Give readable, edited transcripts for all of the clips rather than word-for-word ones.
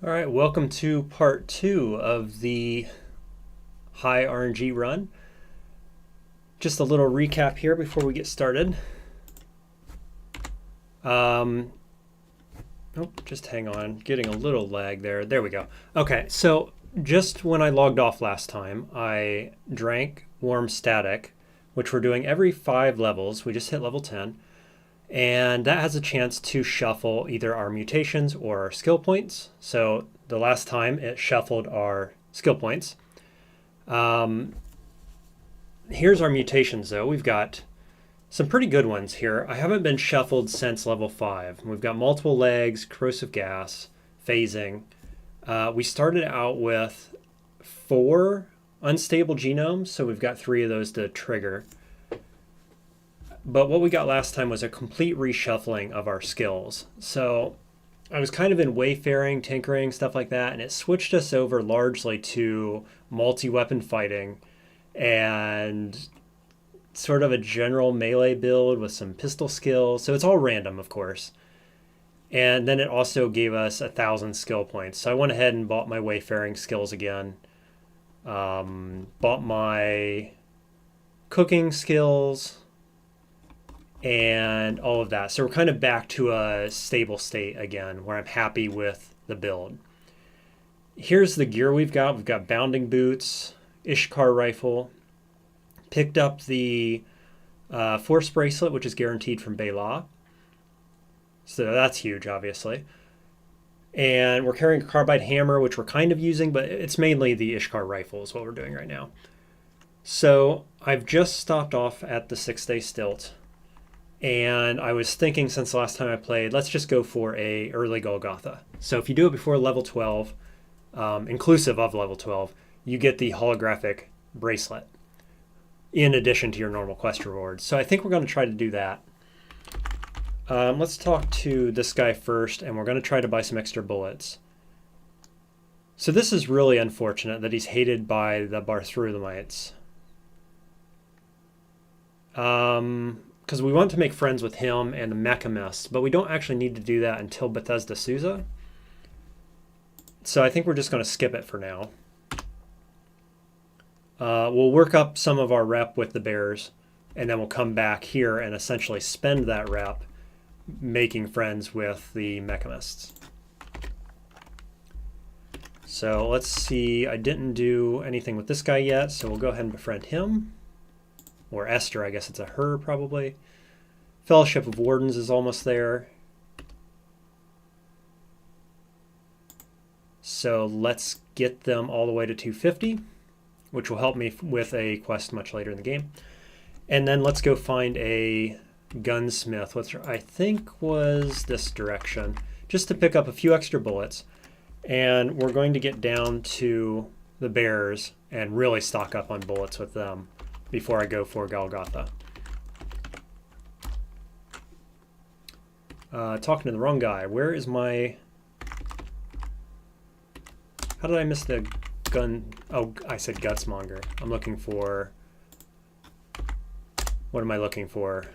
All right, welcome to part 2 of the high RNG run. Just a little recap here before we get started. Just hang on, getting a little lag there. There we go. Okay, so just when I logged off last time, I drank warm static, which we're doing every 5 levels. We just hit level 10. And that has a chance to shuffle either our mutations or our skill points. So the last time it shuffled our skill points. Here's our mutations though. We've got some pretty good ones here. I haven't been shuffled since level 5. We've got multiple legs, corrosive gas, phasing. We started out with 4 unstable genomes, so we've got 3 of those to trigger. But what we got last time was a complete reshuffling of our skills. So I was kind of in wayfaring, tinkering, stuff like that, and it switched us over largely to multi-weapon fighting and sort of a general melee build with some pistol skills. So it's all random, of course. And then it also gave us 1,000 skill points. So I went ahead and bought my wayfaring skills again. Bought my cooking skills and all of that. So we're kind of back to a stable state again where I'm happy with the build. Here's the gear we've got. We've got bounding boots, Ishkar rifle, picked up the force bracelet, which is guaranteed from Bela. So that's huge, obviously. And we're carrying a carbide hammer, which we're kind of using, but it's mainly the Ishkar rifle is what we're doing right now. So I've just stopped off at the 6-day stilt. And I was thinking since the last time I played, let's just go for a early Golgotha. So if you do it before level 12, inclusive of level 12, you get the holographic bracelet in addition to your normal quest rewards. So I think we're going to try to do that. Let's talk to this guy first, and we're going to try to buy some extra bullets. So this is really unfortunate that he's hated by the Bartholomites. Because we want to make friends with him and the Mechamists, but we don't actually need to do that until Bethesda Souza. So I think we're just going to skip it for now. We'll work up some of our rep with the bears, and then we'll come back here and essentially spend that rep making friends with the Mechamists. So let's see, I didn't do anything with this guy yet, so we'll go ahead and befriend him. Or Esther, I guess it's a her probably. Fellowship of Wardens is almost there. So let's get them all the way to 250, which will help me with a quest much later in the game. And then let's go find a gunsmith, which I think was this direction, just to pick up a few extra bullets. And we're going to get down to the bears and really stock up on bullets with them before I go for Golgotha. Talking to the wrong guy. Where is my... How did I miss the gun? Oh, I said Gutsmonger. I'm looking for... What am I looking for?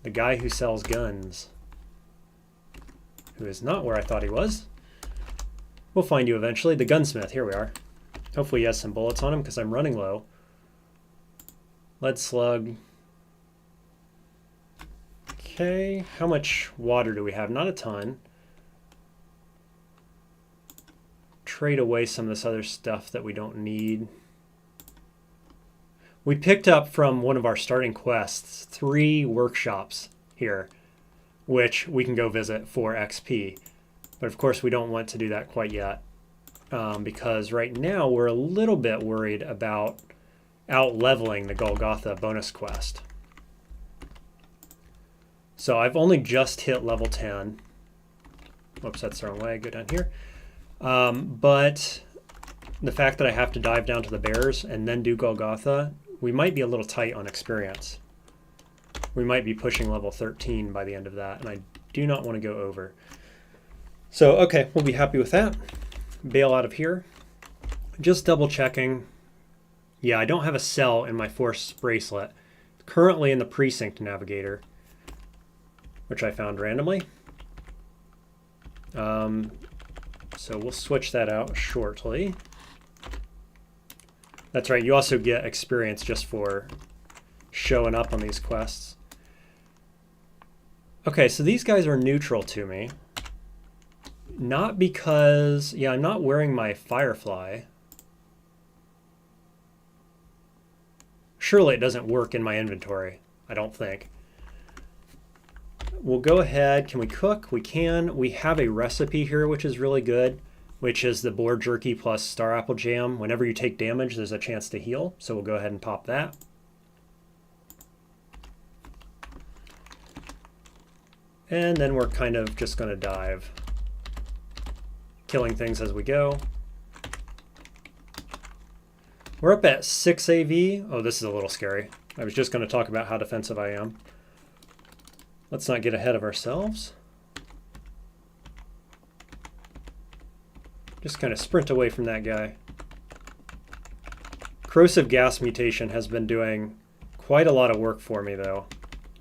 The guy who sells guns. Who is not where I thought he was. We'll find you eventually. The gunsmith. Here we are. Hopefully he has some bullets on him because I'm running low. Lead slug. Okay, how much water do we have? Not a ton. Trade away some of this other stuff that we don't need. We picked up from one of our starting quests 3 workshops here, which we can go visit for XP. But of course we don't want to do that quite yet because right now we're a little bit worried about out-leveling the Golgotha bonus quest. So I've only just hit level 10. Whoops, that's the wrong way. Go down here. But the fact that I have to dive down to the bears and then do Golgotha, we might be a little tight on experience. We might be pushing level 13 by the end of that, and I do not want to go over. So, okay, we'll be happy with that. Bail out of here. Just double checking. Yeah, I don't have a cell in my force bracelet. Currently in the precinct navigator, which I found randomly. So we'll switch that out shortly. That's right, you also get experience just for showing up on these quests. Okay, so these guys are neutral to me. Not because, yeah, I'm not wearing my Firefly. Surely it doesn't work in my inventory, I don't think. We'll go ahead, can we cook? We can. We have a recipe here which is really good, which is the boar jerky plus star apple jam. Whenever you take damage, there's a chance to heal, so we'll go ahead and pop that. And then we're kind of just going to dive, killing things as we go. We're up at 6 AV. Oh, this is a little scary. I was just going to talk about how defensive I am. Let's not get ahead of ourselves. Just kind of sprint away from that guy. Corrosive gas mutation has been doing quite a lot of work for me, though,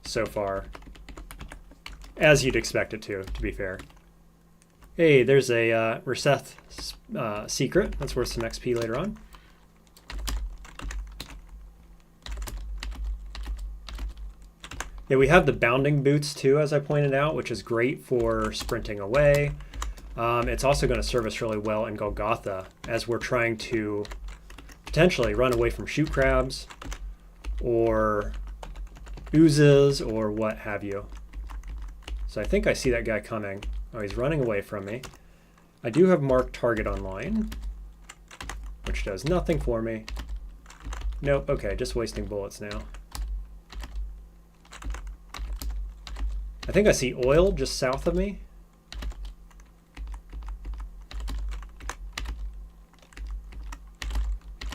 so far. As you'd expect it to be fair. Hey, there's a Reseth secret. That's worth some XP later on. Yeah, we have the bounding boots too, as I pointed out, which is great for sprinting away. It's also going to serve us really well in Golgotha as we're trying to potentially run away from shoot crabs or oozes or what have you. So I think I see that guy coming. Oh, he's running away from me. I do have marked target online, which does nothing for me. Nope, okay, just wasting bullets now. I think I see oil just south of me.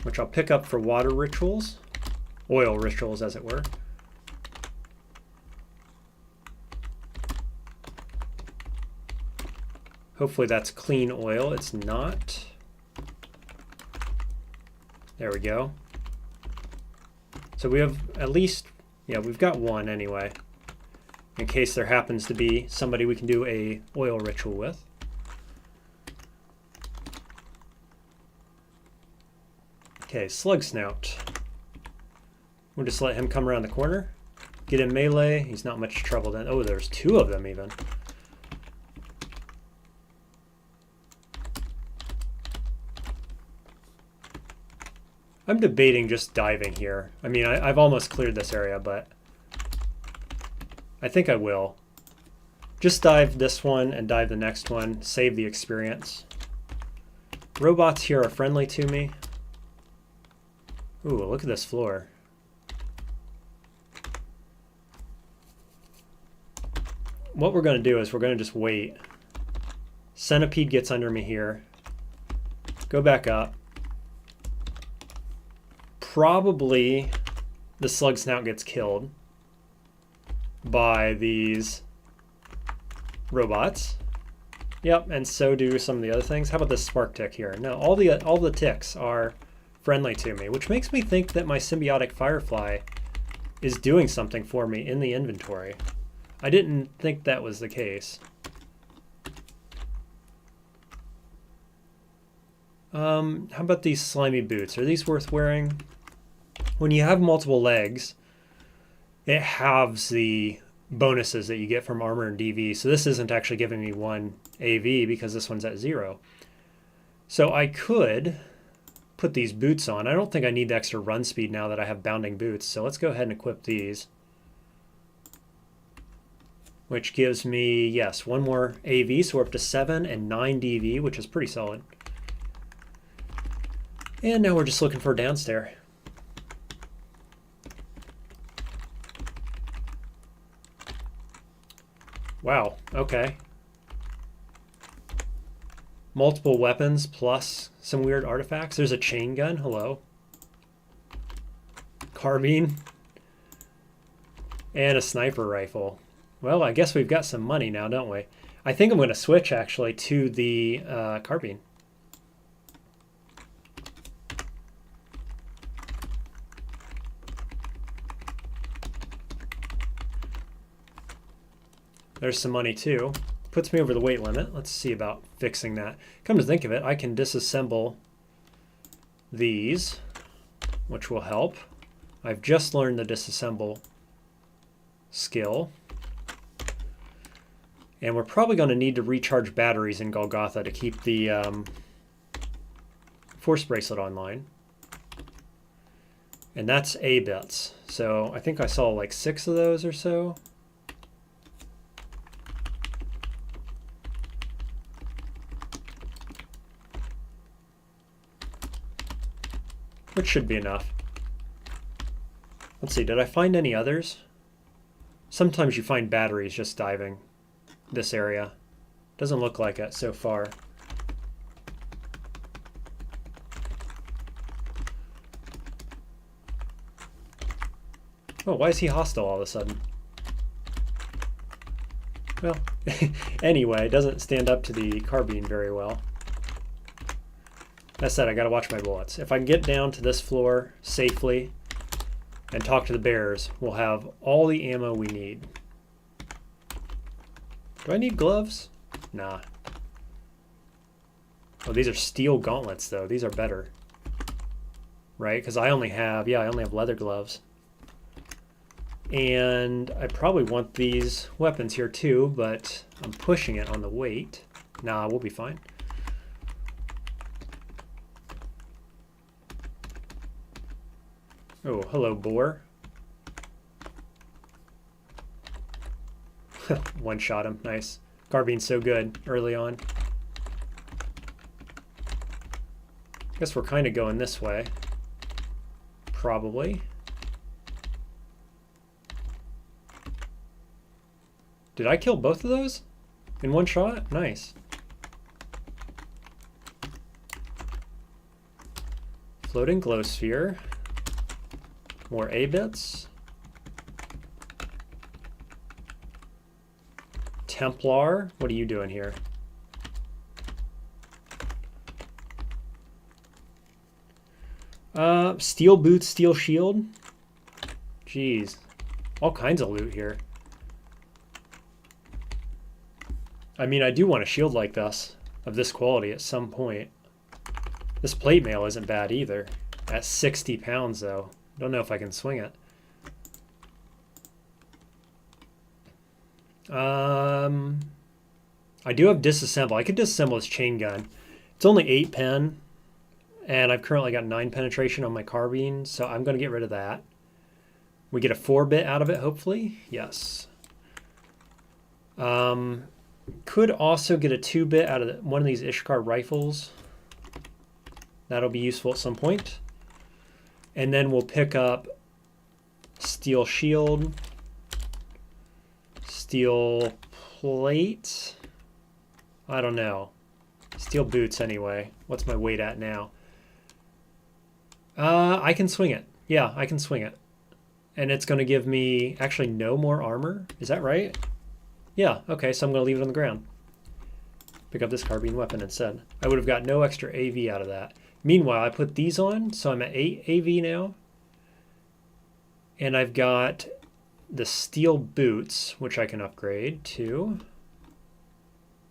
Which I'll pick up for water rituals. Oil rituals, as it were. Hopefully that's clean oil. It's not. There we go. So we have at least, yeah, we've got one anyway, in case there happens to be somebody we can do a oil ritual with. Okay, slug snout. We'll just let him come around the corner. Get in melee. He's not much trouble then. Oh, there's two of them even. I'm debating just diving here. I mean, I've almost cleared this area, but I think I will. Just dive this one and dive the next one. Save the experience. Robots here are friendly to me. Ooh, look at this floor. What we're going to do is we're going to just wait. Centipede gets under me here. Go back up. Probably the slug snout gets killed by these robots. Yep, and so do some of the other things. How about this spark tick here? No, all the ticks are friendly to me, which makes me think that my symbiotic firefly is doing something for me in the inventory. I didn't think that was the case. How about these slimy boots? Are these worth wearing? When you have multiple legs, it halves the bonuses that you get from armor and DV. So this isn't actually giving me 1 AV because this one's at 0. So I could put these boots on. I don't think I need the extra run speed now that I have bounding boots. So let's go ahead and equip these. Which gives me, yes, 1 more AV. So we're up to 7 and 9 DV, which is pretty solid. And now we're just looking for a downstair. Wow, okay. Multiple weapons plus some weird artifacts. There's a chain gun, hello. Carbine. And a sniper rifle. Well, I guess we've got some money now, don't we? I think I'm going to switch, actually, to the carbine. There's some money too. puts me over the weight limit. Let's see about fixing that. Come to think of it, I can disassemble these, which will help. I've just learned the disassemble skill. And we're probably going to need to recharge batteries in Golgotha to keep the force bracelet online. And that's A bits. So I think I saw like 6 of those or so. Which should be enough. Let's see, did I find any others? Sometimes you find batteries just diving this area. Doesn't look like it so far. Oh, why is he hostile all of a sudden? Well, anyway, it doesn't stand up to the carbine very well. That said, I gotta watch my bullets. If I can get down to this floor safely and talk to the bears, we'll have all the ammo we need. Do I need gloves? Nah. Oh, these are steel gauntlets, though. These are better. Right? Because I only have leather gloves. And I probably want these weapons here, too, but I'm pushing it on the weight. Nah, we'll be fine. Oh, hello, boar. One shot him. Nice. Carbine's so good early on. Guess we're kind of going this way. Probably. Did I kill both of those in one shot? Nice. Floating glow sphere. More A bits. Templar, what are you doing here? Steel boots, steel shield. Jeez, all kinds of loot here. I mean, I do want a shield like this, of this quality at some point. This plate mail isn't bad either. At 60 pounds though. Don't know if I can swing it. I do have disassemble. I could disassemble this chain gun. It's only 8 pen, and I've currently got 9 penetration on my carbine, so I'm going to get rid of that. We get a 4-bit out of it, hopefully. Yes. Could also get a 2-bit out of one of these Ishkar rifles. That'll be useful at some point. And then we'll pick up steel shield, steel plate. I don't know. Steel boots anyway. What's my weight at now? I can swing it. Yeah, I can swing it. And it's going to give me actually no more armor. Is that right? Yeah, okay, so I'm going to leave it on the ground. Pick up this carbine weapon instead. I would have got no extra AV out of that. Meanwhile, I put these on, so I'm at 8 AV now. And I've got the steel boots, which I can upgrade to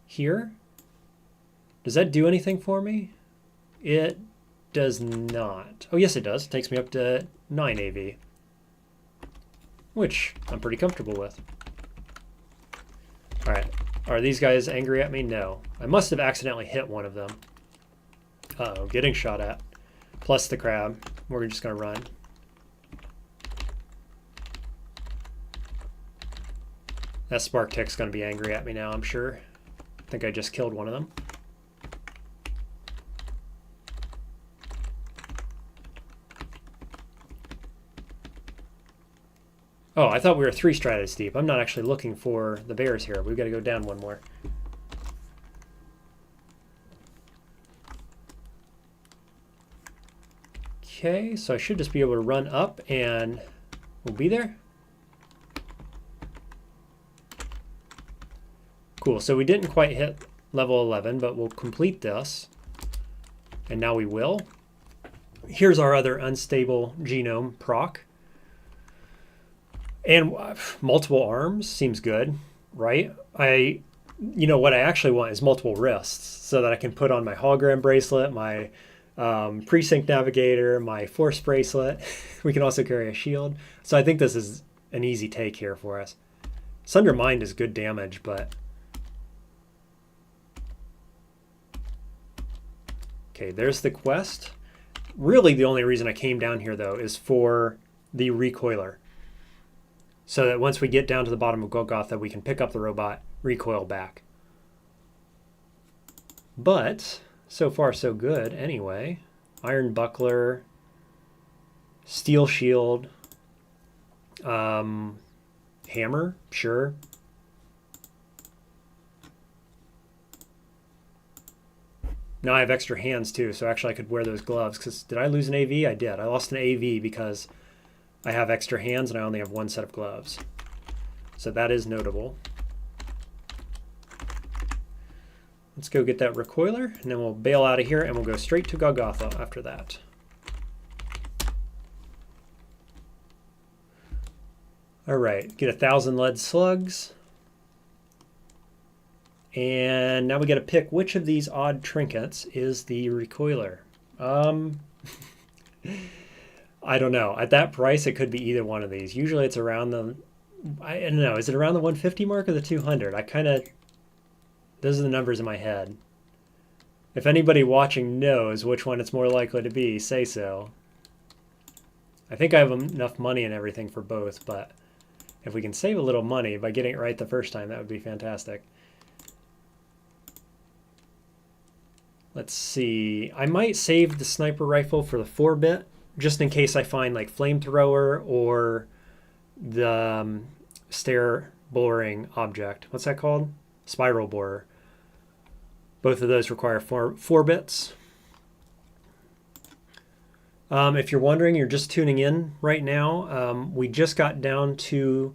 here. Does that do anything for me? It does not. Oh, yes, it does. It takes me up to 9 AV, which I'm pretty comfortable with. All right. Are these guys angry at me? No. I must have accidentally hit one of them. Uh-oh, getting shot at. Plus the crab. We're just going to run. That spark tick's going to be angry at me now, I'm sure. I think I just killed one of them. Oh, I thought we were 3 stratas deep. I'm not actually looking for the bears here. We've got to go down one more. Okay, so I should just be able to run up and we'll be there. Cool, so we didn't quite hit level 11, but we'll complete this. And now we will. Here's our other unstable genome proc. And multiple arms seems good, right? I you know, what I actually want is multiple wrists so that I can put on my hologram bracelet, my precinct navigator, my force bracelet. We can also carry a shield. So I think this is an easy take here for us. Sunder Mind is good damage, but... Okay, there's the quest. Really, the only reason I came down here, though, is for the recoiler. So that once we get down to the bottom of Golgotha, we can pick up the robot, recoil back. But, so far so good, anyway. Iron Buckler, Steel Shield, Hammer, sure. Now I have extra hands too, so actually I could wear those gloves. Because did I lose an AV? I did. I lost an AV because I have extra hands and I only have one set of gloves. So that is notable. Let's go get that recoiler, and then we'll bail out of here, and we'll go straight to Golgotha after that. All right, get 1,000 lead slugs. And now we got to pick which of these odd trinkets is the recoiler. I don't know. At that price, it could be either one of these. Usually it's around the, I don't know, is it around the 150 mark or the 200? I kind of, those are the numbers in my head. If anybody watching knows which one it's more likely to be, say so. I think I have enough money and everything for both, but if we can save a little money by getting it right the first time, that would be fantastic. Let's see. I might save the sniper rifle for the 4-bit, just in case I find like flamethrower or the stair boring object. What's that called? Spiral borer. Both of those require 4 bits. If you're wondering, you're just tuning in right now. We just got down to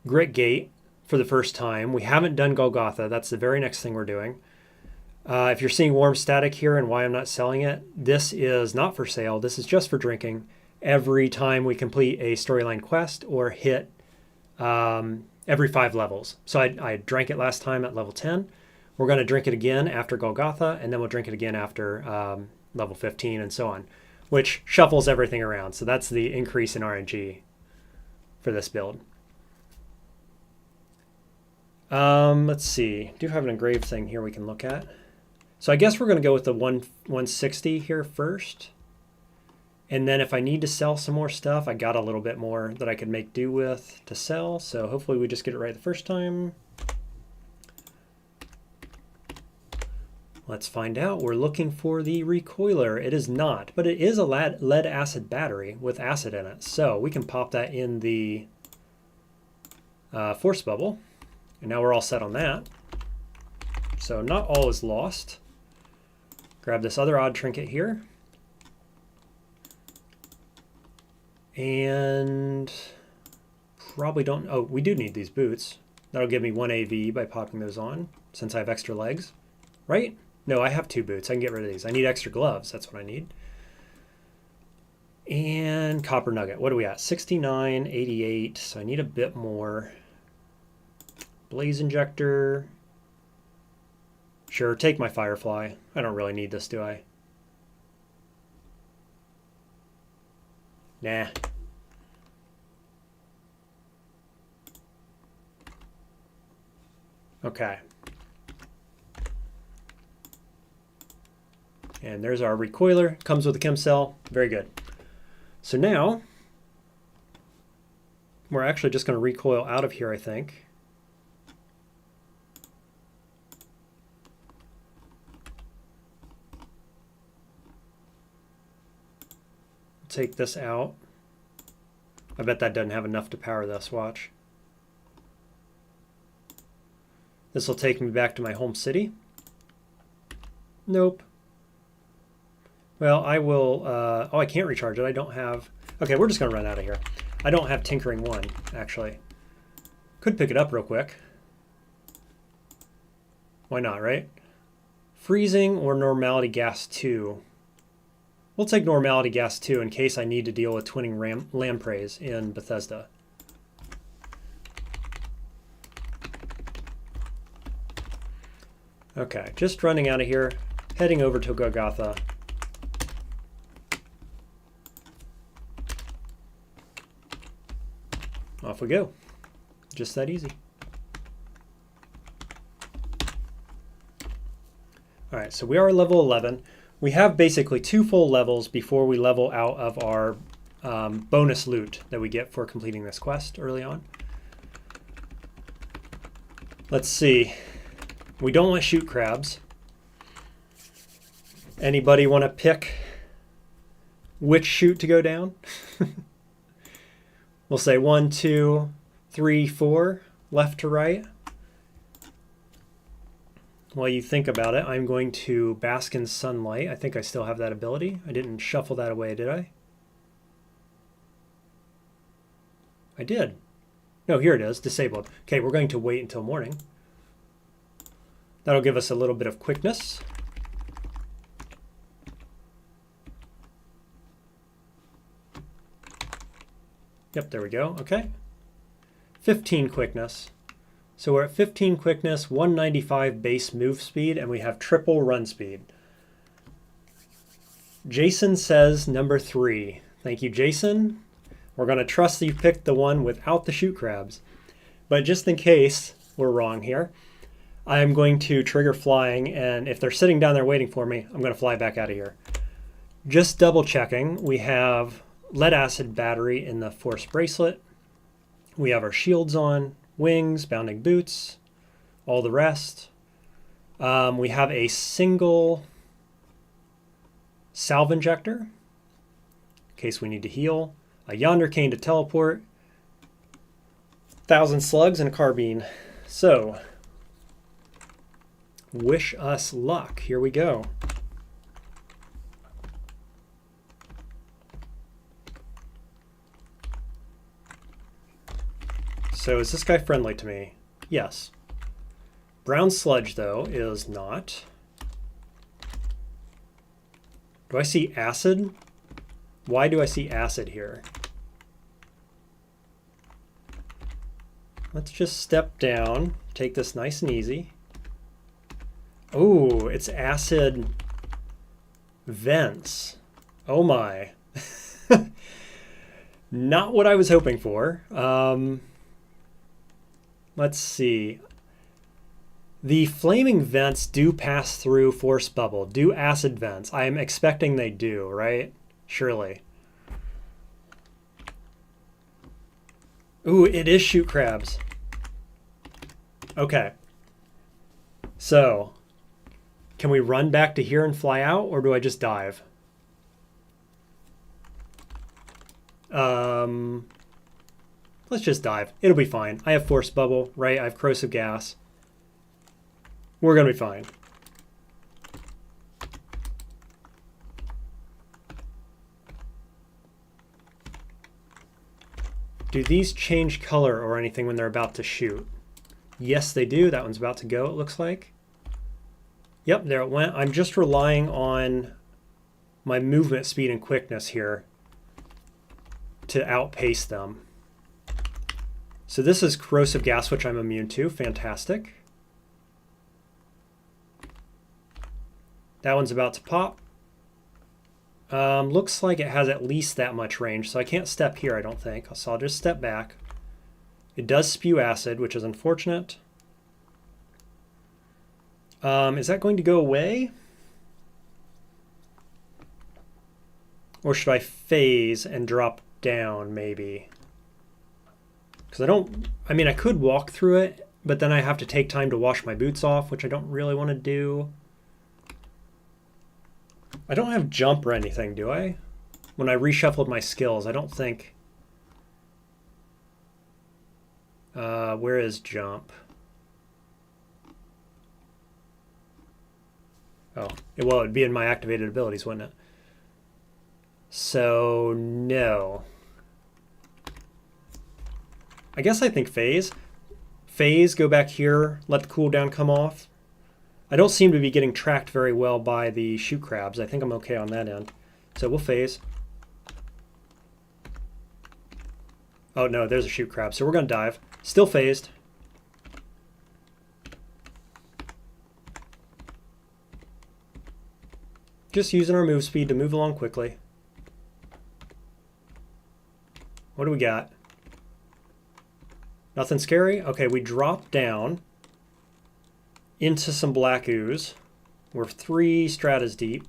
Grit Gate for the first time. We haven't done Golgotha. That's the very next thing we're doing. If you're seeing warm static here and why I'm not selling it, this is not for sale. This is just for drinking. Every time we complete a storyline quest or hit every 5 levels. So I drank it last time at level 10. We're going to drink it again after Golgotha, and then we'll drink it again after level 15 and so on, which shuffles everything around. So that's the increase in RNG for this build. Let's see. I do have an engraved thing here we can look at. So I guess we're going to go with the 160 here first. And then if I need to sell some more stuff, I got a little bit more that I could make do with to sell. So hopefully we just get it right the first time. Let's find out. We're looking for the recoiler. It is not, but it is a lead acid battery with acid in it. So we can pop that in the force bubble. And now we're all set on that. So not all is lost. Grab this other odd trinket here. And probably don't, oh, we do need these boots. That'll give me 1 AV by popping those on, since I have extra legs, right? No, I have 2 boots. I can get rid of these. I need extra gloves. That's what I need. And copper nugget. What are we at? 69, 88. So I need a bit more. Blaze injector. Sure, take my firefly. I don't really need this, do I? Nah. Okay. And there's our recoiler. Comes with a chem cell. Very good. So now, we're actually just going to recoil out of here, I think. Take this out. I bet that doesn't have enough to power this. Watch. This will take me back to my home city. Nope. Well, I will... oh, I can't recharge it. I don't have... Okay, we're just going to run out of here. I don't have Tinkering 1, actually. Could pick it up real quick. Why not, right? Freezing or Normality Gas 2. We'll take Normality Gas 2 in case I need to deal with twinning lampreys in Bethesda. Okay, just running out of here, heading over to Golgotha. Off we go. Just that easy. All right, so we are level 11. We have basically 2 full levels before we level out of our bonus loot that we get for completing this quest early on. Let's see. We don't want shoot crabs. Anybody want to pick which chute to go down? We'll say 1, 2, 3, 4, left to right. While you think about it, I'm going to bask in sunlight. I think I still have that ability. I didn't shuffle that away, did I? I did. No, here it is, disabled. Okay, we're going to wait until morning. That'll give us a little bit of quickness. Yep, there we go. Okay. 15 quickness. So we're at 15 quickness, 195 base move speed, and we have triple run speed. Jason says number 3. Thank you, Jason. We're going to trust that you picked the one without the shoot crabs. But just in case we're wrong here, I'm going to trigger flying, and if they're sitting down there waiting for me, I'm going to fly back out of here. Just double checking, we have lead acid battery in the force bracelet. We have our shields on, wings, bounding boots, all the rest. We have a single salve injector in case we need to heal, a yonder cane to teleport, 1,000 slugs, and a carbine. So, wish us luck. Here we go. So is this guy friendly to me? Yes. Brown sludge, though, is not. Do I see acid? Why do I see acid here? Let's just step down, take this nice and easy. Oh, it's acid vents. Oh my. Not what I was hoping for. Let's see. The flaming vents do pass through force bubble. Do acid vents. I am expecting they do, right? Surely. Ooh, it is shoot crabs. Okay. So, can we run back to here and fly out, or do I just dive? Let's just dive. It'll be fine. I have force bubble, right? I have corrosive gas. We're going to be fine. Do these change color or anything when they're about to shoot? Yes, they do. That one's about to go, it looks like. Yep, there it went. I'm just relying on my movement speed and quickness here to outpace them. So this is corrosive gas, which I'm immune to. Fantastic. That one's about to pop. Looks like it has at least that much range, so I can't step here, I don't think. So I'll just step back. It does spew acid, which is unfortunate. Is that going to go away? Or should I phase and drop down, maybe? Because I mean, I could walk through it, but then I have to take time to wash my boots off, which I don't really want to do. I don't have jump or anything, do I? When I reshuffled my skills, I don't think. Where is jump? Oh, well, it'd be in my activated abilities, wouldn't it? So, no. I guess I think phase. Phase, go back here, let the cooldown come off. I don't seem to be getting tracked very well by the shoot crabs. I think I'm okay on that end. So we'll phase. Oh no, there's a shoot crab. So we're going to dive. Still phased. Just using our move speed to move along quickly. What do we got? Nothing scary? Okay, we drop down into some black ooze. We're 3 stratas deep.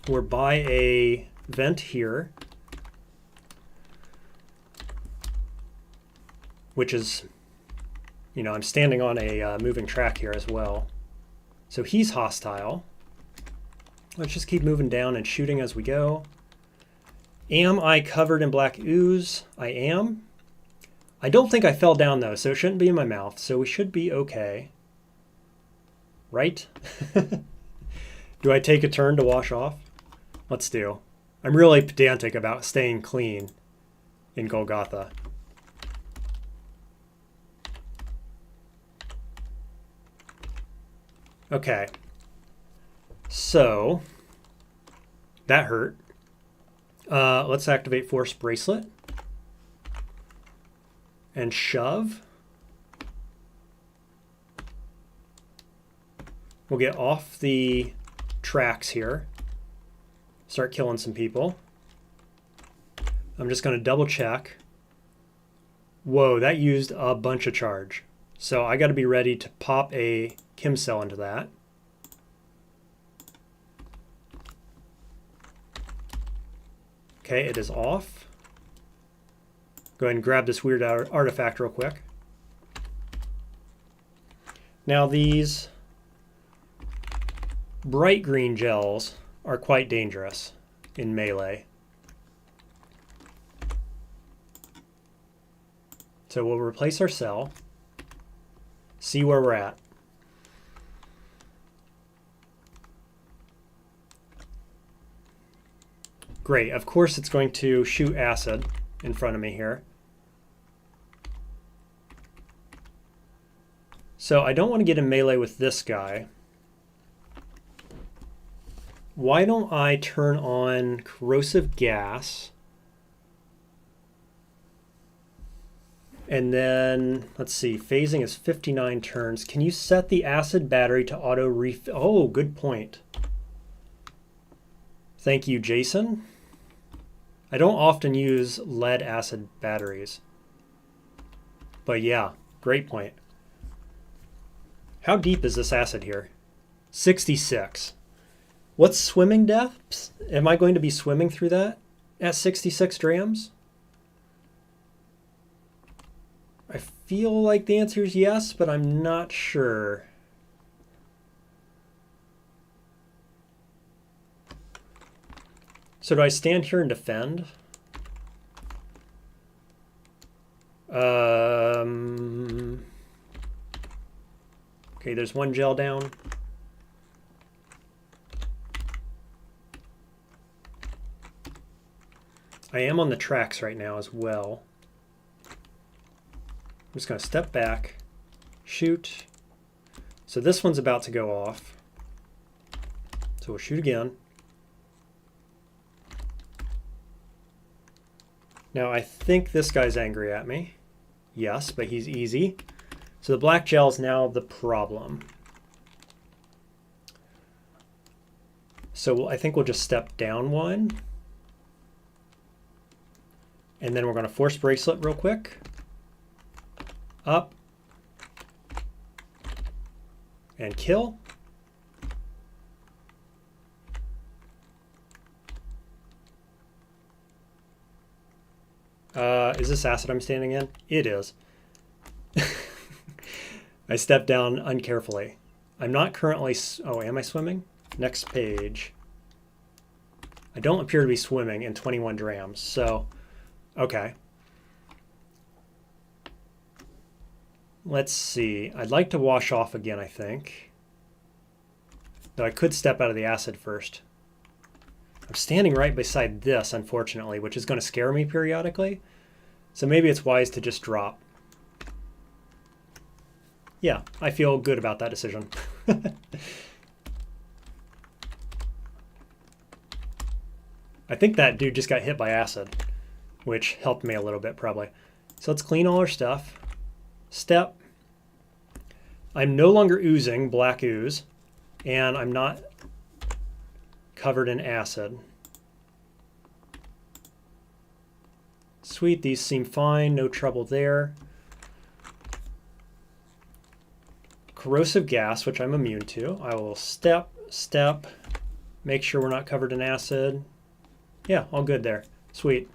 We're by a vent here, which is, you know, I'm standing on a moving track here as well. So he's hostile. Let's just keep moving down and shooting as we go. Am I covered in black ooze? I am. I don't think I fell down though, so it shouldn't be in my mouth, so we should be okay. Right? Do I take a turn to wash off? Let's do. I'm really pedantic about staying clean in Golgotha. Okay. So, that hurt. Let's activate Force Bracelet. And shove. We'll get off the tracks here. Start killing some people. I'm just going to double check. Whoa, that used a bunch of charge. So I got to be ready to pop a Kim cell into that. Okay, it is off. Go ahead and grab this weird artifact real quick. Now these bright green gels are quite dangerous in melee. So we'll replace our cell, see where we're at. Great, of course it's going to shoot acid in front of me here. So I don't want to get in melee with this guy. Why don't I turn on corrosive gas? And then, let's see, phasing is 59 turns. Can you set the acid battery to auto refill? Oh, good point. Thank you, Jason. I don't often use lead acid batteries. But yeah, great point. How deep is this acid here? 66. What's swimming depths? Am I going to be swimming through that at 66 drams? I feel like the answer is yes, but I'm not sure. So do I stand here and defend? Okay, there's one gel down. I am on the tracks right now as well. I'm just going to step back, shoot. So this one's about to go off. So we'll shoot again. Now I think this guy's angry at me. Yes, but he's easy. So the black gel is now the problem. So I think we'll just step down one. And then we're going to force bracelet real quick. Up. And kill. Is this acid I'm standing in? It is. I stepped down uncarefully. I'm not currently... Oh, am I swimming? Next page. I don't appear to be swimming in 21 drams, so... Okay. Let's see. I'd like to wash off again, I think. Though I could step out of the acid first. I'm standing right beside this, unfortunately, which is going to scare me periodically. So maybe it's wise to just drop. Yeah, I feel good about that decision. I think that dude just got hit by acid, which helped me a little bit probably. So let's clean all our stuff. Step. I'm no longer oozing black ooze, and I'm not covered in acid. Sweet, these seem fine, no trouble there. Corrosive gas, which I'm immune to. I will step, make sure we're not covered in acid. Yeah, all good there. Sweet.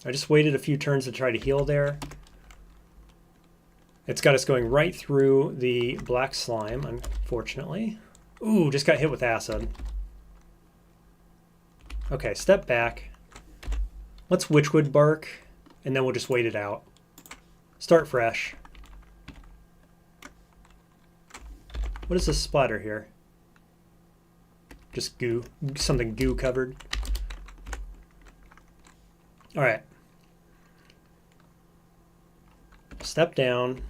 I just waited a few turns to try to heal there. It's got us going right through the black slime, unfortunately. Ooh, just got hit with acid. Okay, step back. Let's witchwood bark, and then we'll just wait it out. Start fresh. What is this splatter here? Just goo, something goo covered. All right. Step down.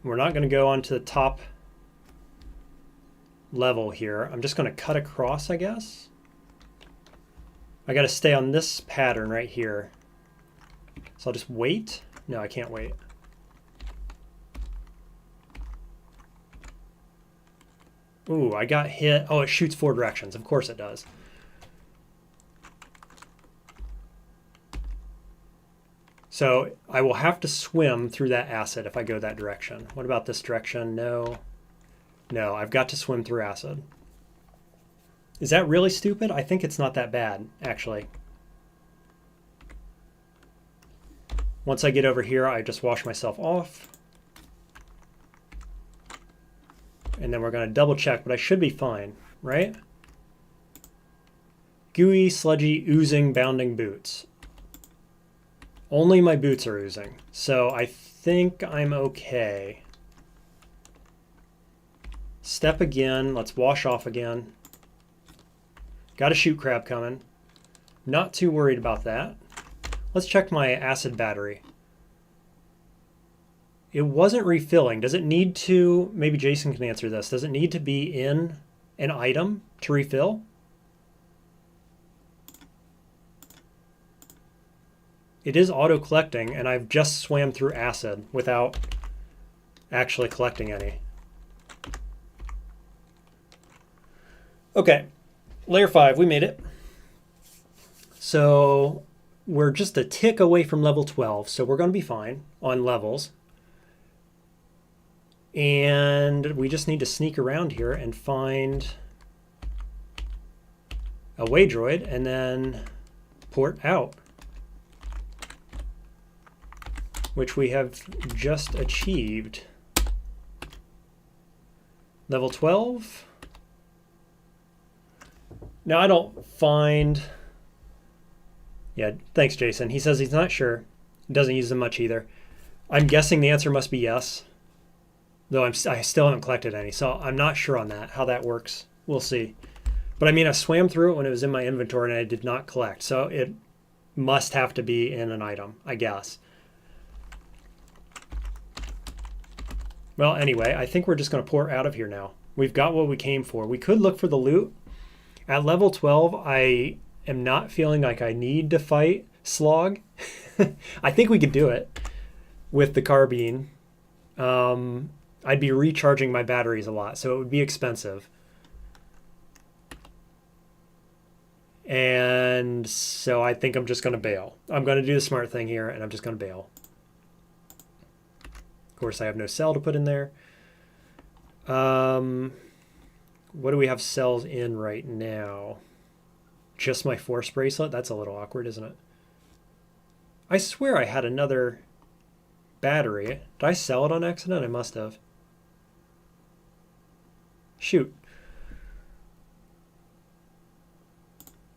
We're not going to go onto the top level here. I'm just going to cut across, I guess. I got to stay on this pattern right here. So I'll just wait. No, I can't wait. Ooh, I got hit. Oh, it shoots 4 directions. Of course it does. So I will have to swim through that acid if I go that direction. What about this direction? No. No, I've got to swim through acid. Is that really stupid? I think it's not that bad, actually. Once I get over here, I just wash myself off. And then we're going to double check, but I should be fine, right? Gooey, sludgy, oozing, bounding boots. Only my boots are oozing, so I think I'm okay. Step again. Let's wash off again. Got a shoot crab coming. Not too worried about that. Let's check my acid battery. It wasn't refilling. Does it need to, maybe Jason can answer this, does it need to be in an item to refill? It is auto-collecting, and I've just swam through acid without actually collecting any. Okay, layer 5, we made it. So we're just a tick away from level 12, so we're going to be fine on levels. And we just need to sneak around here and find a way droid and then port out, which we have just achieved. Level 12. Now I don't find... Yeah, thanks Jason. He says he's not sure. Doesn't use them much either. I'm guessing the answer must be yes. Though I still haven't collected any, so I'm not sure on that, how that works. We'll see. But I mean, I swam through it when it was in my inventory and I did not collect. So it must have to be in an item, I guess. Well, anyway, I think we're just going to pour out of here now. We've got what we came for. We could look for the loot. At level 12, I am not feeling like I need to fight Slog. I think we could do it with the carbine. I'd be recharging my batteries a lot, so it would be expensive. And so I think I'm just going to bail. I'm going to do the smart thing here, and I'm just going to bail. Of course, I have no cell to put in there. What do we have cells in right now? Just my force bracelet? That's a little awkward, isn't it? I swear I had another battery. Did I sell it on accident? I must have. Shoot.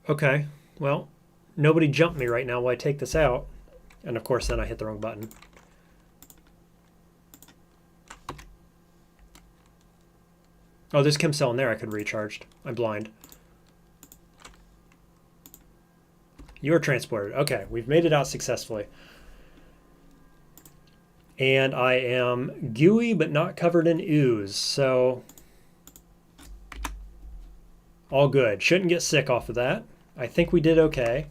Okay, well, nobody jumped me right now while I take this out. And of course, then I hit the wrong button. Oh, there's chem cell in there I could recharged. I'm blind. You are transported. Okay, we've made it out successfully. And I am gooey but not covered in ooze, so all good. Shouldn't get sick off of that. I think we did okay.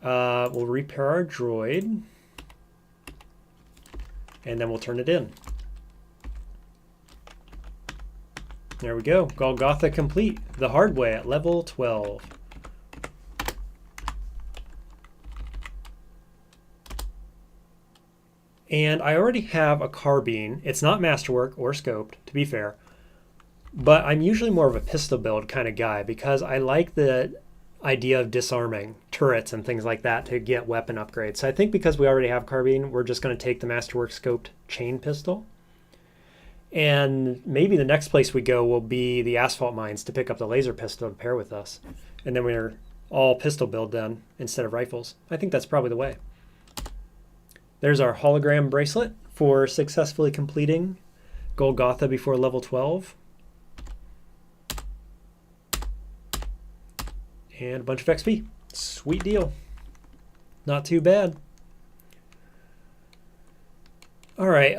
We'll repair our droid. And then we'll turn it in. There we go. Golgotha complete the hard way at level 12. And I already have a carbine. It's not masterwork or scoped, to be fair. But I'm usually more of a pistol build kind of guy because I like the idea of disarming turrets and things like that to get weapon upgrades. So I think because we already have carbine, we're just going to take the masterwork scoped chain pistol. And maybe the next place we go will be the asphalt mines to pick up the laser pistol to pair with us. And then we're all pistol build then instead of rifles. I think that's probably the way. There's our hologram bracelet for successfully completing Golgotha before level 12. And a bunch of XP. Sweet deal. Not too bad. All right.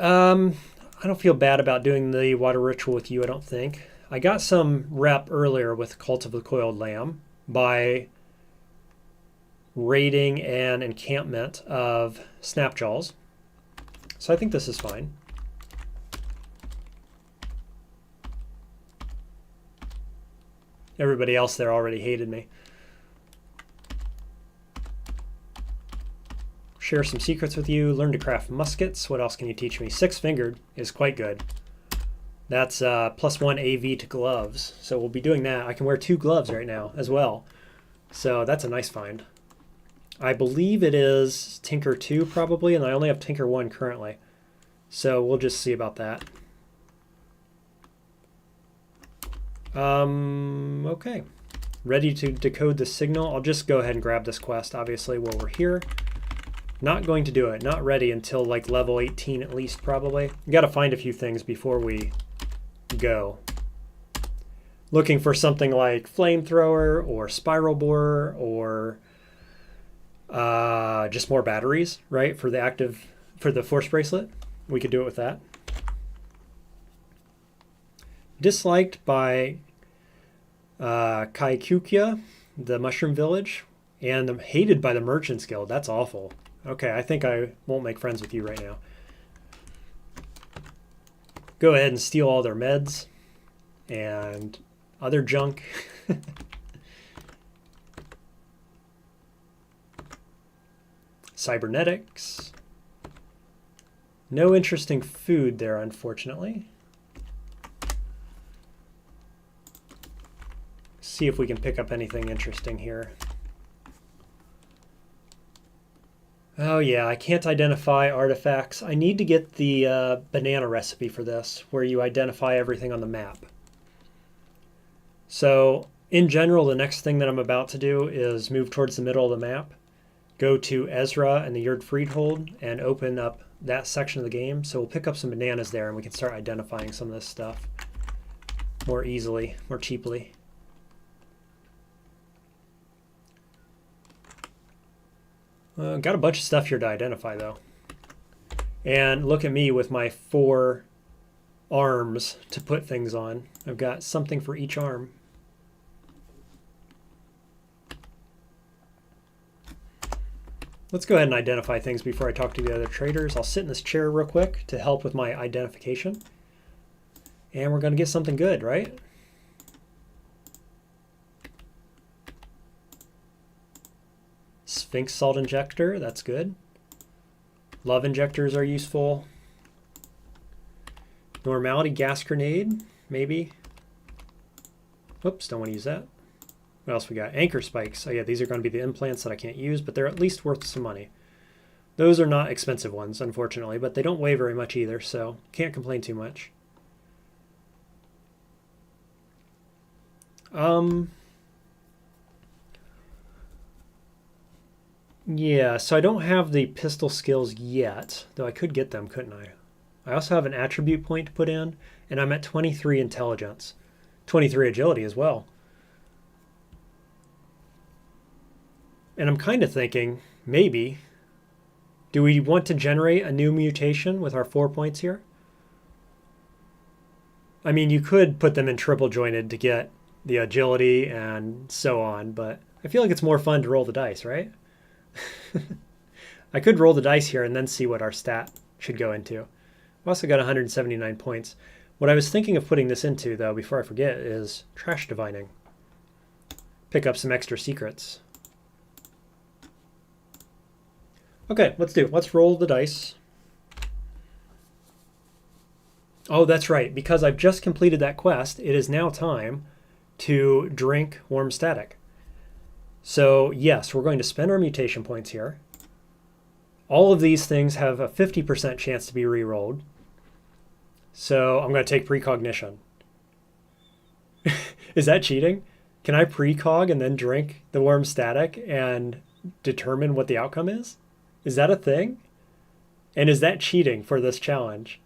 I don't feel bad about doing the water ritual with you, I don't think. I got some rep earlier with Cult of the Coiled Lamb by raiding an encampment of snapjaws. So I think this is fine. Everybody else there already hated me. Share some secrets with you. Learn to craft muskets. What else can you teach me? Six-fingered is quite good. That's +1 AV to gloves. So we'll be doing that. I can wear 2 gloves right now as well. So that's a nice find. I believe it is Tinker 2 probably, and I only have Tinker 1 currently. So we'll just see about that. Okay. Ready to decode the signal. I'll just go ahead and grab this quest, obviously, while we're here. Not going to do it. Not ready until like level 18 at least, probably. Got to find a few things before we go. Looking for something like flamethrower or spiral borer or just more batteries, right? For the force bracelet. We could do it with that. Disliked by Kaikukia, the Mushroom Village, and hated by the Merchants Guild. That's awful. Okay, I think I won't make friends with you right now. Go ahead and steal all their meds and other junk. Cybernetics. No interesting food there, unfortunately. See if we can pick up anything interesting here. Oh yeah, I can't identify artifacts. I need to get the banana recipe for this, where you identify everything on the map. So, in general, the next thing that I'm about to do is move towards the middle of the map, go to Ezra and the Yurd Freedhold, and open up that section of the game. So we'll pick up some bananas there, and we can start identifying some of this stuff more easily, more cheaply. Got a bunch of stuff here to identify, though. And look at me with my 4 arms to put things on. I've got something for each arm. Let's go ahead and identify things before I talk to the other traders. I'll sit in this chair real quick to help with my identification. And we're going to get something good, right? Sphinx salt injector, that's good. Love injectors are useful. Normality gas grenade, maybe. Oops, don't want to use that. What else we got? Anchor spikes. Oh yeah, these are going to be the implants that I can't use, but they're at least worth some money. Those are not expensive ones, unfortunately, but they don't weigh very much either, so can't complain too much. Yeah, so I don't have the pistol skills yet, though I could get them, couldn't I? I also have an attribute point to put in, and I'm at 23 intelligence. 23 agility as well. And I'm kind of thinking, maybe, do we want to generate a new mutation with our 4 points here? I mean, you could put them in triple jointed to get the agility and so on, but I feel like it's more fun to roll the dice, right? I could roll the dice here and then see what our stat should go into. I've also got 179 points. What I was thinking of putting this into, though, before I forget, is trash divining. Pick up some extra secrets. Okay, let's roll the dice. Oh, that's right. Because I've just completed that quest, it is now time to drink Worm Static. So yes, we're going to spend our mutation points here. All of these things have a 50% chance to be re-rolled. So I'm going to take precognition. Is that cheating? Can I precog and then drink the Worm Static and determine what the outcome is? Is that a thing? And is that cheating for this challenge?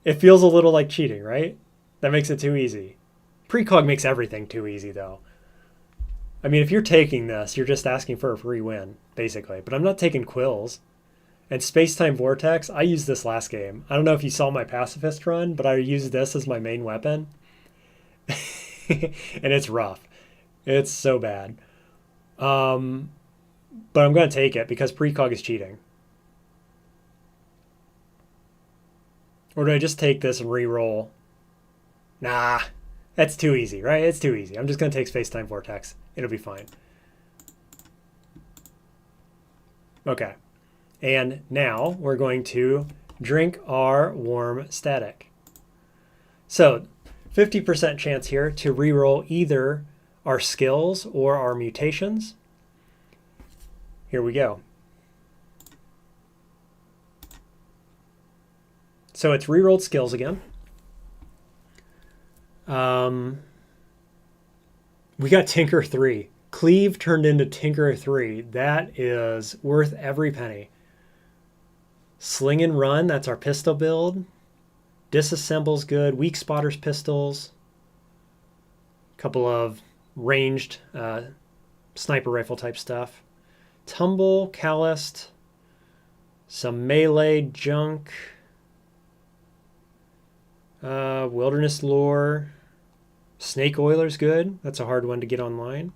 It feels a little like cheating, right? That makes it too easy. Precog makes everything too easy, though. I mean, if you're taking this, you're just asking for a free win, basically. But I'm not taking quills. And Space-Time Vortex, I used this last game. I don't know if you saw my pacifist run, but I used this as my main weapon. And it's rough. It's so bad. But I'm going to take it because precog is cheating. Or do I just take this and re-roll? Nah, that's too easy, right? It's too easy. I'm just going to take Space-Time Vortex. It'll be fine. Okay. And now we're going to drink our Worm Static. So 50% chance here to re-roll either our skills or our mutations. Here we go. So it's re-rolled skills again. We got Tinker 3. Cleave turned into Tinker 3. That is worth every penny. Sling and Run, that's our pistol build. Disassemble's good. Weak Spotter's pistols. A couple of ranged sniper rifle type stuff. Tumble, Calloused. Some melee junk. Wilderness Lore. Snake Oiler's good. That's a hard one to get online.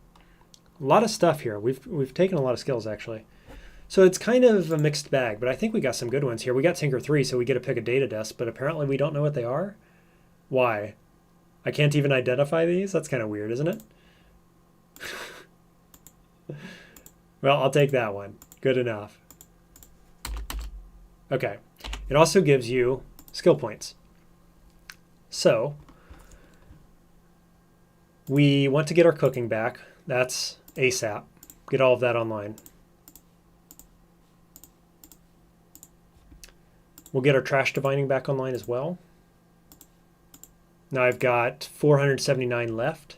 A lot of stuff here. We've taken a lot of skills, actually. So it's kind of a mixed bag, but I think we got some good ones here. We got Tinker 3, so we get to pick a data desk, but apparently we don't know what they are. Why? I can't even identify these? That's kind of weird, isn't it? Well, I'll take that one. Good enough. Okay. It also gives you skill points. So we want to get our cooking back. That's ASAP. Get all of that online. We'll get our trash divining back online as well. Now I've got 479 left.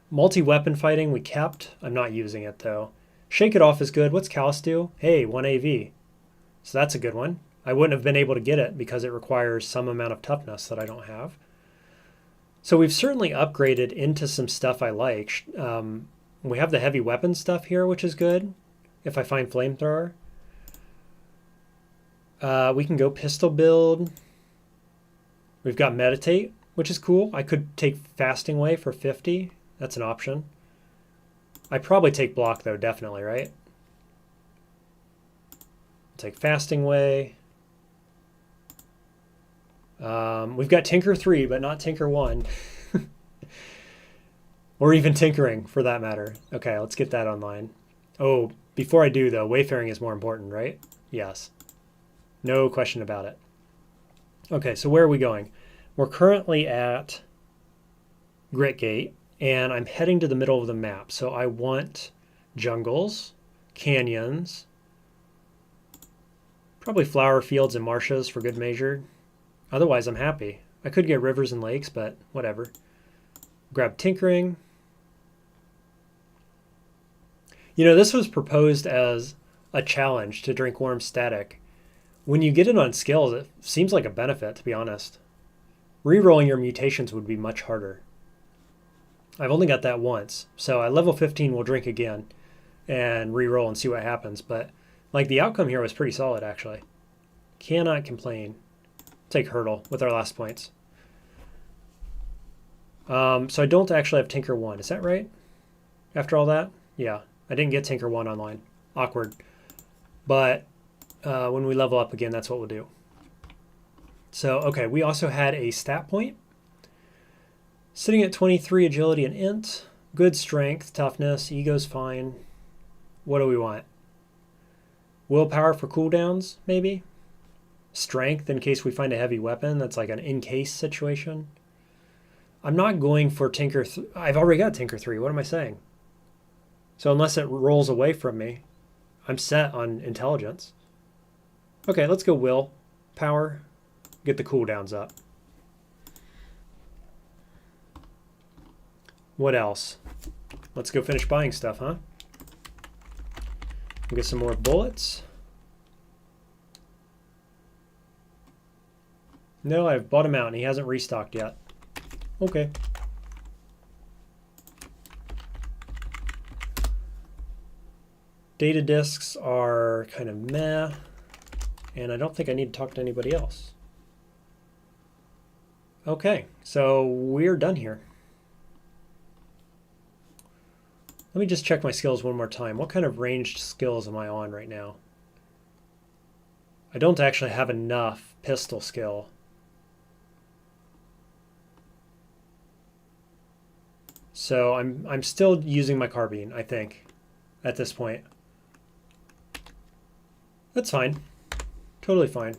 Multi-weapon fighting we kept. I'm not using it though. Shake It Off is good. What's Callus do? Hey, 1 AV. So that's a good one. I wouldn't have been able to get it because it requires some amount of toughness that I don't have. So we've certainly upgraded into some stuff I like. We have the heavy weapon stuff here, which is good. If I find flamethrower. We can go pistol build. We've got meditate, which is cool. I could take fasting way for 50. That's an option. I'd probably take block though, definitely, right? Take fasting way. We've got Tinker 3, but not Tinker 1. Or even Tinkering, for that matter. Okay, let's get that online. Oh, before I do, though, Wayfaring is more important, right? Yes. No question about it. Okay, so where are we going? We're currently at Gritgate, and I'm heading to the middle of the map. So I want jungles, canyons, probably flower fields and marshes for good measure. Otherwise, I'm happy. I could get rivers and lakes, but whatever. Grab Tinkering. You know, this was proposed as a challenge to drink Worm Static. When you get it on skills, it seems like a benefit, to be honest. Rerolling your mutations would be much harder. I've only got that once, so at level 15 we'll drink again and reroll and see what happens. But like the outcome here was pretty solid, actually. Cannot complain. Take Hurdle with our last points. So I don't actually have Tinker 1. Is that right? After all that? Yeah. I didn't get Tinker 1 online. Awkward. But when we level up again, that's what we'll do. So, okay, we also had a stat point. Sitting at 23 agility and int. Good strength, toughness, ego's fine. What do we want? Willpower for cooldowns, maybe? Strength in case we find a heavy weapon. That's like an in-case situation. I'm not going for Tinker. I've already got Tinker 3. What am I saying? So unless it rolls away from me, I'm set on intelligence. Okay, let's go willpower. Get the cooldowns up. What else? Let's go finish buying stuff, huh? We'll get some more bullets. No, I've bought him out and he hasn't restocked yet. Okay. Data disks are kind of meh, and I don't think I need to talk to anybody else. Okay, so we're done here. Let me just check my skills one more time. What kind of ranged skills am I on right now? I don't actually have enough pistol skill. So I'm still using my carbine, I think, at this point. That's fine. Totally fine.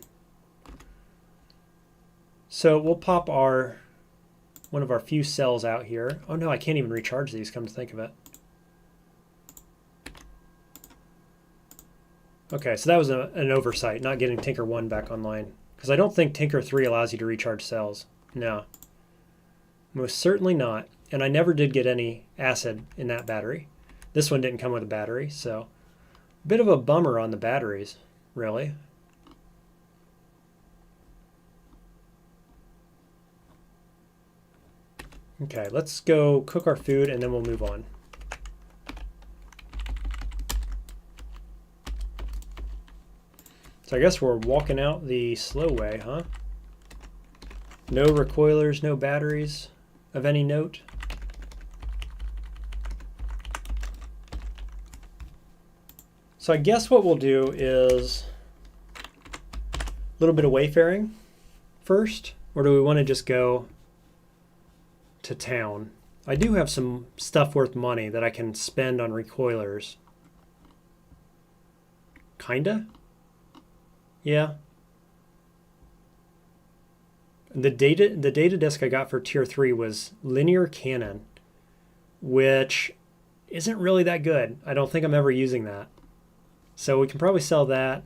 So we'll pop one of our few cells out here. Oh no, I can't even recharge these, come to think of it. Okay, so that was an oversight, not getting Tinker 1 back online. Because I don't think Tinker 3 allows you to recharge cells. No. Most certainly not. And I never did get any acid in that battery. This one didn't come with a battery, so a bit of a bummer on the batteries, really. Okay, let's go cook our food and then we'll move on. So I guess we're walking out the slow way, huh? No recoilers, no batteries of any note. So I guess what we'll do is a little bit of wayfaring first, or do we want to just go to town? I do have some stuff worth money that I can spend on recoilers. Kinda? Yeah. The data disk I got for tier 3 was linear cannon, which isn't really that good. I don't think I'm ever using that. So we can probably sell that,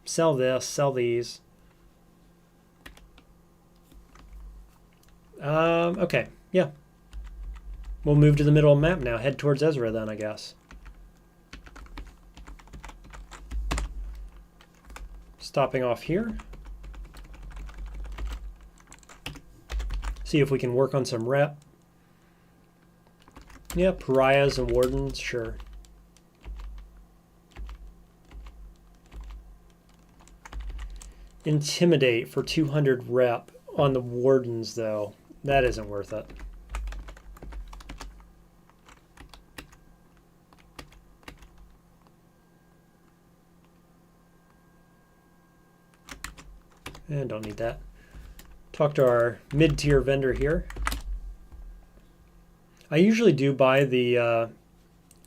sell this, sell these. Okay, yeah. We'll move to the middle of the map now. Head towards Ezra then, I guess. Stopping off here. See if we can work on some rep. Yeah, pariahs and wardens, sure. Intimidate for 200 rep on the wardens, though. That isn't worth it. And don't need that. Talk to our mid-tier vendor here. I usually do buy the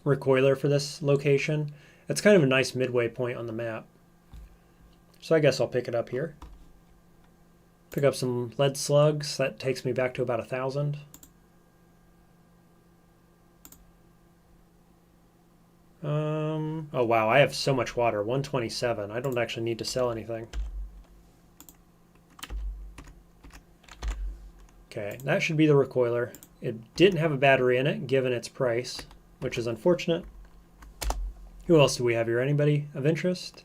recoiler for this location. It's kind of a nice midway point on the map. So I guess I'll pick it up here. Pick up some lead slugs. That takes me back to about 1,000. Oh wow, I have so much water. 127. I don't actually need to sell anything. Okay, that should be the recoiler. It didn't have a battery in it, given its price, which is unfortunate. Who else do we have here? Anybody of interest?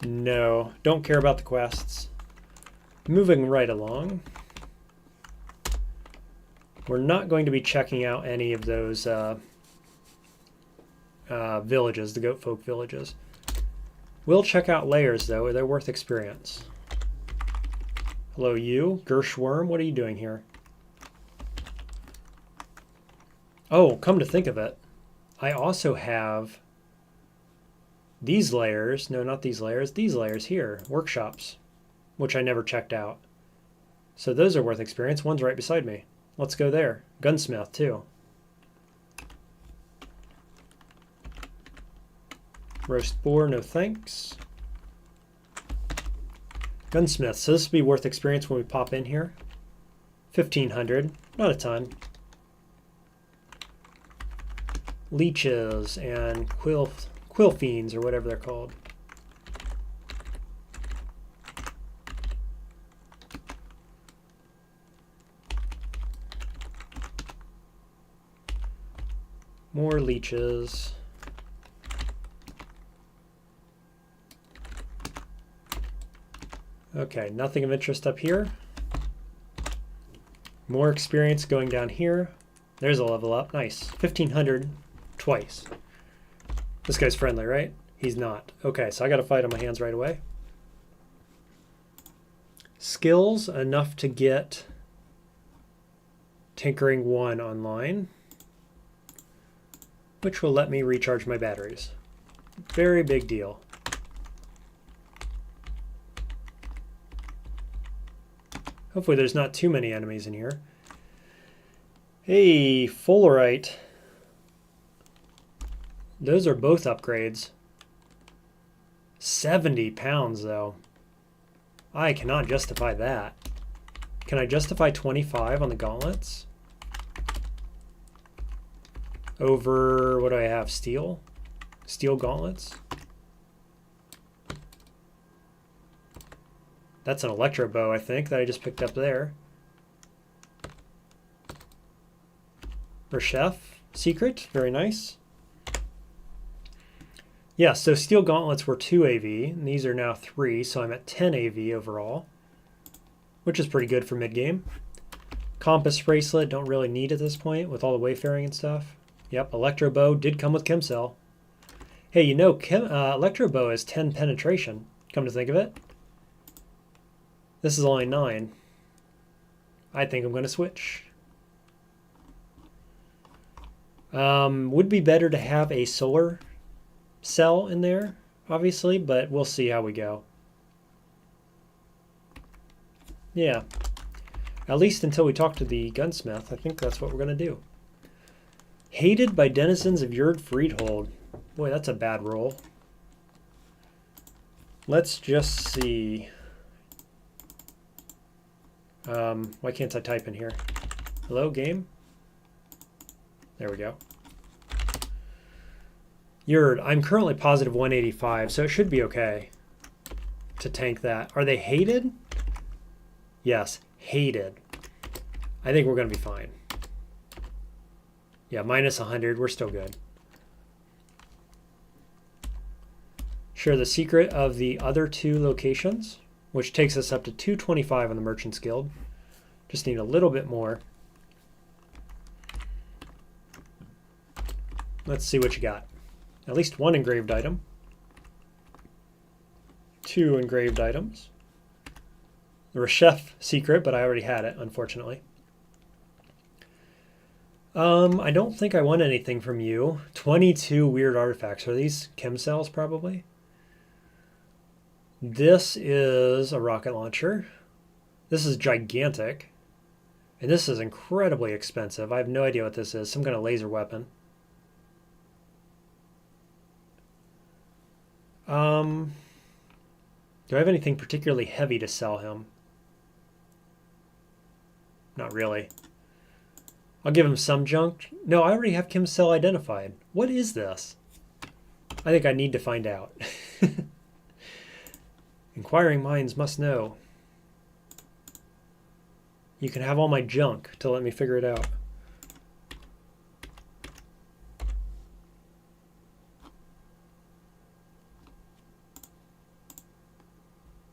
No, don't care about the quests. Moving right along. We're not going to be checking out any of those villages, the goat folk villages. We'll check out layers, though. They're worth experience. Hello, you. Gershworm, what are you doing here? Oh, come to think of it, I also have these layers. No, not these layers. These layers here. Workshops. which I never checked out. So those are worth experience. One's right beside me. Let's go there. Gunsmith, too. Roast boar, no thanks. Gunsmith, so this will be worth experience when we pop in here. 1,500, not a ton. Leeches and quill fiends, or whatever they're called. More leeches. Okay, nothing of interest up here. More experience going down here. There's a level up. Nice. 1,500 twice. This guy's friendly, right? He's not. Okay, so I got to fight on my hands right away. Skills, enough to get Tinkering 1 online, which will let me recharge my batteries. Very big deal. Hopefully there's not too many enemies in here. Hey, Fullerite. Those are both upgrades. 70 pounds, though. I cannot justify that. Can I justify 25 on the gauntlets? Over, what do I have, steel? Steel gauntlets? That's an electro bow, I think, that I just picked up there. Rechef secret, very nice. Yeah, so steel gauntlets were 2 AV, and these are now 3, so I'm at 10 AV overall, which is pretty good for mid-game. Compass bracelet, don't really need at this point with all the wayfaring and stuff. Yep, electro bow did come with chem cell. Hey, you know, electro bow is 10 penetration, come to think of it. This is only 9. I think I'm going to switch. Would be better to have a solar cell in there, obviously, but we'll see how we go. Yeah. At least until we talk to the gunsmith, I think that's what we're going to do. Hated by denizens of Yurd Freedhold. Boy, that's a bad roll. Let's just see. Why can't I type in here? Hello, game? There we go. Yurd, I'm currently positive 185, so it should be okay to tank that. Are they hated? Yes, hated. I think we're going to be fine. Yeah, minus 100, we're still good. Share the secret of the other 2 locations, which takes us up to 225 on the Merchant's Guild. Just need a little bit more. Let's see what you got. At least 1 engraved item. 2 engraved items. The Rechef secret, but I already had it, unfortunately. I don't think I want anything from you. 22 weird artifacts. Are these chem cells, probably? This is a rocket launcher. This is gigantic. And this is incredibly expensive. I have no idea what this is. Some kind of laser weapon. Do I have anything particularly heavy to sell him? Not really. I'll give him some junk. No, I already have chem cell identified. What is this? I think I need to find out. Inquiring minds must know. You can have all my junk to let me figure it out.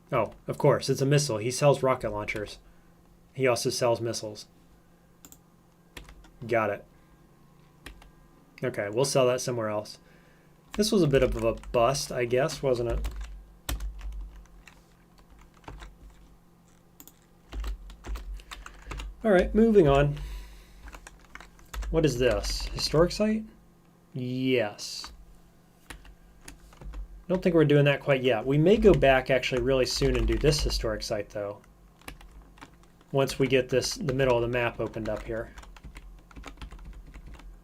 Oh, of course, it's a missile. He sells rocket launchers. He also sells missiles. Got it. Okay, we'll sell that somewhere else. This was a bit of a bust, I guess, wasn't it? All right, moving on. What is this? Historic site? Yes. I don't think we're doing that quite yet. We may go back actually really soon and do this historic site though. Once we get the middle of the map opened up here.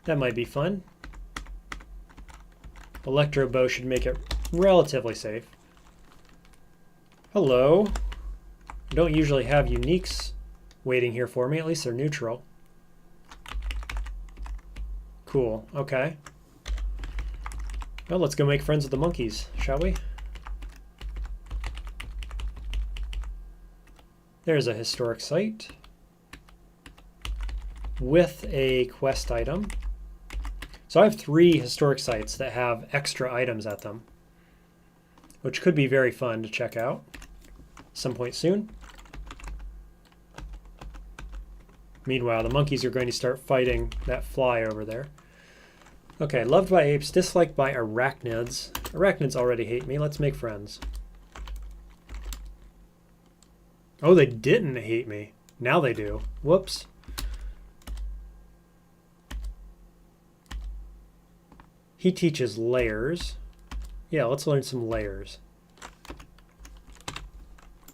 That might be fun. Electro bow should make it relatively safe. Hello. I don't usually have uniques waiting here for me. At least they're neutral. Cool. Okay. Well, let's go make friends with the monkeys, shall we? There's a historic site with a quest item. So I have 3 historic sites that have extra items at them, which could be very fun to check out some point soon. Meanwhile, the monkeys are going to start fighting that fly over there. Okay, loved by apes, disliked by arachnids. Arachnids already hate me. Let's make friends. Oh, they didn't hate me. Now they do. Whoops. He teaches layers. Yeah, let's learn some layers.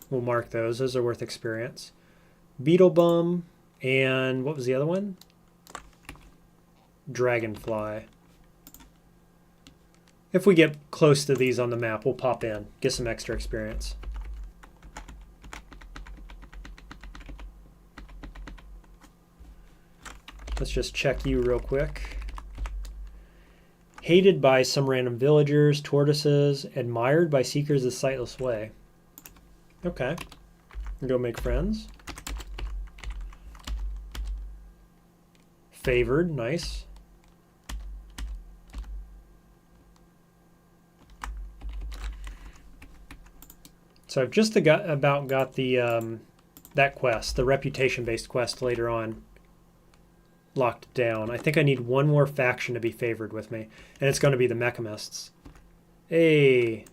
We'll mark those. Those are worth experience. Beetle bum. And what was the other one? Dragonfly. If we get close to these on the map, we'll pop in, get some extra experience. Let's just check you real quick. Hated by some random villagers, tortoises, admired by seekers of sightless way. Okay. Go make friends. Favored, nice. So I've just about got the that quest, the reputation-based quest later on, locked down. I think I need one more faction to be favored with me, and it's going to be the Mechamists. Hey,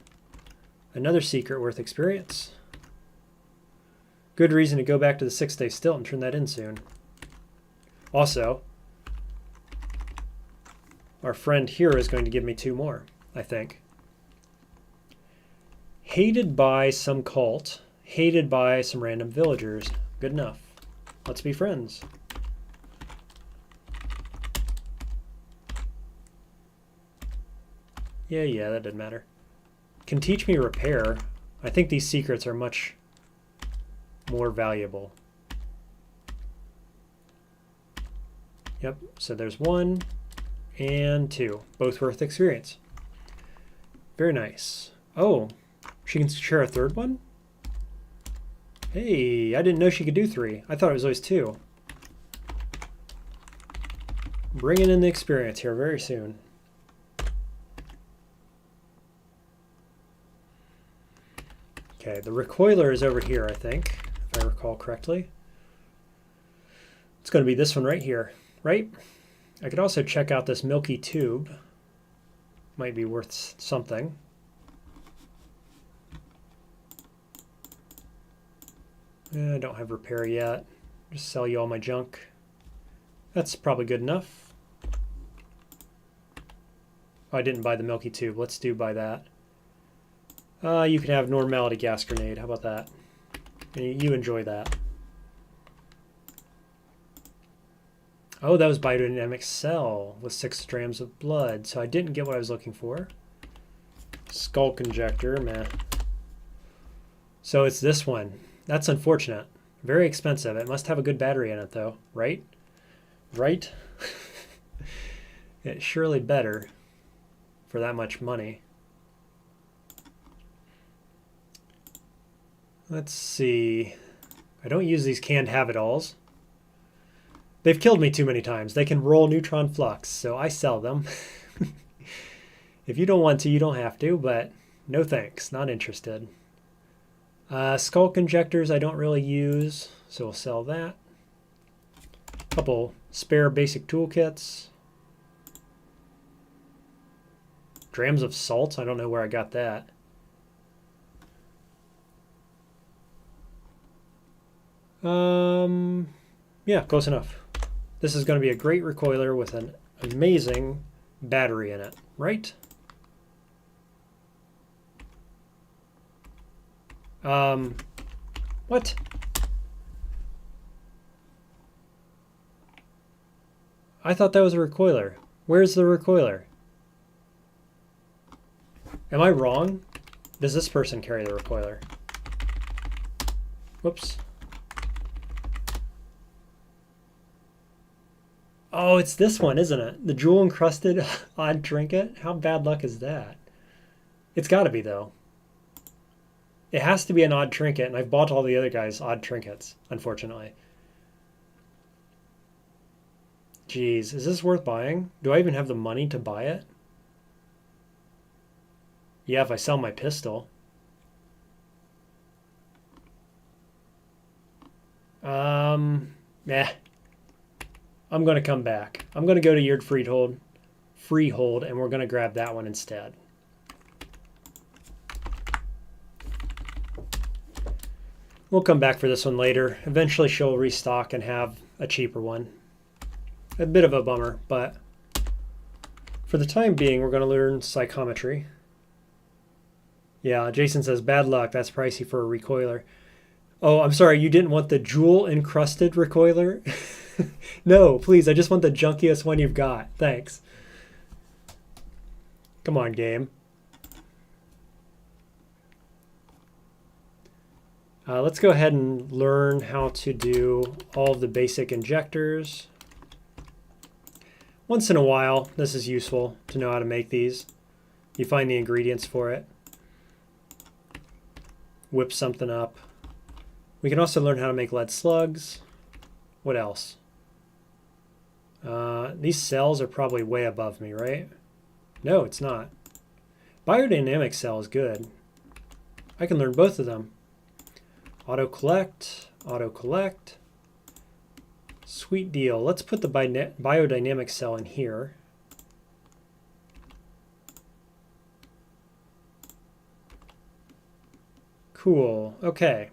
another secret worth experience. Good reason to go back to the 6-day stilt and turn that in soon. Also, our friend here is going to give me 2 more, I think. Hated by some cult, hated by some random villagers. Good enough. Let's be friends. Yeah, that didn't matter. Can teach me repair. I think these secrets are much more valuable. Yep, so there's 1 and 2, both worth experience. Very nice. Oh, she can share a 3rd one? Hey, I didn't know she could do 3. I thought it was always 2. Bringing in the experience here very soon. Okay, the recoiler is over here, I think, if I recall correctly. It's going to be this one right here, right? I could also check out this milky tube. Might be worth something. I don't have repair yet. Just sell you all my junk. That's probably good enough. Oh, I didn't buy the milky tube. Let's buy that. You can have normality gas grenade. How about that? You enjoy that. Oh, that was biodynamic cell with 6 strands of blood. So I didn't get what I was looking for. Skull conjector, meh. So it's this one. That's unfortunate. Very expensive. It must have a good battery in it, though, right? Right? It's surely better for that much money. Let's see. I don't use these canned have-it-alls. They've killed me too many times. They can roll neutron flux, so I sell them. If you don't want to, you don't have to, but no thanks. Not interested. Skull conjectors I don't really use, so we'll sell that. Couple spare basic toolkits. Drams of salt, I don't know where I got that. Yeah, close enough. This is going to be a great recoiler with an amazing battery in it, right? What? I thought that was a recoiler. Where's the recoiler? Am I wrong? Does this person carry the recoiler? Whoops. Oh, it's this one, isn't it? The jewel-encrusted odd trinket? How bad luck is that? It's got to be, though. It has to be an odd trinket, and I've bought all the other guys odd trinkets, unfortunately. Jeez, is this worth buying? Do I even have the money to buy it? Yeah, if I sell my pistol. Yeah. I'm going to come back. I'm going to go to Yurt Freehold, and we're going to grab that one instead. We'll come back for this one later. Eventually she'll restock and have a cheaper one. A bit of a bummer, but for the time being, we're going to learn psychometry. Yeah, Jason says, bad luck. That's pricey for a recoiler. Oh, I'm sorry. You didn't want the jewel-encrusted recoiler? No, please. I just want the junkiest one you've got. Thanks. Come on, game. Let's go ahead and learn how to do all of the basic injectors. Once in a while, this is useful to know how to make these. You find the ingredients for it. Whip something up. We can also learn how to make lead slugs. What else? These cells are probably way above me, right? No, it's not. Biodynamic cell is good. I can learn both of them. Auto collect, auto collect. Sweet deal. Let's put the biodynamic cell in here. Cool. Okay.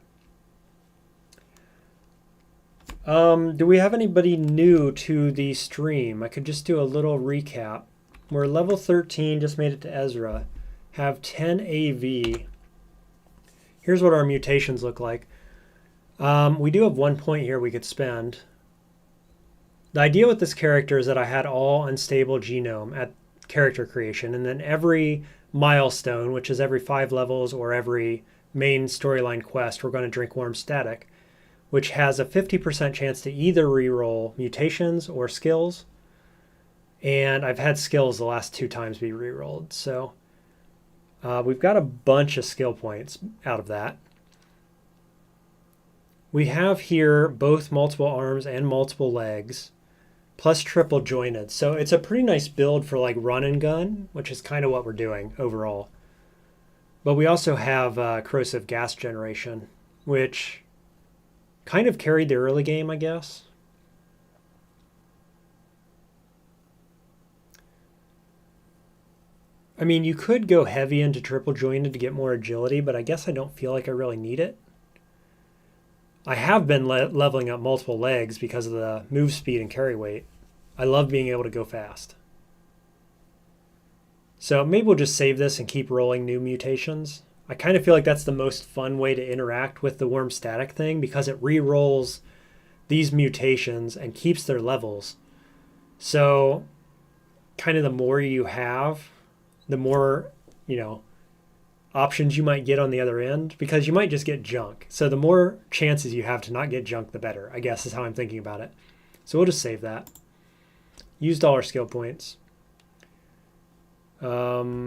Do we have anybody new to the stream? I could just do a little recap. We're level 13, just made it to Ezra. Have 10 AV. Here's what our mutations look like. We do have 1 point here we could spend. The idea with this character is that I had all Unstable Genome at character creation, and then every milestone, which is every 5 levels or every main storyline quest, we're going to drink warm static, which has a 50% chance to either reroll mutations or skills. And I've had skills the last 2 times be rerolled. So we've got a bunch of skill points out of that. We have here both multiple arms and multiple legs, plus triple jointed. So it's a pretty nice build for like run and gun, which is kind of what we're doing overall. But we also have corrosive gas generation, which kind of carried the early game, I guess. I mean, you could go heavy into triple jointed to get more agility, but I guess I don't feel like I really need it. I have been leveling up multiple legs because of the move speed and carry weight. I love being able to go fast. So maybe we'll just save this and keep rolling new mutations. I kind of feel like that's the most fun way to interact with the worm static thing because it re-rolls these mutations and keeps their levels. So kind of the more you have, the more, options you might get on the other end, because you might just get junk. So the more chances you have to not get junk, the better, I guess is how I'm thinking about it. So we'll just save that. Used all our skill points. Yeah.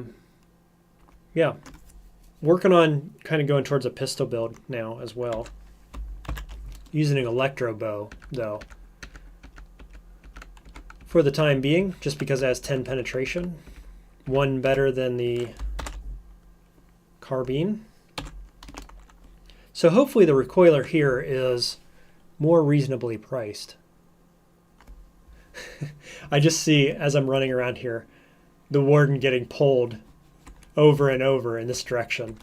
Working on kind of going towards a pistol build now as well. Using an electro bow, though. For the time being, just because it has 10 penetration. 1 better than the carbine. So hopefully the recoiler here is more reasonably priced. I just see, as I'm running around here, the warden getting pulled over and over in this direction.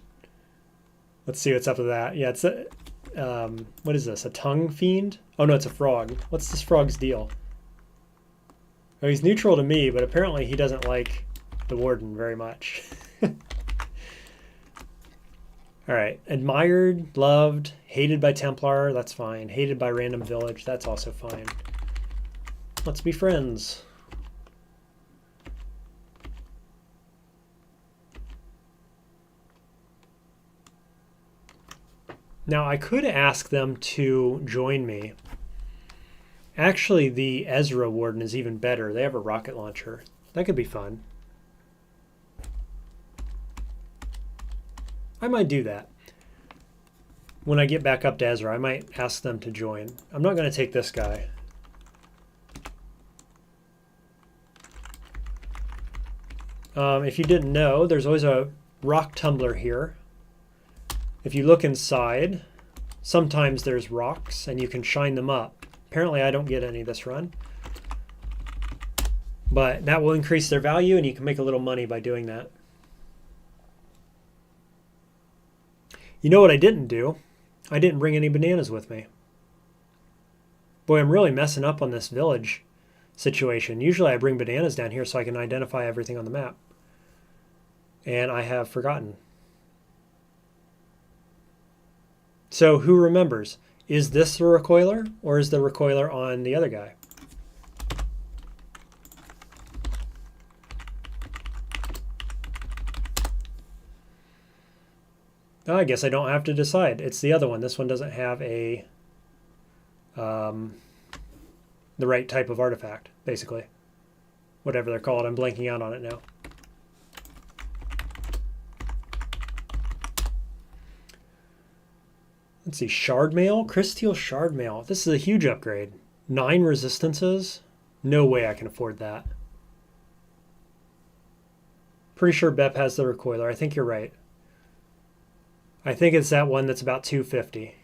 Let's see what's up with that. Yeah, it's a, what is this, a tongue fiend? Oh no, it's a frog. What's this frog's deal? Oh, he's neutral to me, but apparently he doesn't like the warden very much. All right, admired, loved, hated by Templar, that's fine. Hated by random village, that's also fine. Let's be friends. Now I could ask them to join me. Actually, the Ezra Warden is even better. They have a rocket launcher. That could be fun. I might do that. When I get back up to Ezra, I might ask them to join. I'm not going to take this guy. If you didn't know, there's always a rock tumbler here. If you look inside, sometimes there's rocks and you can shine them up. Apparently I don't get any this run. But that will increase their value and you can make a little money by doing that. You know what I didn't do? I didn't bring any bananas with me. Boy, I'm really messing up on this village situation. Usually I bring bananas down here so I can identify everything on the map. And I have forgotten. So who remembers? Is this the recoiler or is the recoiler on the other guy? Oh, I guess I don't have to decide. It's the other one. This one doesn't have a the right type of artifact, basically. Whatever they're called. I'm blanking out on it now. Let's see, shard mail, crysteel shard mail. This is a huge upgrade. 9 resistances. No way I can afford that. Pretty sure Bep has the recoiler. I think you're right. I think it's that one that's about 250.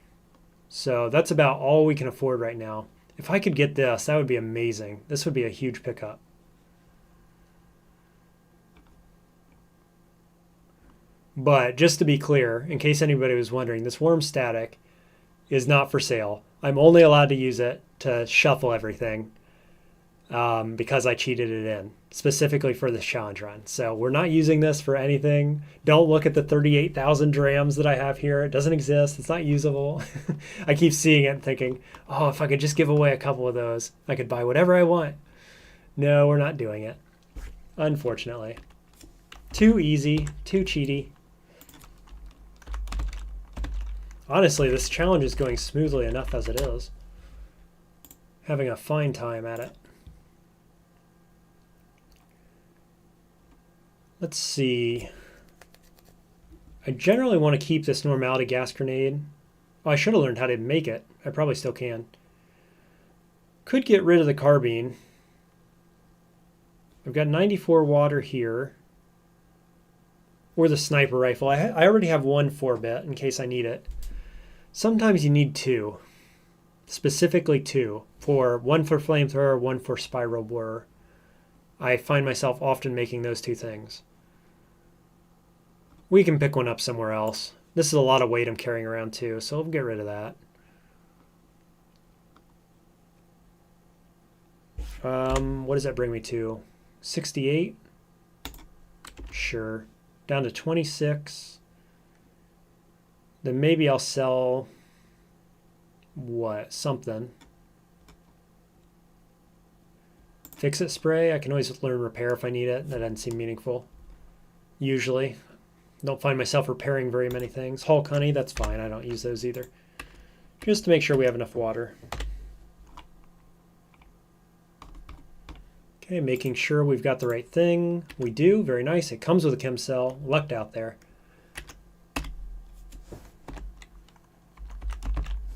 So that's about all we can afford right now. If I could get this, that would be amazing. This would be a huge pickup. But just to be clear, in case anybody was wondering, this worm static is not for sale. I'm only allowed to use it to shuffle everything because I cheated it in, specifically for this challenge run. So we're not using this for anything. Don't look at the 38,000 drams that I have here. It doesn't exist. It's not usable. I keep seeing it and thinking, oh, if I could just give away a couple of those, I could buy whatever I want. No, we're not doing it, unfortunately. Too easy, too cheaty. Honestly, this challenge is going smoothly enough as it is. Having a fine time at it. Let's see. I generally want to keep this normality gas grenade. Oh, I should have learned how to make it. I probably still can. Could get rid of the carbine. I've got 94 water here. Or the sniper rifle. I already have one 4-bit in case I need it. Sometimes you need 2. Specifically 2. One for flamethrower, one for spiral borer. I find myself often making those 2 things. We can pick one up somewhere else. This is a lot of weight I'm carrying around too, so we'll get rid of that. What does that bring me to? 68? Sure. Down to 26. Then maybe I'll sell what? Something. Fix-it spray. I can always learn repair if I need it. That doesn't seem meaningful. Usually. Don't find myself repairing very many things. Hulk honey, that's fine. I don't use those either. Just to make sure we have enough water. Okay, making sure we've got the right thing. We do. Very nice. It comes with a chem cell. Lucked out there.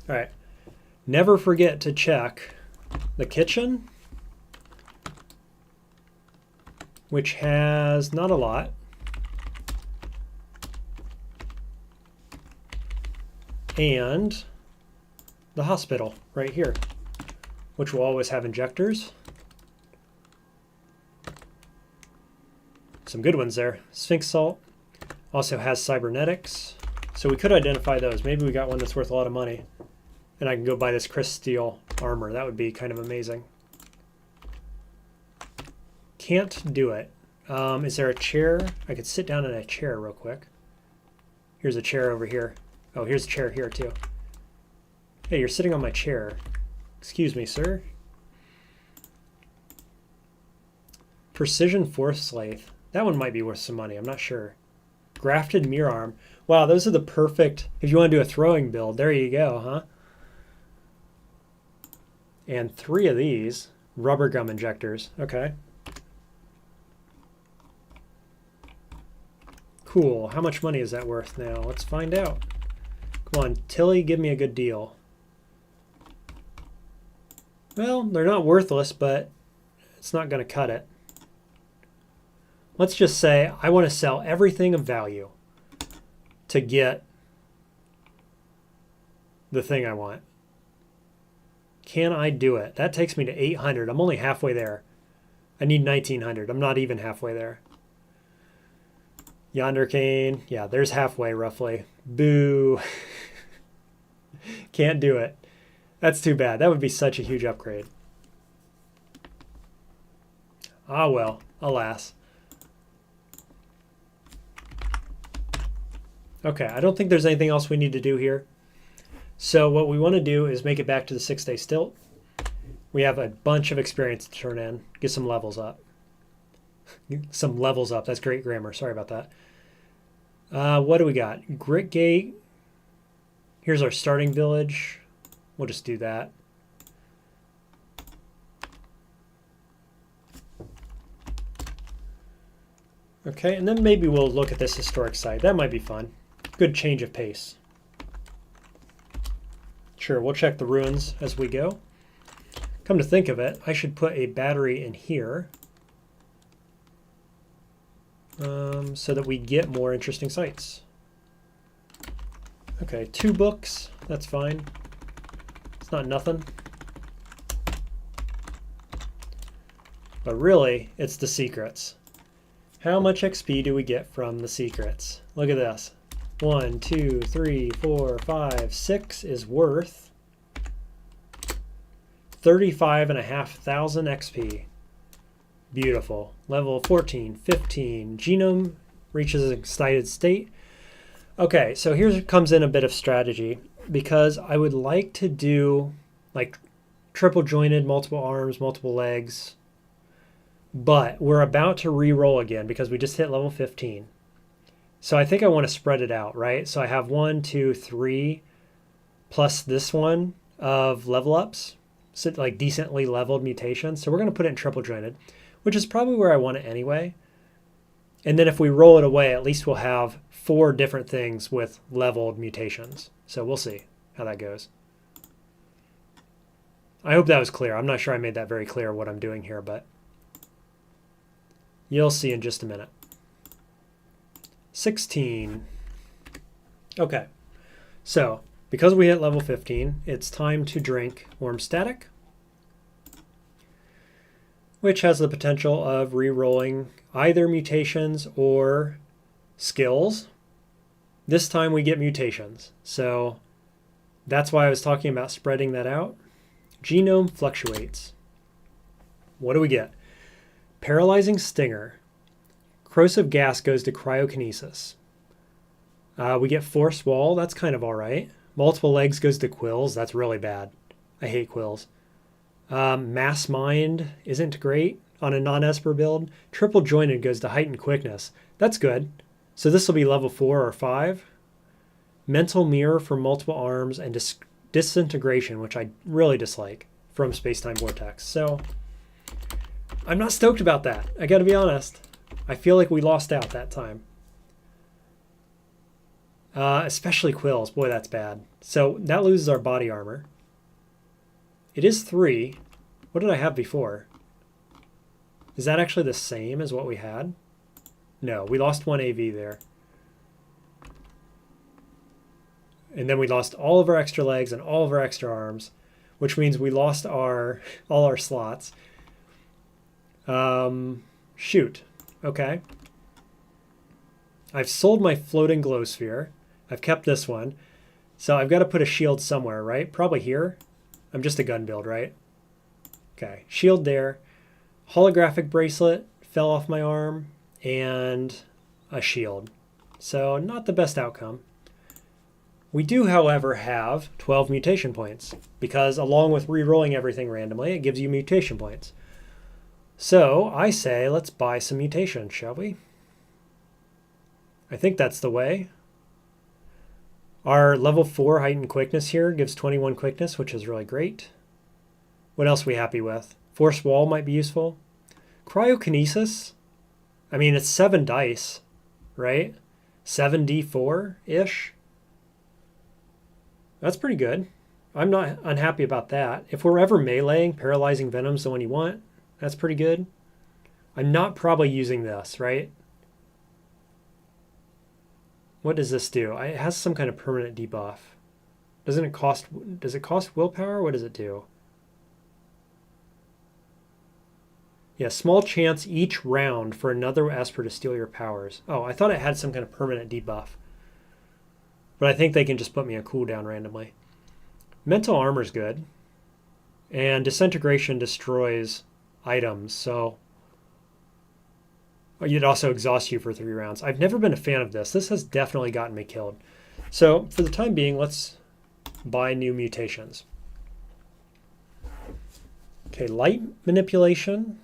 All right. Never forget to check the kitchen, which has not a lot. And the hospital right here, which will always have injectors. Some good ones there. Sphinx salt also has cybernetics. So we could identify those. Maybe we got one that's worth a lot of money. And I can go buy this crysteel armor. That would be kind of amazing. Can't do it. Is there a chair? I could sit down in a chair real quick. Here's a chair over here. Oh, here's a chair here too. Hey, you're sitting on my chair. Excuse me, sir. Precision force lathe. That one might be worth some money. I'm not sure. Grafted mirror arm. Wow, those are the perfect, if you want to do a throwing build, there you go, huh? And 3 of these. Rubber gum injectors. Okay. Cool. How much money is that worth now? Let's find out. Come on, Tilly, give me a good deal. Well, they're not worthless, but it's not going to cut it. Let's just say I want to sell everything of value to get the thing I want. Can I do it? That takes me to 800. I'm only halfway there. I need 1900. I'm not even halfway there. Yonder cane. Yeah, there's halfway roughly. Boo. Can't do it. That's too bad. That would be such a huge upgrade. Ah well, alas. Okay, I don't think there's anything else we need to do here. So what we want to do is make it back to the 6-day stilt. We have a bunch of experience to turn in. Get some levels up. Some levels up. That's great grammar. Sorry about that. What do we got? Grit Gate. Here's our starting village. We'll just do that. Okay, and then maybe we'll look at this historic site. That might be fun. Good change of pace. Sure, we'll check the ruins as we go. Come to think of it, I should put a battery in here so that we get more interesting sites. Okay, 2 books, that's fine. It's not nothing. But really, it's the secrets. How much XP do we get from the secrets? Look at this. 1, 2, 3, 4, 5, 6 is worth 35,500 XP. Beautiful. Level 14, 15. Genome reaches an excited state. Okay, so here comes in a bit of strategy because I would like to do like triple jointed, multiple arms, multiple legs. But we're about to re-roll again because we just hit level 15. So I think I want to spread it out, right? So I have 1, 2, 3 plus this one of level ups, so like decently leveled mutations. So we're going to put it in triple jointed, which is probably where I want it anyway. And then if we roll it away, at least we'll have 4 different things with leveled mutations. So we'll see how that goes. I hope that was clear. I'm not sure I made that very clear what I'm doing here, but you'll see in just a minute. 16. Okay, so because we hit level 15, it's time to drink Worm Static, which has the potential of re-rolling either mutations or skills. This time we get mutations, so that's why I was talking about spreading that out. Genome fluctuates. What do we get? Paralyzing Stinger. Corrosive gas goes to cryokinesis. We get Force Wall. That's kind of all right. Multiple legs goes to quills. That's really bad. I hate quills. Mass Mind isn't great on a non-Esper build. Triple Jointed goes to heightened quickness. That's good. So this will be level 4 or 5. Mental Mirror for multiple arms and Disintegration, which I really dislike, from Spacetime Vortex. So I'm not stoked about that. I got to be honest. I feel like we lost out that time. Especially quills. Boy, that's bad. So that loses our body armor. It is 3. What did I have before? Is that actually the same as what we had? No, we lost 1 AV there. And then we lost all of our extra legs and all of our extra arms, which means we lost all our slots. Shoot. Okay. I've sold my floating glow sphere. I've kept this one. So I've got to put a shield somewhere, right? Probably here. I'm just a gun build, right? Okay. Shield there. Holographic bracelet fell off my arm. And a shield. So not the best outcome. We do, however, have 12 mutation points because along with re-rolling everything randomly, it gives you mutation points. So I say let's buy some mutations, shall we? I think that's the way. Our level 4 heightened quickness here gives 21 quickness, which is really great. What else are we happy with? Force wall might be useful. Cryokinesis. I mean, it's 7 dice, right? 7d4-ish. That's pretty good. I'm not unhappy about that. If we're ever meleeing, paralyzing venom's the one you want. That's pretty good. I'm not probably using this, right? What does this do? It has some kind of permanent debuff. Does it cost willpower? What does it do? Yeah, small chance each round for another Esper to steal your powers. Oh, I thought it had some kind of permanent debuff. But I think they can just put me on cooldown randomly. Mental armor's good. And disintegration destroys items, so it also exhausts you for 3 rounds. I've never been a fan of this. This has definitely gotten me killed. So for the time being, let's buy new mutations. Okay, light manipulation.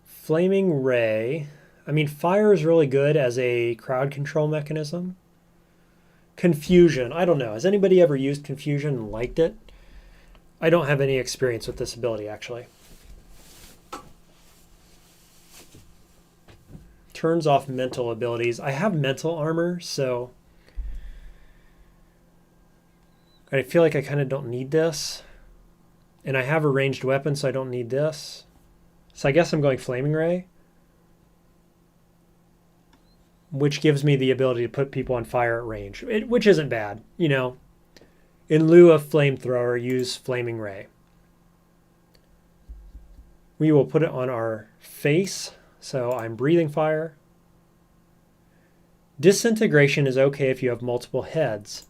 Flaming ray. I mean, fire is really good as a crowd control mechanism. Confusion. I don't know. Has anybody ever used confusion and liked it? I don't have any experience with this ability, actually. Turns off mental abilities. I have mental armor, so I feel like I kind of don't need this. And I have a ranged weapon, so I don't need this. So I guess I'm going Flaming Ray, which gives me the ability to put people on fire at range, which isn't bad. You know, in lieu of Flamethrower, use Flaming Ray. We will put it on our face, so I'm breathing fire. Disintegration is okay if you have multiple heads.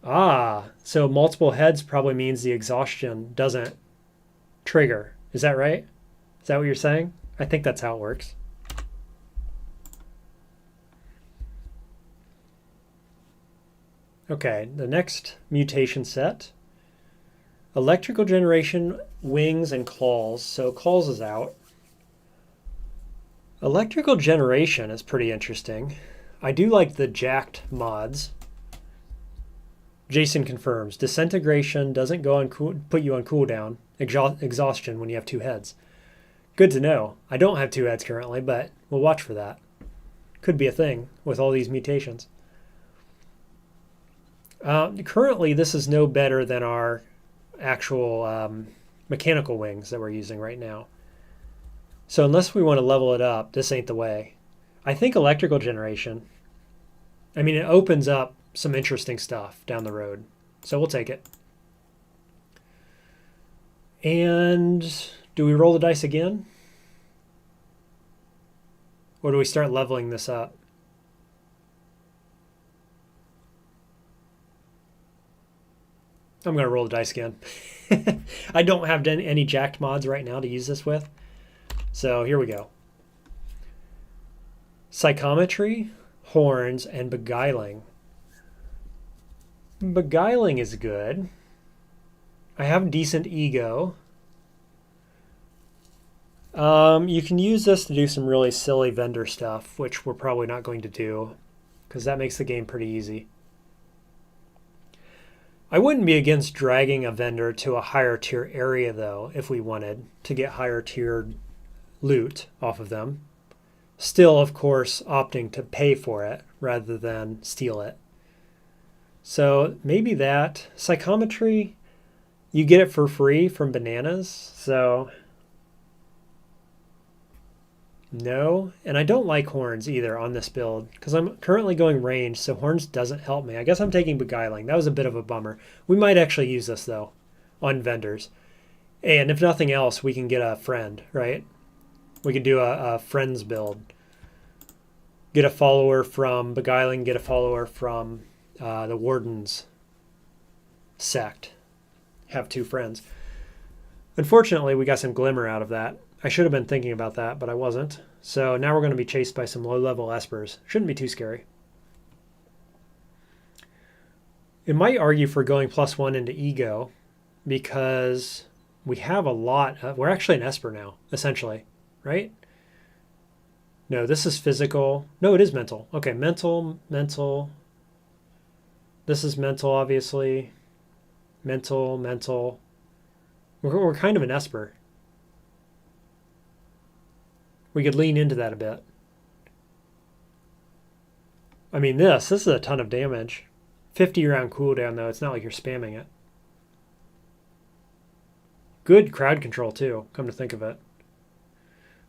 Ah, so multiple heads probably means the exhaustion doesn't trigger. Is that right? Is that what you're saying? I think that's how it works. Okay, the next mutation set. Electrical generation, wings, and claws. So claws is out. Electrical generation is pretty interesting. I do like the jacked mods. Jason confirms. Disintegration doesn't go on put you on cooldown. Exhaustion when you have 2 heads. Good to know. I don't have 2 heads currently, but we'll watch for that. Could be a thing with all these mutations. Currently, this is no better than our actual mechanical wings that we're using right now. So unless we want to level it up, this ain't the way. I think electrical generation, I mean, it opens up some interesting stuff down the road. So we'll take it. And do we roll the dice again? Or do we start leveling this up? I'm going to roll the dice again. I don't have any jacked mods right now to use this with. So here we go. Psychometry, horns, and beguiling. Beguiling is good. I have decent ego. You can use this to do some really silly vendor stuff, which we're probably not going to do, because that makes the game pretty easy. I wouldn't be against dragging a vendor to a higher tier area, though, if we wanted to get higher tiered loot off of them. Still, of course, opting to pay for it rather than steal it. So maybe that. Psychometry, you get it for free from bananas, so no. And I don't like horns either on this build because I'm currently going range, so horns doesn't help me. I guess I'm taking beguiling. That was a bit of a bummer. We might actually use this, though, on vendors. And if nothing else, we can get a friend, right? We could do a friends build. Get a follower from beguiling, get a follower from the Warden's sect. Have 2 friends. Unfortunately, we got some glimmer out of that. I should have been thinking about that, but I wasn't. So now we're going to be chased by some low-level espers. Shouldn't be too scary. It might argue for going +1 into ego because we have a lot. We're actually an Esper now, essentially, right? No, this is physical. No, it is mental. Okay, mental, mental. This is mental, obviously. Mental, mental. We're kind of an Esper. We could lean into that a bit. I mean, this is a ton of damage. 50 round cooldown, though. It's not like you're spamming it. Good crowd control, too, come to think of it.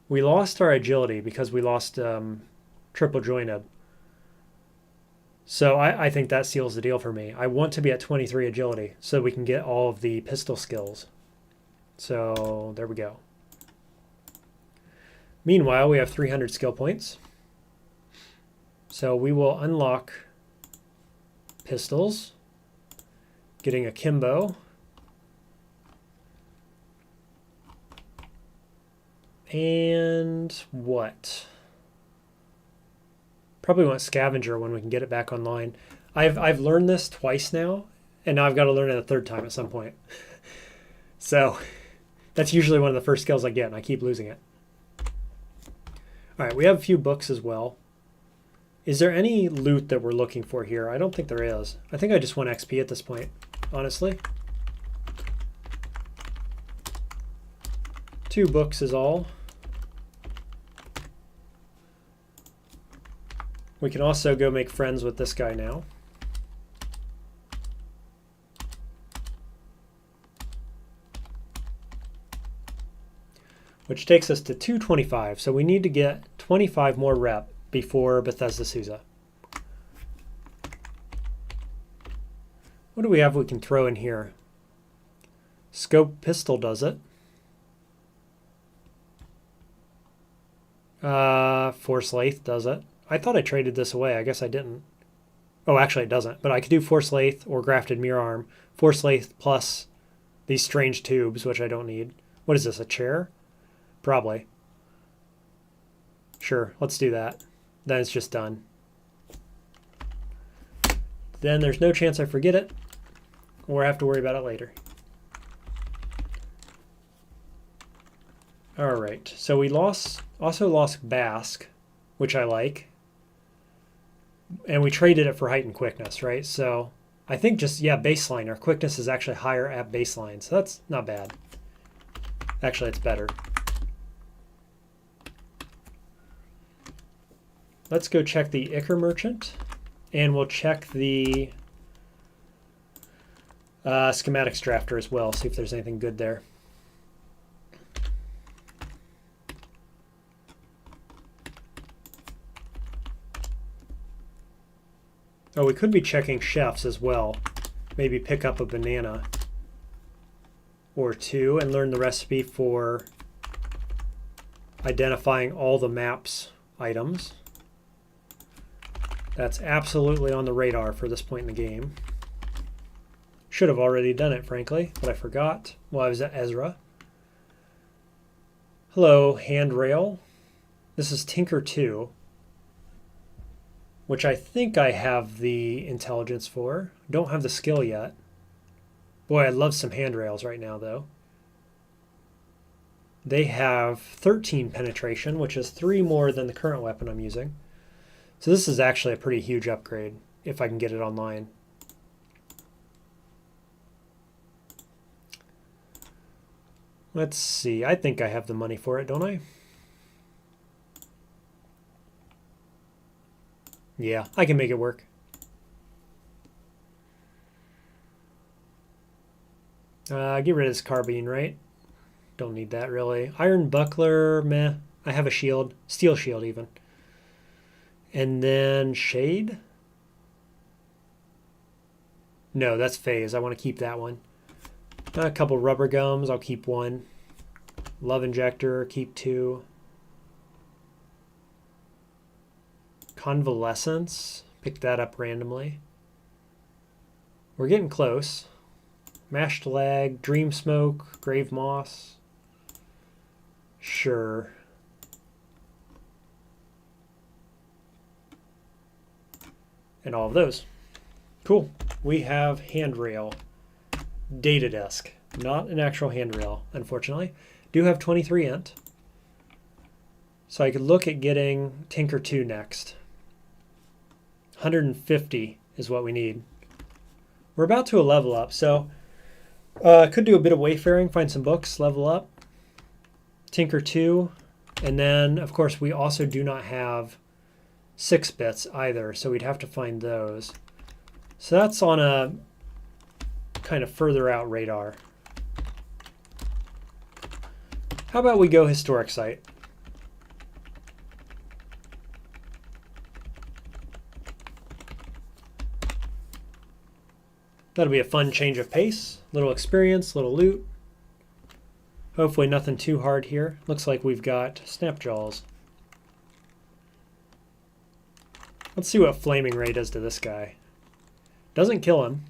We lost our agility because we lost triple jointed. So I think that seals the deal for me. I want to be at 23 agility so we can get all of the pistol skills. So there we go. Meanwhile, we have 300 skill points. So we will unlock pistols, getting a Kimbo. And what? Probably want Scavenger when we can get it back online. I've learned this twice now, and now I've got to learn it a third time at some point. So that's usually one of the first skills I get, and I keep losing it. All right, we have a few books as well. Is there any loot that we're looking for here? I don't think there is. I think I just want XP at this point, honestly. 2 books is all. We can also go make friends with this guy now. Which takes us to 225. So we need to get 25 more rep before Bethesda Souza. What do we have we can throw in here? Scope pistol does it. Force Lathe does it. I thought I traded this away. I guess I didn't. Oh, actually it doesn't. But I could do Force Lathe or Grafted Mirror Arm. Force Lathe plus these strange tubes, which I don't need. What is this, a chair? Probably. Sure, let's do that. Then it's just done. Then there's no chance I forget it or have to worry about it later. All right, so we also lost Basque, which I like. And we traded it for height and quickness, right? So I think just, yeah, baseline. Our quickness is actually higher at baseline, so that's not bad. Actually, it's better. Let's go check the Ichor Merchant, and we'll check the schematics drafter as well, see if there's anything good there. Oh, we could be checking chefs as well. Maybe pick up a banana or 2 and learn the recipe for identifying all the map's items. That's absolutely on the radar for this point in the game. Should have already done it, frankly, but I forgot while I was at Ezra. Hello, handrail. This is Tinker 2. Which I think I have the intelligence for. Don't have the skill yet. Boy, I'd love some handrails right now, though. They have 13 penetration, which is 3 more than the current weapon I'm using. So this is actually a pretty huge upgrade, if I can get it online. Let's see. I think I have the money for it, don't I? Yeah, I can make it work. Get rid of this carbine, right? Don't need that, really. Iron buckler, meh. I have a shield. Steel shield, even. And then shade? No, that's phase. I want to keep that one. A couple rubber gums. I'll keep 1. Love injector. Keep 2. Convalescence. Pick that up randomly. We're getting close. Mashed leg. Dream smoke. Grave moss. Sure. And all of those. Cool. we have handrail, data disk, not an actual handrail, unfortunately. Do have 23 int. So I could look at getting Tinker 2 next. 150 is what we need. We're about to a level up, so could do a bit of wayfaring, find some books, level up. Tinker 2, and then of course we also do not have 6 bits either, so we'd have to find those. So that's on a kind of further out radar. How about we go historic site? That'll be a fun change of pace, little experience, little loot. Hopefully nothing too hard here. Looks like we've got Snapjaws. Let's see what Flaming Ray does to this guy. Doesn't kill him.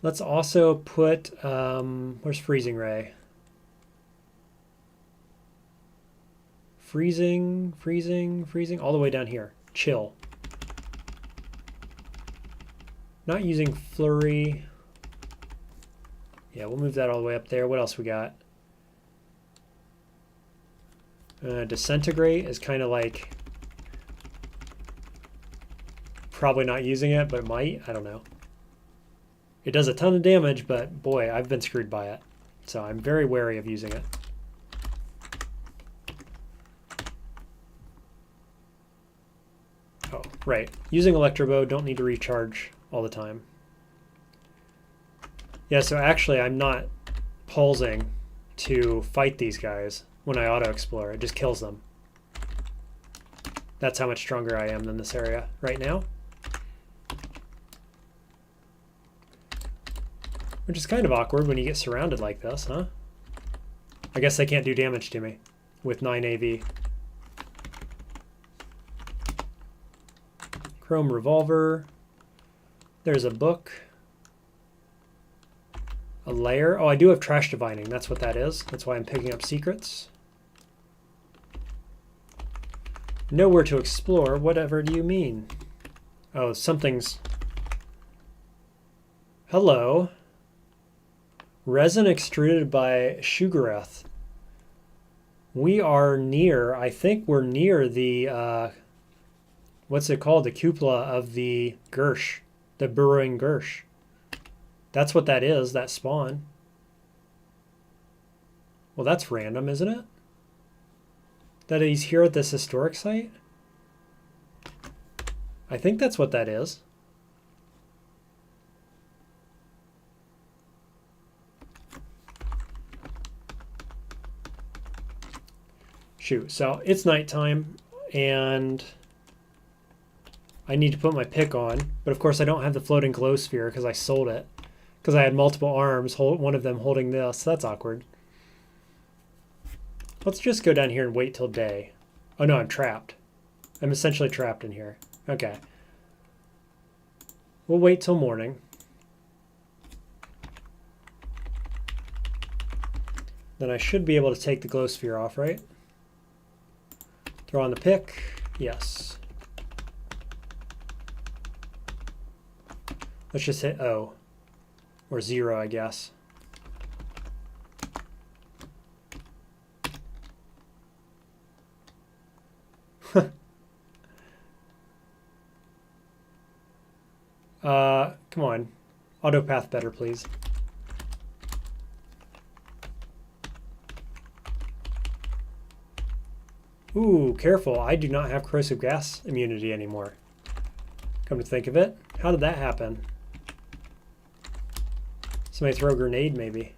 Let's also put, where's Freezing Ray? Freezing, all the way down here. Chill. Not using Flurry. Yeah, we'll move that all the way up there. What else we got? Disintegrate is kind of like probably not using it, but it might. I don't know. It does a ton of damage, but boy, I've been screwed by it. So I'm very wary of using it. Oh, right. Using Electro Bow, don't need to recharge all the time. Yeah, so actually I'm not pausing to fight these guys when I auto-explore. It just kills them. That's how much stronger I am than this area right now. Which is kind of awkward when you get surrounded like this, huh? I guess they can't do damage to me with 9 AV. Chrome Revolver. There's a book. A layer. Oh, I do have Trash Divining. That's what that is. That's why I'm picking up secrets. Nowhere to explore. Whatever do you mean? Oh, something's... Hello. Resin extruded by Shugareth. We are near, I think we're near the, what's it called? The cupola of the Gersh. The burrowing Gersh. That's what that is, that spawn. Well, that's random, isn't it? That he's here at this historic site? I think that's what that is. Shoot, so it's nighttime, and I need to put my pick on, but of course I don't have the floating glow sphere because I sold it. Because I had multiple arms, one of them holding this. That's awkward. Let's just go down here and wait till day. Oh no, I'm trapped. I'm essentially trapped in here. Okay. We'll wait till morning. Then I should be able to take the glow sphere off, right? Throw on the pick. Yes. Let's just hit O. Or 0, I guess. Come on. Autopath better, please. Ooh, careful. I do not have corrosive gas immunity anymore. Come to think of it. How did that happen? Somebody throw a grenade, maybe.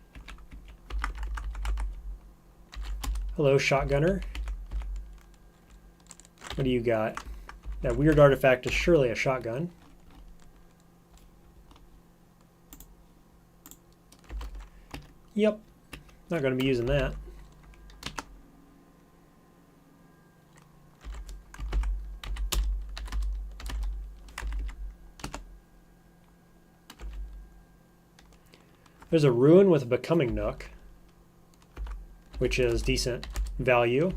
Hello, shotgunner. What do you got? That weird artifact is surely a shotgun. Yep. Not going to be using that. There's a ruin with a becoming nook, which is decent value.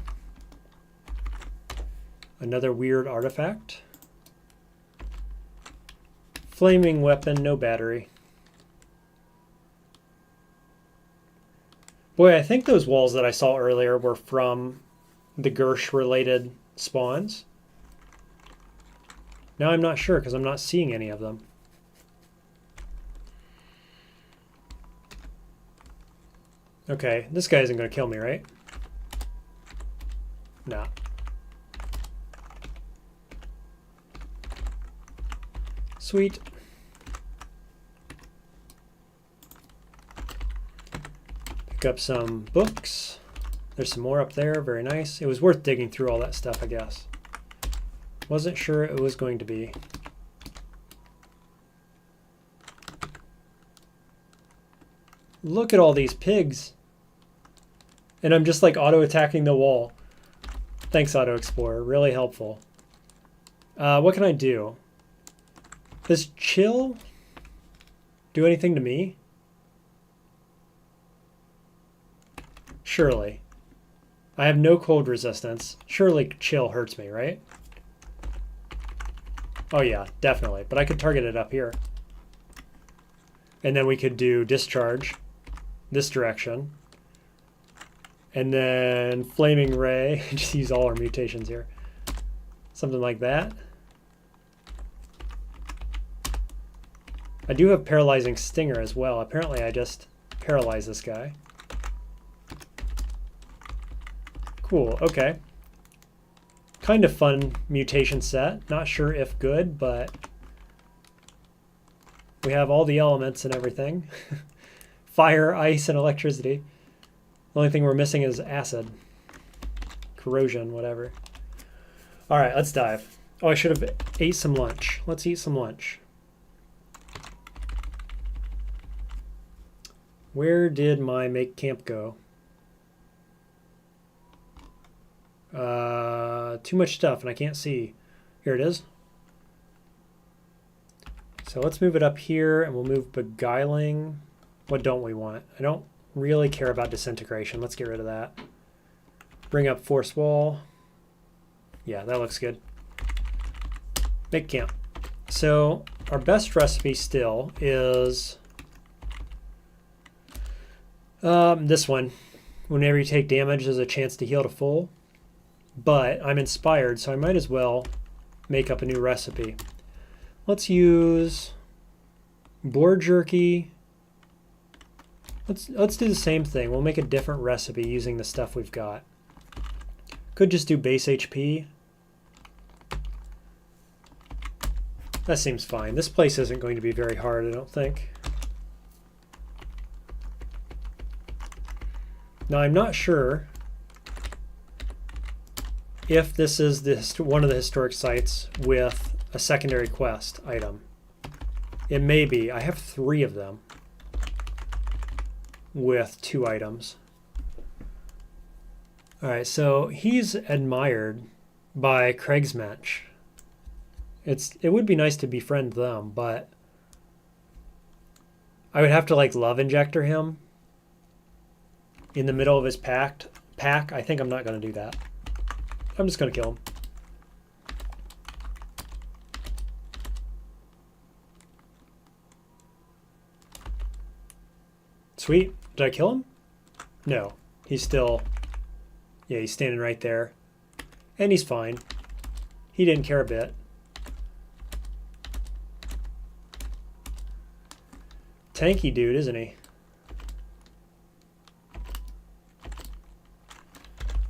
Another weird artifact. Flaming weapon, no battery. Boy, I think those walls that I saw earlier were from the Gersh-related spawns. Now I'm not sure because I'm not seeing any of them. Okay, this guy isn't going to kill me, right? Nah. Sweet. Pick up some books. There's some more up there. Very nice. It was worth digging through all that stuff, I guess. Wasn't sure it was going to be. Look at all these pigs. And I'm just like auto-attacking the wall. Thanks, Auto Explorer. Really helpful. What can I do? Does chill do anything to me? Surely. I have no cold resistance. Surely chill hurts me, right? Oh yeah, definitely. But I could target it up here. And then we could do discharge this direction. And then flaming ray. Just use all our mutations here. Something like that. I do have paralyzing stinger as well. Apparently I just paralyze this guy. Cool, okay. Kind of fun mutation set. Not sure if good, but we have all the elements and everything. Fire, ice, and electricity. The only thing we're missing is acid. Corrosion, whatever. All right, let's dive. Oh, I should have ate some lunch. Let's eat some lunch. Where did my make camp go? Too much stuff and I can't see. Here it is. So let's move it up here and we'll move beguiling. What don't we want? I don't really care about disintegration. Let's get rid of that. Bring up force wall. Yeah, that looks good. Make camp. So our best recipe still is this one. Whenever you take damage, there's a chance to heal to full. But I'm inspired, so I might as well make up a new recipe. Let's use boar jerky. Let's do the same thing. We'll make a different recipe using the stuff we've got. Could just do base HP. That seems fine. This place isn't going to be very hard, I don't think. Now I'm not sure if this is one of the historic sites with a secondary quest item. It may be. I have 3 of them with 2 items. All right, so he's admired by Kriegsmensch. It would be nice to befriend them, but I would have to like love injector him in the middle of his pack. I think I'm not going to do that. I'm just going to kill him. Sweet. Did I kill him? No. He's still... Yeah, he's standing right there. And he's fine. He didn't care a bit. Tanky dude, isn't he?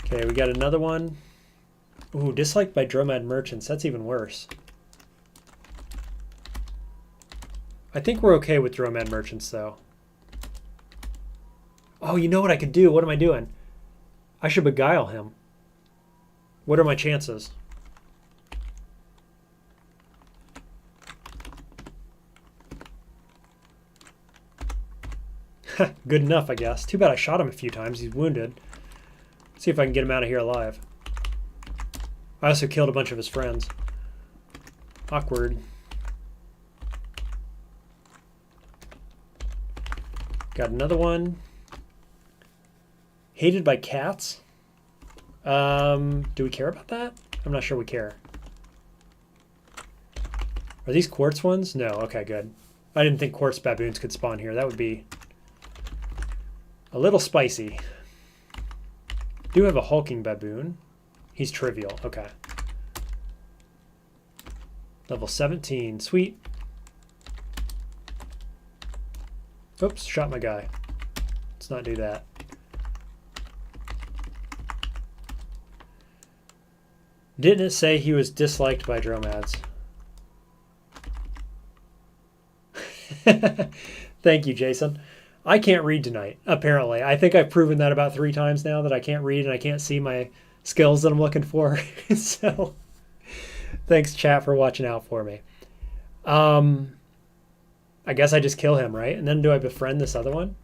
Okay, we got another one. Ooh, disliked by Dromad merchants. That's even worse. I think we're okay with Dromad merchants, though. Oh, you know what I could do? What am I doing? I should beguile him. What are my chances? Good enough, I guess. Too bad I shot him a few times. He's wounded. Let's see if I can get him out of here alive. I also killed a bunch of his friends. Awkward. Got another one. Hated by cats? Do we care about that? I'm not sure we care. Are these quartz ones? No. Okay, good. I didn't think quartz baboons could spawn here. That would be a little spicy. Do have a hulking baboon. He's trivial. Okay. Level 17. Sweet. Oops, shot my guy. Let's not do that. Didn't it say he was disliked by dromads? Thank you, Jason. I can't read tonight, apparently. I think I've proven that about 3 times now, that I can't read and I can't see my skills that I'm looking for. So, thanks, chat, for watching out for me. I guess I just kill him, right? And then do I befriend this other one?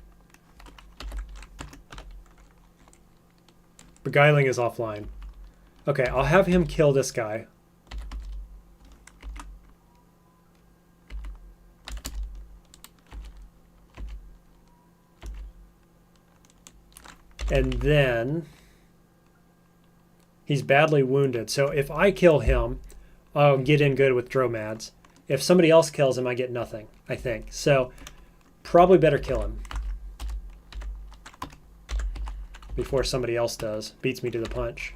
Beguiling is offline. Okay, I'll have him kill this guy. And then he's badly wounded. So if I kill him, I'll get in good with dromads. If somebody else kills him, I get nothing, I think. So probably better kill him before somebody else does. Beats me to the punch.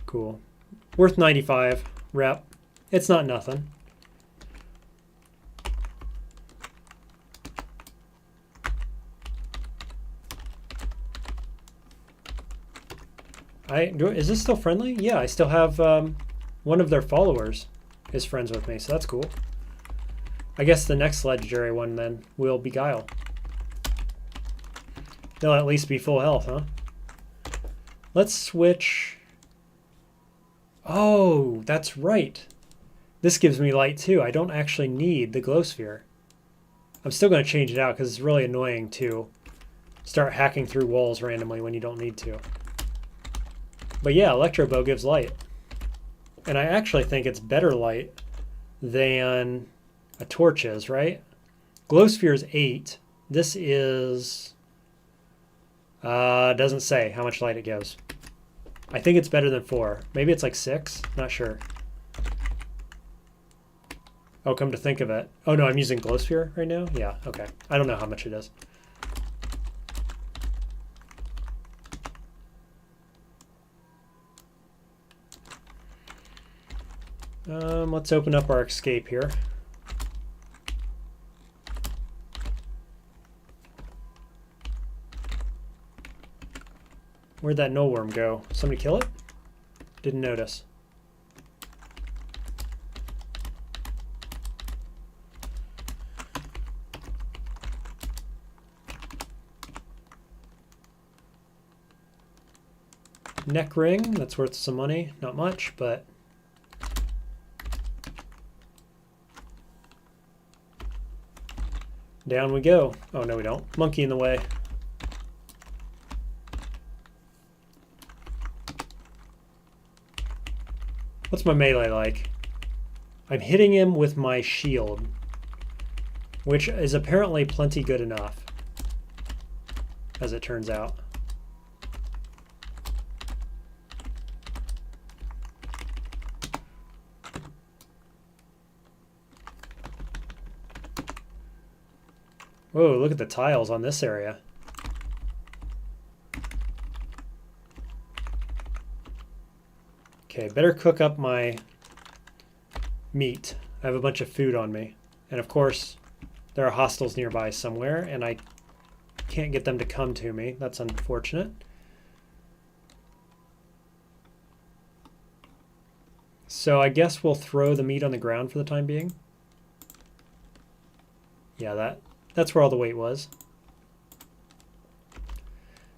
Cool. Worth 95 rep. It's not nothing. Is this still friendly? Yeah, I still have one of their followers is friends with me, so that's cool. I guess the next legendary one then will Beguile. They'll at least be full health, huh? Let's switch. Oh, that's right. This gives me light too. I don't actually need the glow sphere. I'm still going to change it out because it's really annoying to start hacking through walls randomly when you don't need to. But yeah, electro bow gives light. And I actually think it's better light than a torch is, right? Glow sphere is 8. This is... doesn't say how much light it gives. I think it's better than 4. Maybe it's like 6. Not sure. Oh, come to think of it. Oh no, I'm using glow sphere right now? Yeah, okay. I don't know how much it is. Let's open up our escape here. Where'd that null worm go? Somebody kill it? Didn't notice. Neck ring, that's worth some money. Not much, but... down we go. Oh, no we don't. Monkey in the way. What's my melee like? I'm hitting him with my shield, which is apparently plenty good enough, as it turns out. Whoa, look at the tiles on this area. Okay, better cook up my meat. I have a bunch of food on me. And of course, there are hostiles nearby somewhere, and I can't get them to come to me. That's unfortunate. So I guess we'll throw the meat on the ground for the time being. Yeah, that's where all the weight was.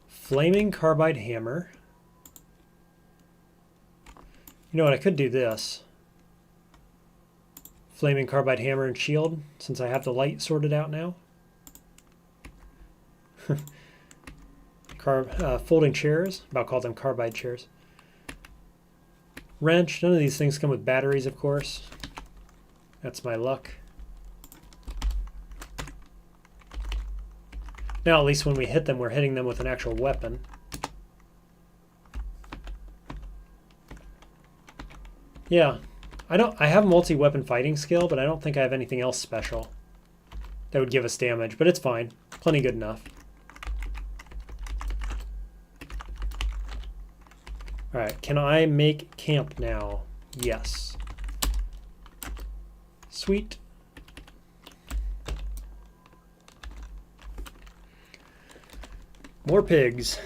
Flaming carbide hammer. You know what, I could do this. Flaming carbide hammer and shield, since I have the light sorted out now. Folding chairs, about call them carbide chairs. Wrench, none of these things come with batteries, of course. That's my luck. Now, at least when we hit them, we're hitting them with an actual weapon. Yeah. I have multi-weapon fighting skill, but I don't think I have anything else special that would give us damage, but it's fine. Plenty good enough. Alright, can I make camp now? Yes. Sweet. More pigs.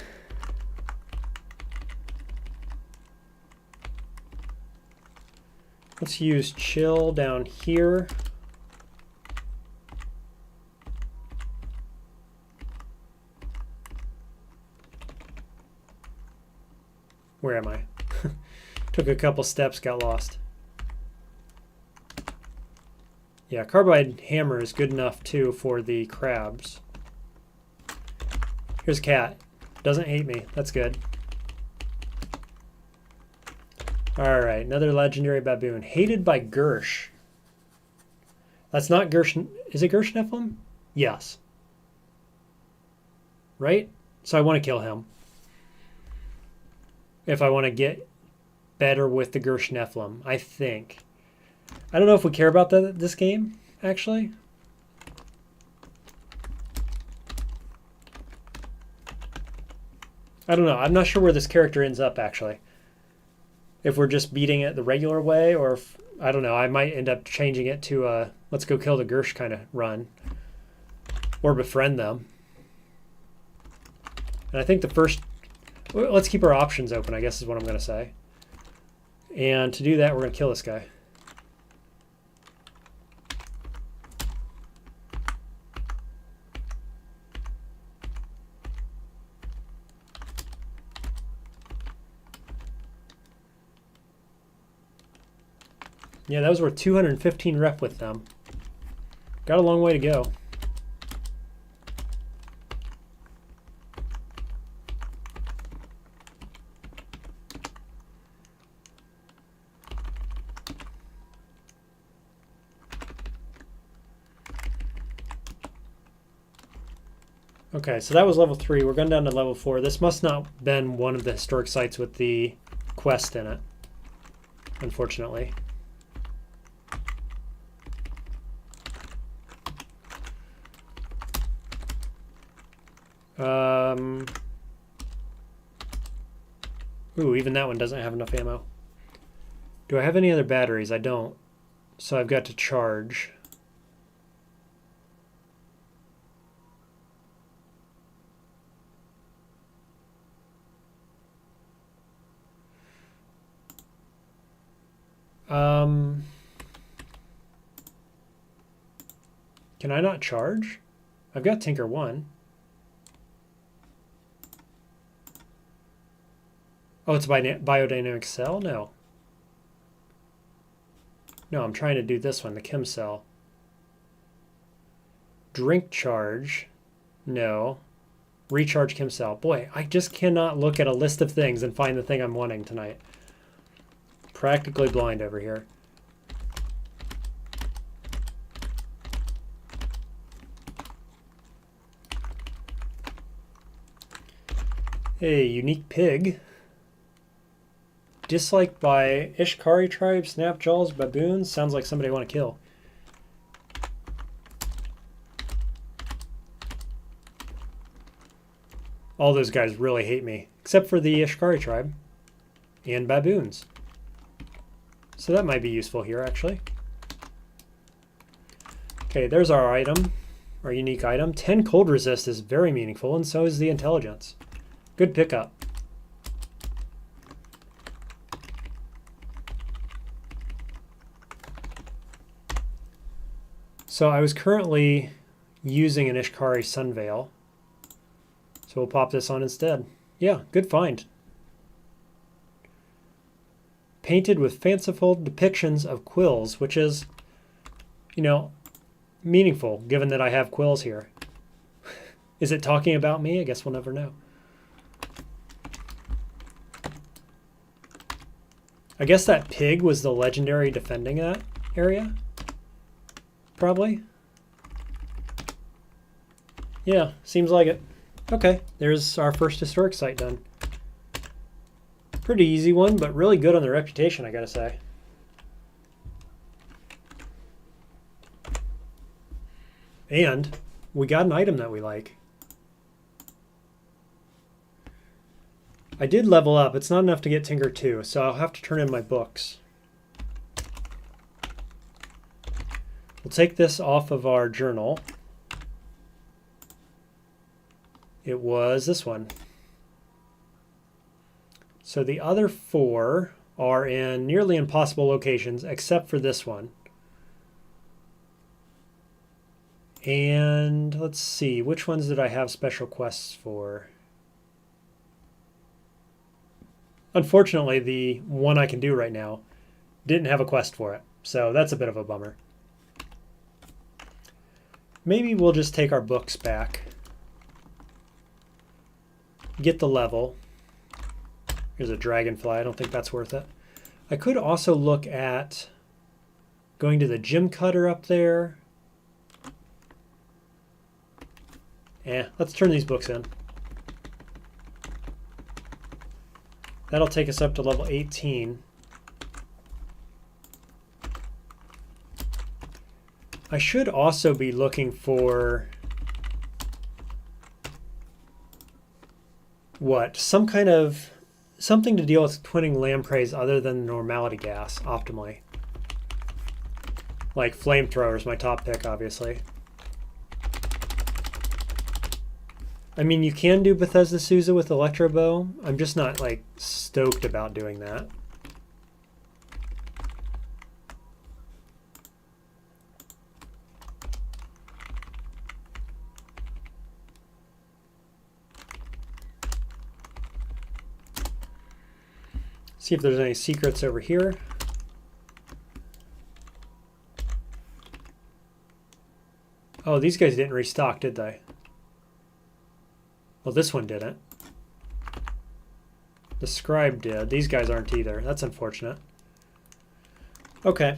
Let's use chill down here. Where am I? Took a couple steps, got lost. Yeah, carbide hammer is good enough too for the crabs. Here's cat. Doesn't hate me. That's good. Alright, another legendary baboon. Hated by Gersh. That's not Gersh. Is it Gersh Nephilim? Yes. Right? So I want to kill him. If I want to get better with the Gersh Nephilim, I think. I don't know if we care about this game, actually. I don't know. I'm not sure where this character ends up, actually. If we're just beating it the regular way, or if, I don't know, I might end up changing it to a let's go kill the Gersh kind of run. Or befriend them. And I think the first... Let's keep our options open, I guess is what I'm going to say. And to do that, we're going to kill this guy. Yeah, that was worth 215 rep with them. Got a long way to go. Okay, so that was level 3. We're going down to level 4. This must not have been one of the historic sites with the quest in it, unfortunately. Ooh, even that one doesn't have enough ammo. Do I have any other batteries? I don't. So I've got to charge. Can I not charge? I've got Tinker 1. Oh, it's biodynamic cell? No. No, I'm trying to do this one, the chem cell. Drink charge. No. Recharge chem cell. Boy, I just cannot look at a list of things and find the thing I'm wanting tonight. Practically blind over here. Hey, unique pig. Disliked by Ishkari tribe, snapjaws, baboons. Sounds like somebody I want to kill. All those guys really hate me, except for the Ishkari tribe and baboons. So that might be useful here, actually. Okay, there's our item, our unique item. 10 cold resist is very meaningful, and so is the intelligence. Good pickup. So I was currently using an Ishkari Sunveil. So we'll pop this on instead. Yeah, good find. Painted with fanciful depictions of quills, which is, you know, meaningful given that I have quills here. Is it talking about me? I guess we'll never know. I guess that pig was the legendary defending that area. Probably. Yeah, seems like it. Okay, there's our first historic site done. Pretty easy one, but really good on the reputation, I gotta say. And we got an item that we like. I did level up. It's not enough to get Tinker 2, so I'll have to turn in my books. We'll take this off of our journal. It was this one. So the other 4 are in nearly impossible locations, except for this one. And let's see, which ones did I have special quests for? Unfortunately, the one I can do right now didn't have a quest for it, so that's a bit of a bummer. Maybe we'll just take our books back, get the level. Here's a dragonfly. I don't think that's worth it. I could also look at going to the gem cutter up there. Let's turn these books in. That'll take us up to level 18. I should also be looking for some kind of something to deal with twinning lampreys other than normality gas optimally. Like flamethrowers, my top pick, obviously. I mean, you can do Bethesda Souza with Electro Bow. I'm just not like stoked about doing that. See if there's any secrets over here. Oh, these guys didn't restock, did they? Well, this one didn't. The scribe did. These guys aren't either. That's unfortunate. Okay.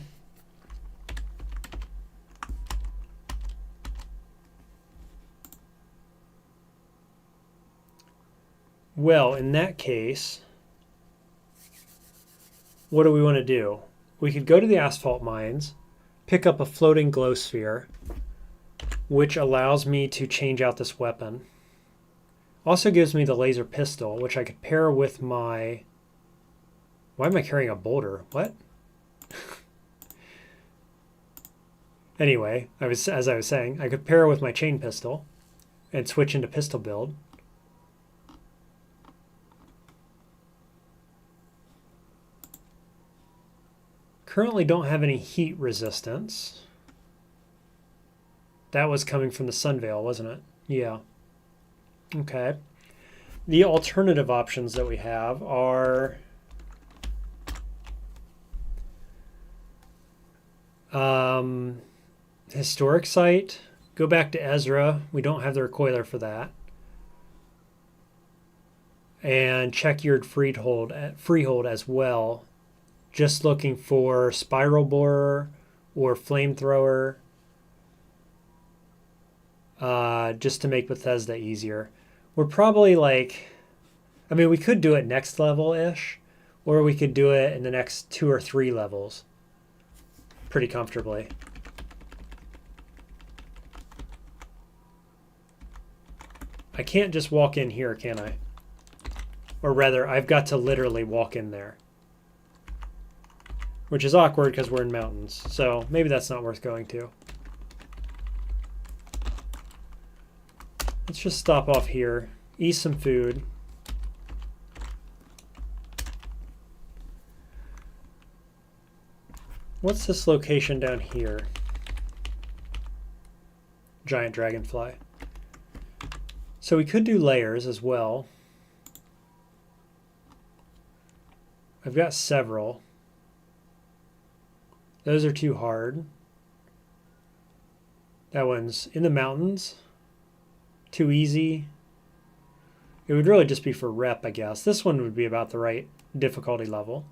Well, in that case, what do we want to do? We could go to the asphalt mines, pick up a floating glow sphere, which allows me to change out this weapon. Also gives me the laser pistol, which I could pair with my... Why am I carrying a boulder? What? Anyway, as I was saying, I could pair with my chain pistol and switch into pistol build. Currently don't have any heat resistance. That was coming from the Sunveil, wasn't it? Yeah. Okay. The alternative options that we have are historic site. Go back to Ezra. We don't have the recoiler for that. And check your freehold as well. Just looking for spiral borer or flamethrower. Just to make Bethesda easier. We're probably like, I mean, we could do it next level-ish, or we could do it in the next 2 or 3 levels pretty comfortably. I can't just walk in here, can I? Or rather, I've got to literally walk in there. Which is awkward because we're in mountains, so maybe that's not worth going to. Let's just stop off here, eat some food. What's this location down here? Giant dragonfly. So we could do layers as well. I've got several. Those are too hard. That one's in the mountains. Too easy. It would really just be for rep, I guess. This one would be about the right difficulty level.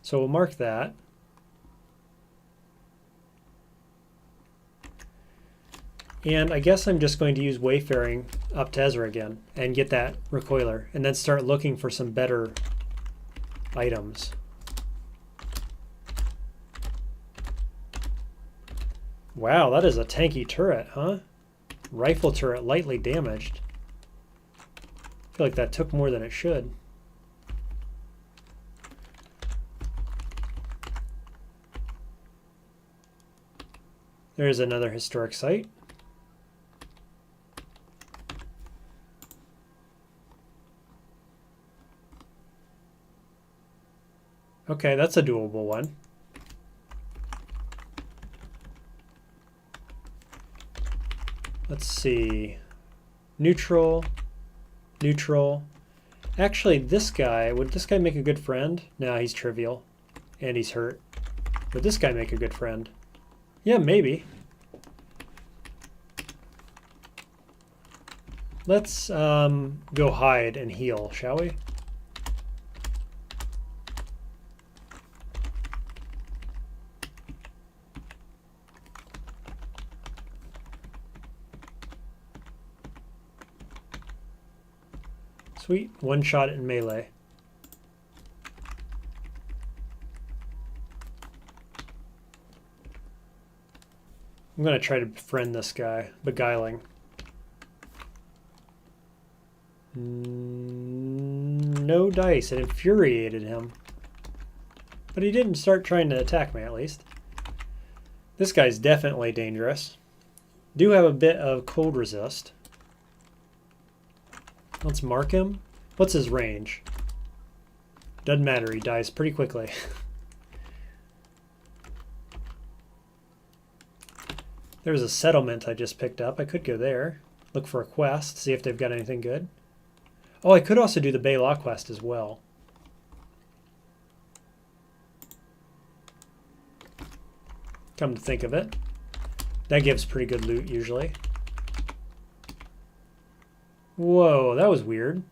So we'll mark that. And I guess I'm just going to use Wayfaring up to Ezra again and get that recoiler and then start looking for some better items. Wow, that is a tanky turret, huh? Rifle turret lightly damaged. I feel like that took more than it should. There's another historic site. Okay, that's a doable one. Let's see. Neutral. Neutral. Actually, this guy, would this guy make a good friend? No, he's trivial. And he's hurt. Would this guy make a good friend? Yeah, maybe. Let's go hide and heal, shall we? Sweet. One shot in melee. I'm going to try to befriend this guy. Beguiling. No dice. It infuriated him. But he didn't start trying to attack me, at least. This guy's definitely dangerous. Do have a bit of cold resist. Let's mark him. What's his range? Doesn't matter. He dies pretty quickly. There's a settlement I just picked up. I could go there. Look for a quest. See if they've got anything good. Oh, I could also do the Bela quest as well. Come to think of it. That gives pretty good loot usually. Whoa, that was weird.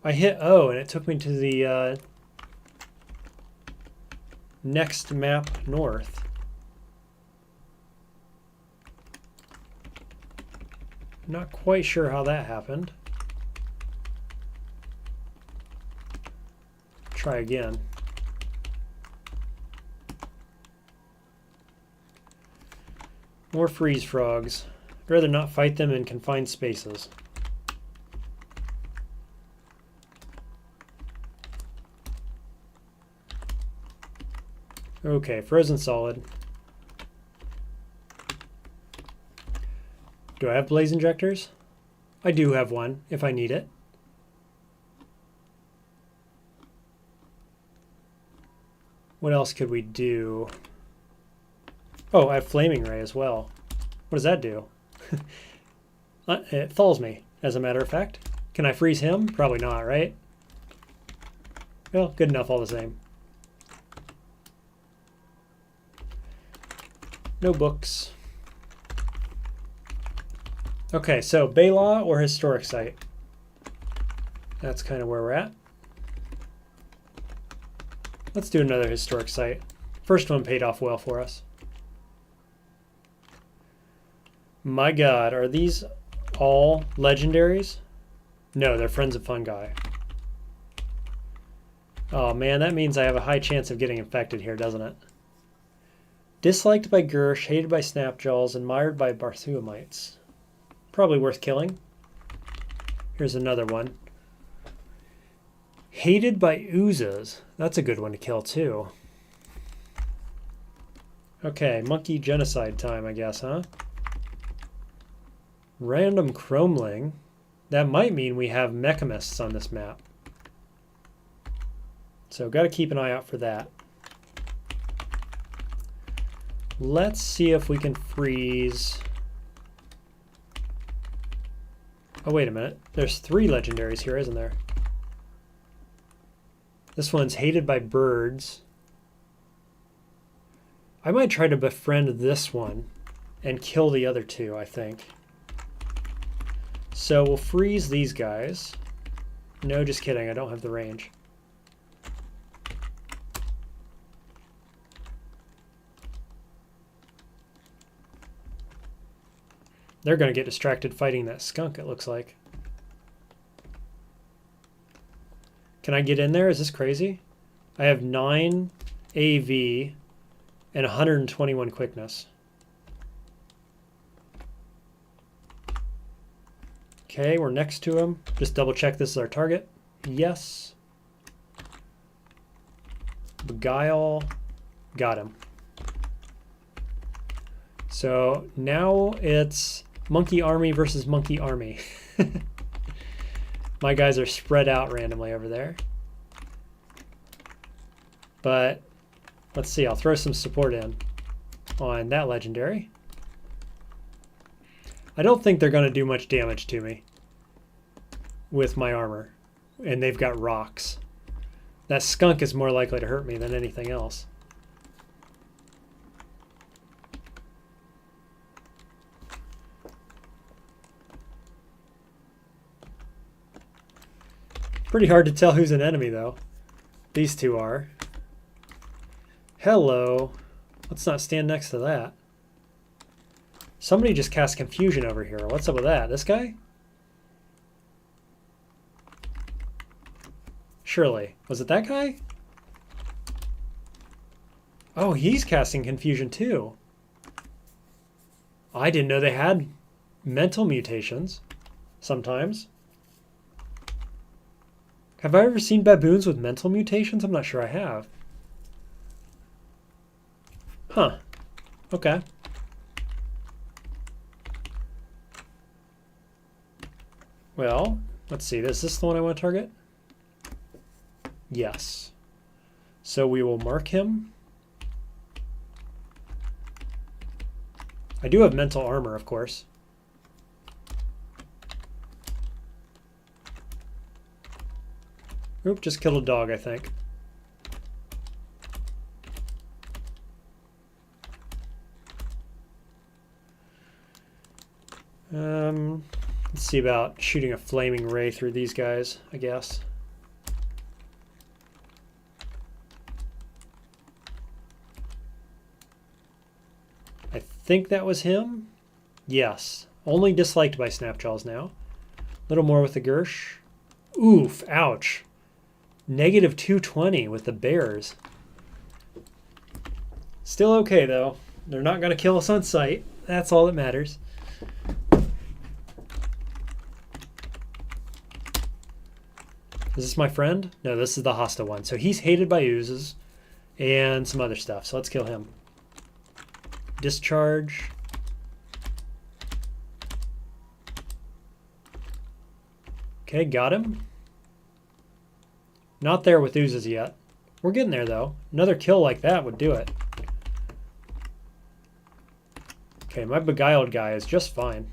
I hit O and it took me to the next map north. Not quite sure how that happened. Try again. More freeze frogs. I'd rather not fight them in confined spaces. Okay, frozen solid. Do I have blaze injectors? I do have one, if I need it. What else could we do? Oh, I have flaming ray as well. What does that do? It thaws me, as a matter of fact. Can I freeze him? Probably not, right? Well, good enough all the same. No books. Okay, so Bela or historic site? That's kind of where we're at. Let's do another historic site. First one paid off well for us. My god, are these all legendaries? No, they're friends of fungi. Oh man, that means I have a high chance of getting infected here, doesn't it? Disliked by Gersh, hated by Snapjaws, admired by Barthuamites. Probably worth killing. Here's another one. Hated by Oozes. That's a good one to kill too. Okay, monkey genocide time, I guess, huh? Random chromeling. That might mean we have mechamists on this map. So got to keep an eye out for that. Let's see if we can freeze. Oh, wait a minute. There's 3 legendaries here, isn't there? This one's hated by birds. I might try to befriend this one and kill the other 2, I think. So we'll freeze these guys. No, just kidding. I don't have the range. They're going to get distracted fighting that skunk, it looks like. Can I get in there? Is this crazy? I have 9 AV and 121 quickness. Okay, we're next to him. Just double check this is our target. Yes. Beguile. Got him. So now it's monkey army versus monkey army. My guys are spread out randomly over there. But let's see, I'll throw some support in on that legendary. I don't think they're going to do much damage to me with my armor. And they've got rocks. That skunk is more likely to hurt me than anything else. Pretty hard to tell who's an enemy, though. These two are. Hello. Let's not stand next to that. Somebody just cast confusion over here. What's up with that? This guy? Surely. Was it that guy? Oh, he's casting confusion too. I didn't know they had mental mutations sometimes. Have I ever seen baboons with mental mutations? I'm not sure I have. Huh. Okay. Well, let's see. Is this the one I want to target? Yes. So we will mark him. I do have mental armor, of course. Oop, just killed a dog, I think. Let's see about shooting a flaming ray through these guys, I guess. I think that was him. Yes. Only disliked by Snapjaws now. A little more with the Gersh. Oof, ouch. Negative 220 with the bears. Still okay, though. They're not going to kill us on sight. That's all that matters. Is this my friend? No, this is the hostile one. So he's hated by oozes and some other stuff. So let's kill him. Discharge. Okay, got him. Not there with oozes yet. We're getting there, though. Another kill like that would do it. Okay, my beguiled guy is just fine.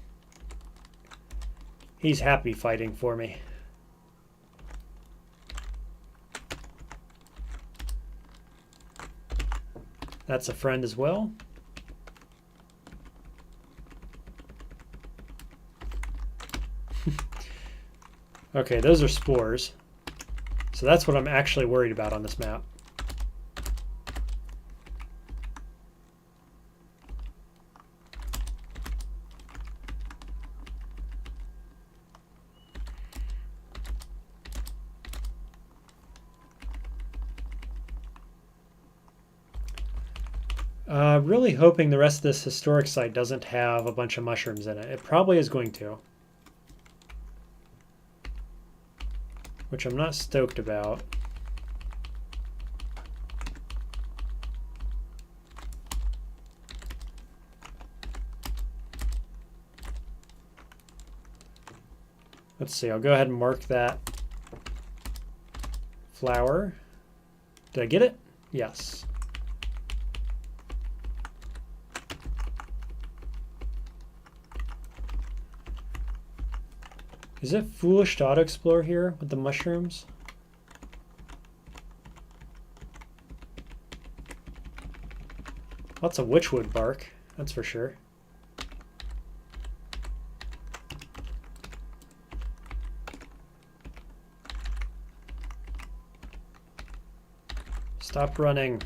He's happy fighting for me. That's a friend as well. Okay, those are spores. So that's what I'm actually worried about on this map. Really hoping the rest of this historic site doesn't have a bunch of mushrooms in it. It probably is going to. Which I'm not stoked about. Let's see, I'll go ahead and mark that flower. Did I get it? Yes. Is it foolish to auto-explore here with the mushrooms? Lots of witchwood bark, that's for sure. Stop running.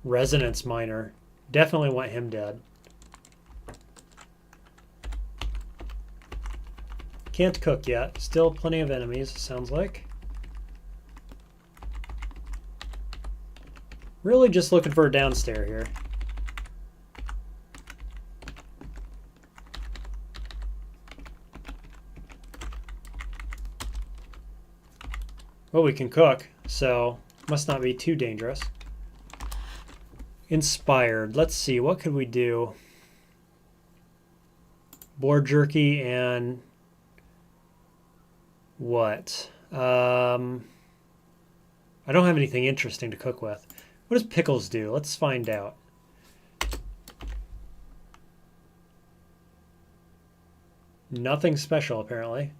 Resonance miner. Definitely want him dead. Can't cook yet. Still plenty of enemies, sounds like. Really just looking for a downstairs here. Well, we can cook, so must not be too dangerous. Inspired. Let's see, what could we do? Boar jerky and what? I don't have anything interesting to cook with. What does pickles do? Let's find out. Nothing special, apparently.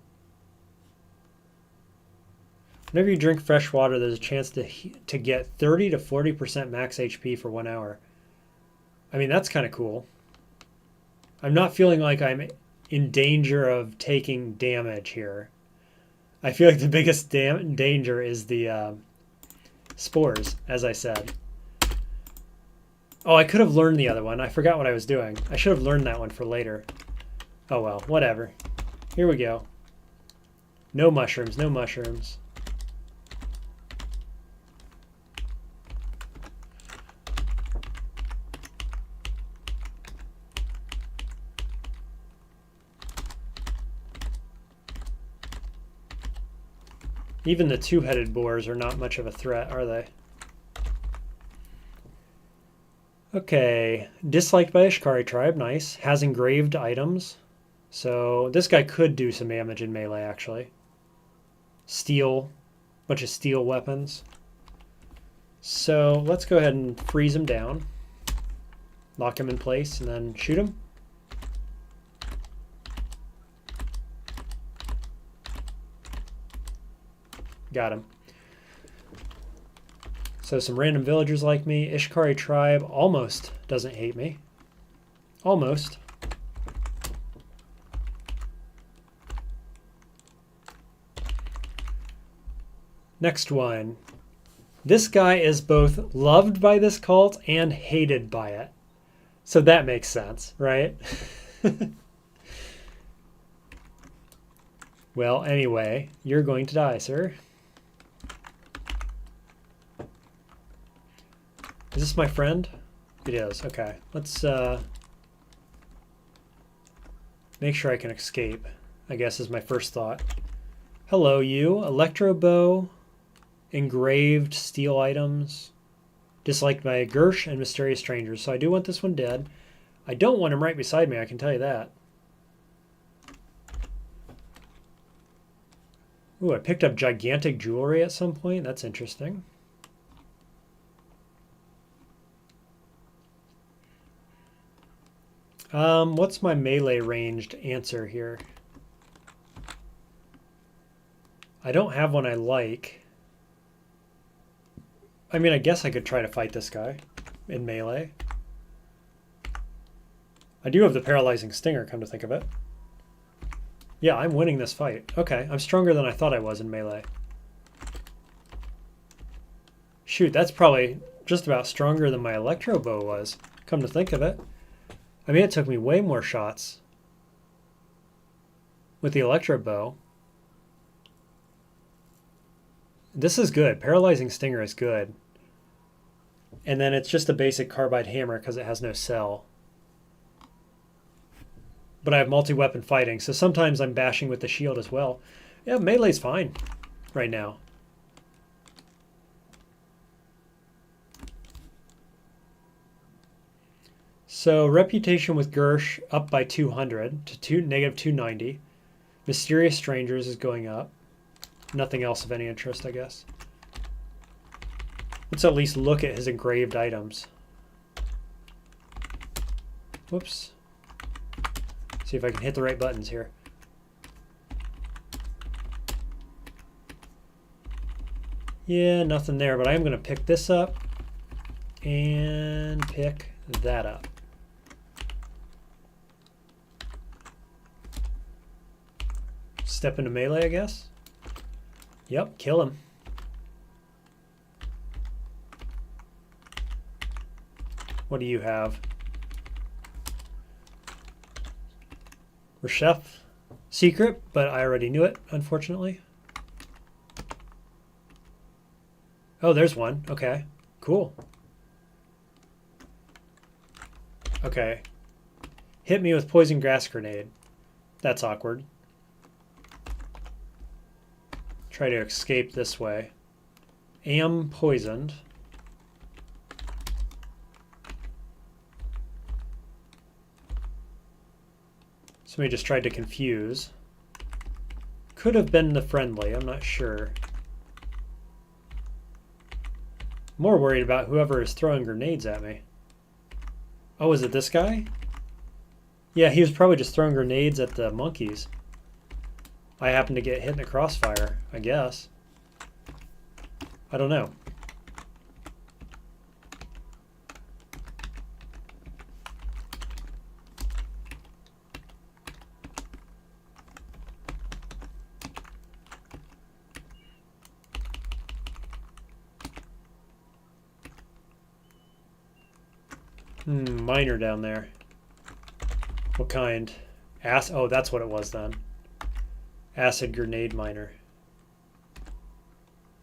Whenever you drink fresh water, there's a chance to get 30 to 40% max HP for 1 hour. I mean, that's kind of cool. I'm not feeling like I'm in danger of taking damage here. I feel like the biggest danger is the spores, as I said. Oh, I could have learned the other one. I forgot what I was doing. I should have learned that one for later. Oh well, whatever. Here we go. No mushrooms, no mushrooms. Even the two-headed boars are not much of a threat, are they? Okay, disliked by Ishkari tribe, nice. Has engraved items. So this guy could do some damage in melee, actually. Steel, bunch of steel weapons. So let's go ahead and freeze him down. Lock him in place and then shoot him. Got him. So some random villagers like me. Ishkari tribe almost doesn't hate me. Almost. Next one. This guy is both loved by this cult and hated by it. So that makes sense, right? Well, anyway, you're going to die, sir. Is this my friend? It is. Okay. Let's make sure I can escape, I guess is my first thought. Hello, you. Electro bow, engraved steel items, disliked by Gersh and mysterious strangers. So I do want this one dead. I don't want him right beside me, I can tell you that. Ooh, I picked up gigantic jewelry at some point. That's interesting. What's my melee ranged answer here? I don't have one I like. I mean, I guess I could try to fight this guy in melee. I do have the paralyzing stinger, come to think of it. Yeah, I'm winning this fight. Okay, I'm stronger than I thought I was in melee. Shoot, that's probably just about stronger than my electro bow was, come to think of it. I mean, it took me way more shots with the electro bow. This is good. Paralyzing stinger is good. And then it's just a basic carbide hammer because it has no cell. But I have multi-weapon fighting, so sometimes I'm bashing with the shield as well. Yeah, melee's fine right now. So reputation with Gersh up by 200 to negative 290. Mysterious strangers is going up. Nothing else of any interest, I guess. Let's at least look at his engraved items. Whoops. See if I can hit the right buttons here. Yeah, nothing there, but I am going to pick this up and pick that up. Step into melee, I guess. Yep, kill him. What do you have? Reshef? secret, but I already knew it, unfortunately. Oh, there's one. Okay, cool. Okay. Hit me with poison grass grenade. That's awkward. Try to escape this way. Am poisoned. Somebody just tried to confuse. Could have been the friendly, I'm not sure. More worried about whoever is throwing grenades at me. Oh, is it this guy? Yeah, he was probably just throwing grenades at the monkeys. I happened to get hit in the crossfire, I guess. I don't know. Miner down there. What kind? Oh, that's what it was then. Acid grenade miner.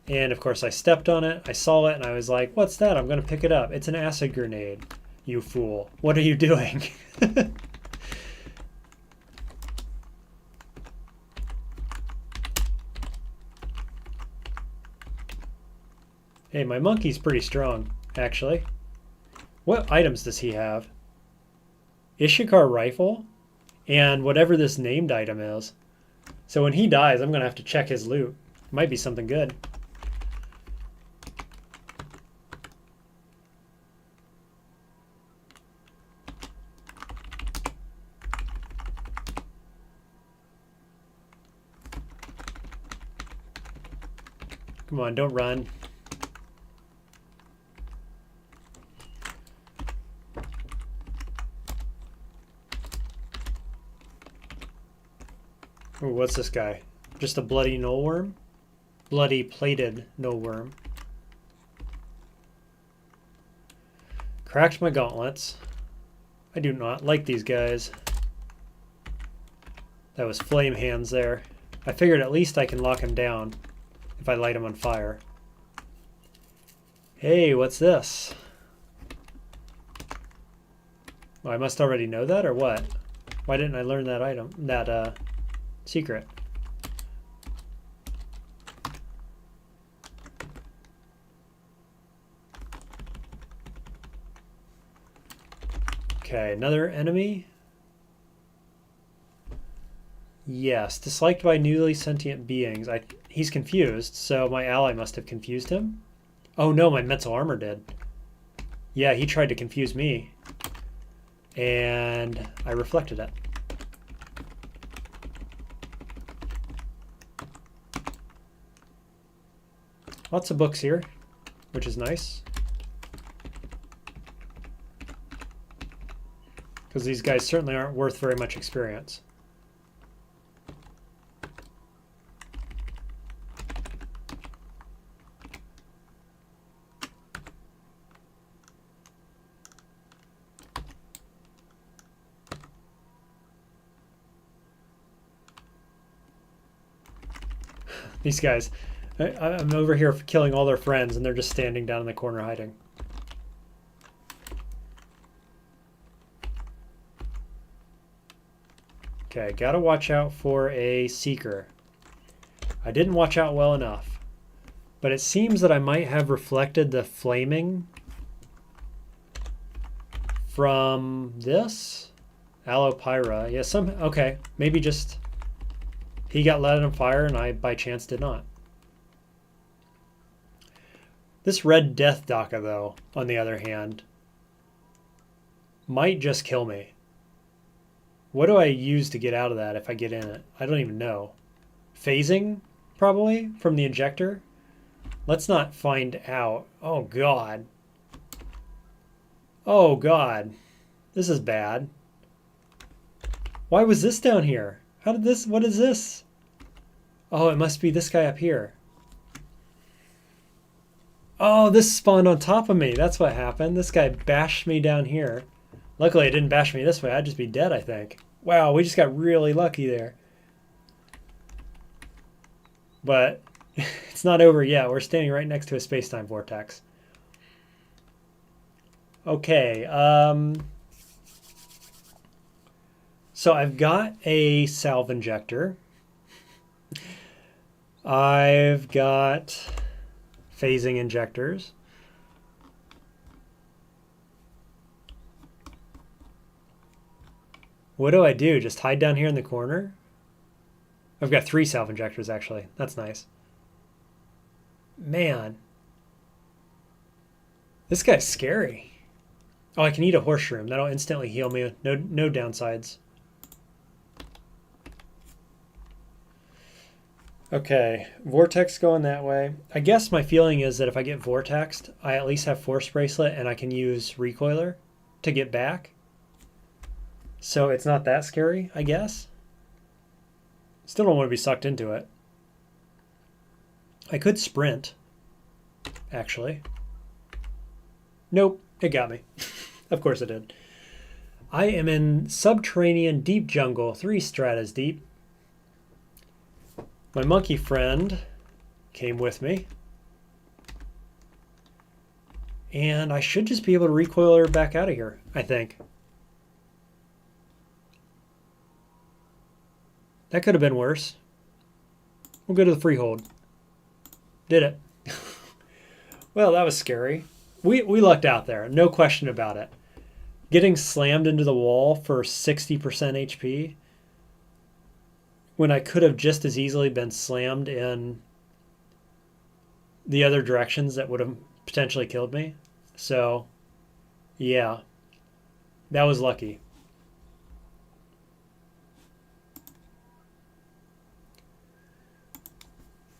And of course I stepped on it, I saw it, and I was like, what's that? I'm going to pick it up. It's an acid grenade, you fool. What are you doing? Hey, my monkey's pretty strong, actually. What items does he have? Ishikar rifle? And whatever this named item is. So when he dies, I'm going to have to check his loot. Might be something good. Come on, don't run. Ooh, what's this guy? Just a bloody nullworm? Bloody plated nullworm. Cracked my gauntlets. I do not like these guys. That was flame hands there. I figured at least I can lock him down if I light him on fire. Hey, what's this? Oh, I must already know that, or what? Why didn't I learn that item? That, secret. Okay, another enemy. Yes, disliked by newly sentient beings. He's confused, so my ally must have confused him. Oh no, my mental armor did. Yeah, he tried to confuse me. And I reflected it. Lots of books here, which is nice. Because these guys certainly aren't worth very much experience. These guys, I'm over here killing all their friends and they're just standing down in the corner hiding. Okay, gotta watch out for a seeker. I didn't watch out well enough, but it seems that I might have reflected the flaming from this Allopyra. Yeah, okay, maybe just he got lit on fire and I by chance did not. This red death Daka, though, on the other hand, might just kill me. What do I use to get out of that if I get in it? I don't even know. Phasing, probably, from the injector? Let's not find out. Oh, God. Oh, God. This is bad. Why was this down here? How did this... What is this? Oh, it must be this guy up here. Oh, this spawned on top of me. That's what happened. This guy bashed me down here. Luckily, it didn't bash me this way. I'd just be dead, I think. Wow, we just got really lucky there. but it's not over yet. We're standing right next to a space-time vortex. Okay, so I've got a salve injector. I've got phasing injectors. What do I do? Just hide down here in the corner? I've got 3 salve injectors, actually. That's nice. Man. This guy's scary. Oh, I can eat a horse shroom. That'll instantly heal me. No downsides. Okay, vortex going that way. I guess my feeling is that if I get vortexed, I at least have force bracelet and I can use recoiler to get back. So it's not that scary, I guess. Still don't want to be sucked into it. I could sprint, actually. Nope, it got me. Of course it did. I am in subterranean deep jungle, 3 stratas deep. My monkey friend came with me. And I should just be able to recoil her back out of here, I think. That could have been worse. We'll go to the freehold. Did it. Well, that was scary. We lucked out there, no question about it. Getting slammed into the wall for 60% HP when I could have just as easily been slammed in the other directions that would have potentially killed me. So, yeah, that was lucky.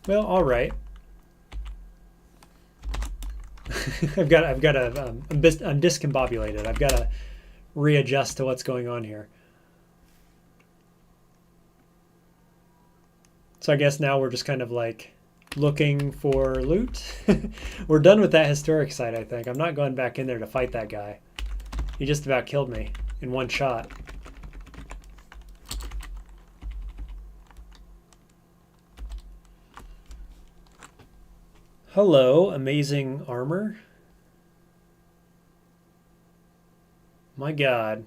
Well, all right. I'm discombobulated. I've got to readjust to what's going on here. So I guess now we're just kind of like looking for loot. We're done with that historic site, I think. I'm not going back in there to fight that guy. He just about killed me in one shot. Hello, amazing armor. My God.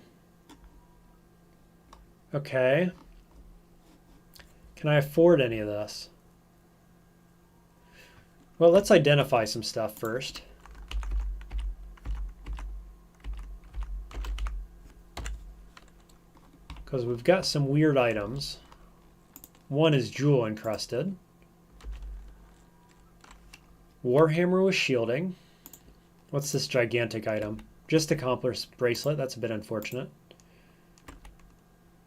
Okay. Can I afford any of this? Well, let's identify some stuff first. Because we've got some weird items. One is jewel encrusted. Warhammer with shielding. What's this gigantic item? Just accomplice bracelet. That's a bit unfortunate.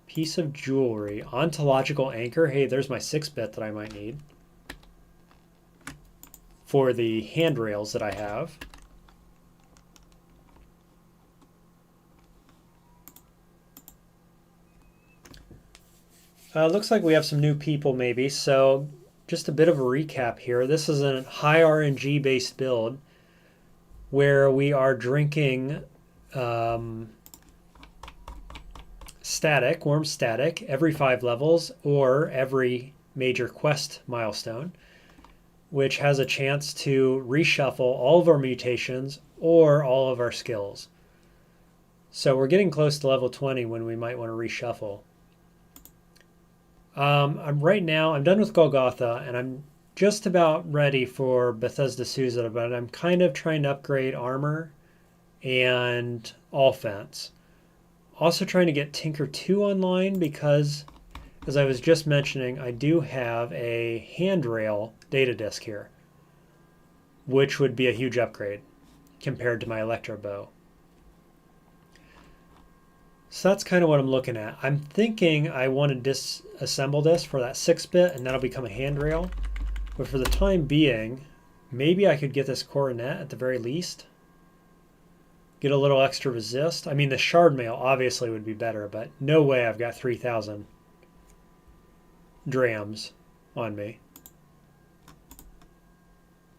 Piece of jewelry. Ontological anchor. Hey, there's my 6-bit that I might need for the handrails that I have. Looks like we have some new people maybe. So just a bit of a recap here. This is a high RNG based build where we are drinking warm static every 5 levels or every major quest milestone, which has a chance to reshuffle all of our mutations or all of our skills. So we're getting close to level 20 when we might want to reshuffle. Right now, I'm done with Golgotha, and I'm just about ready for Bethesda Susa, but I'm kind of trying to upgrade armor and offense. Also trying to get Tinker 2 online because, as I was just mentioning, I do have a handrail data disk here, which would be a huge upgrade compared to my Electro Bow. So that's kind of what I'm looking at. I'm thinking I want to disassemble this for that 6-bit, and that'll become a handrail. But for the time being, maybe I could get this coronet at the very least. Get a little extra resist. I mean, the shard mail obviously would be better, but no way I've got 3,000 drams on me.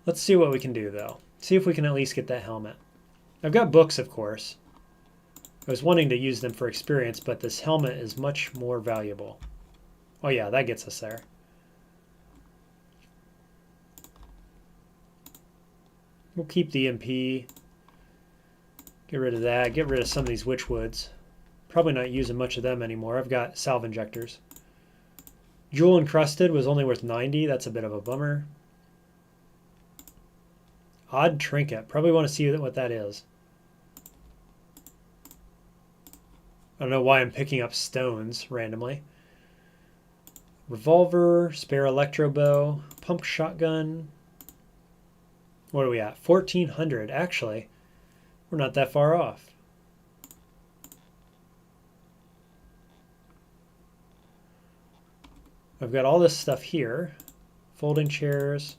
Let's see what we can do, though. See if we can at least get that helmet. I've got books, of course. I was wanting to use them for experience, but this helmet is much more valuable. Oh yeah, that gets us there. We'll keep the EMP. Get rid of that. Get rid of some of these witchwoods. Probably not using much of them anymore. I've got salve injectors. Jewel encrusted was only worth 90. That's a bit of a bummer. Odd trinket. Probably want to see what that is. I don't know why I'm picking up stones randomly. Revolver, spare electro bow, pump shotgun. What are we at? 1400. Actually, we're not that far off. I've got all this stuff here. Folding chairs.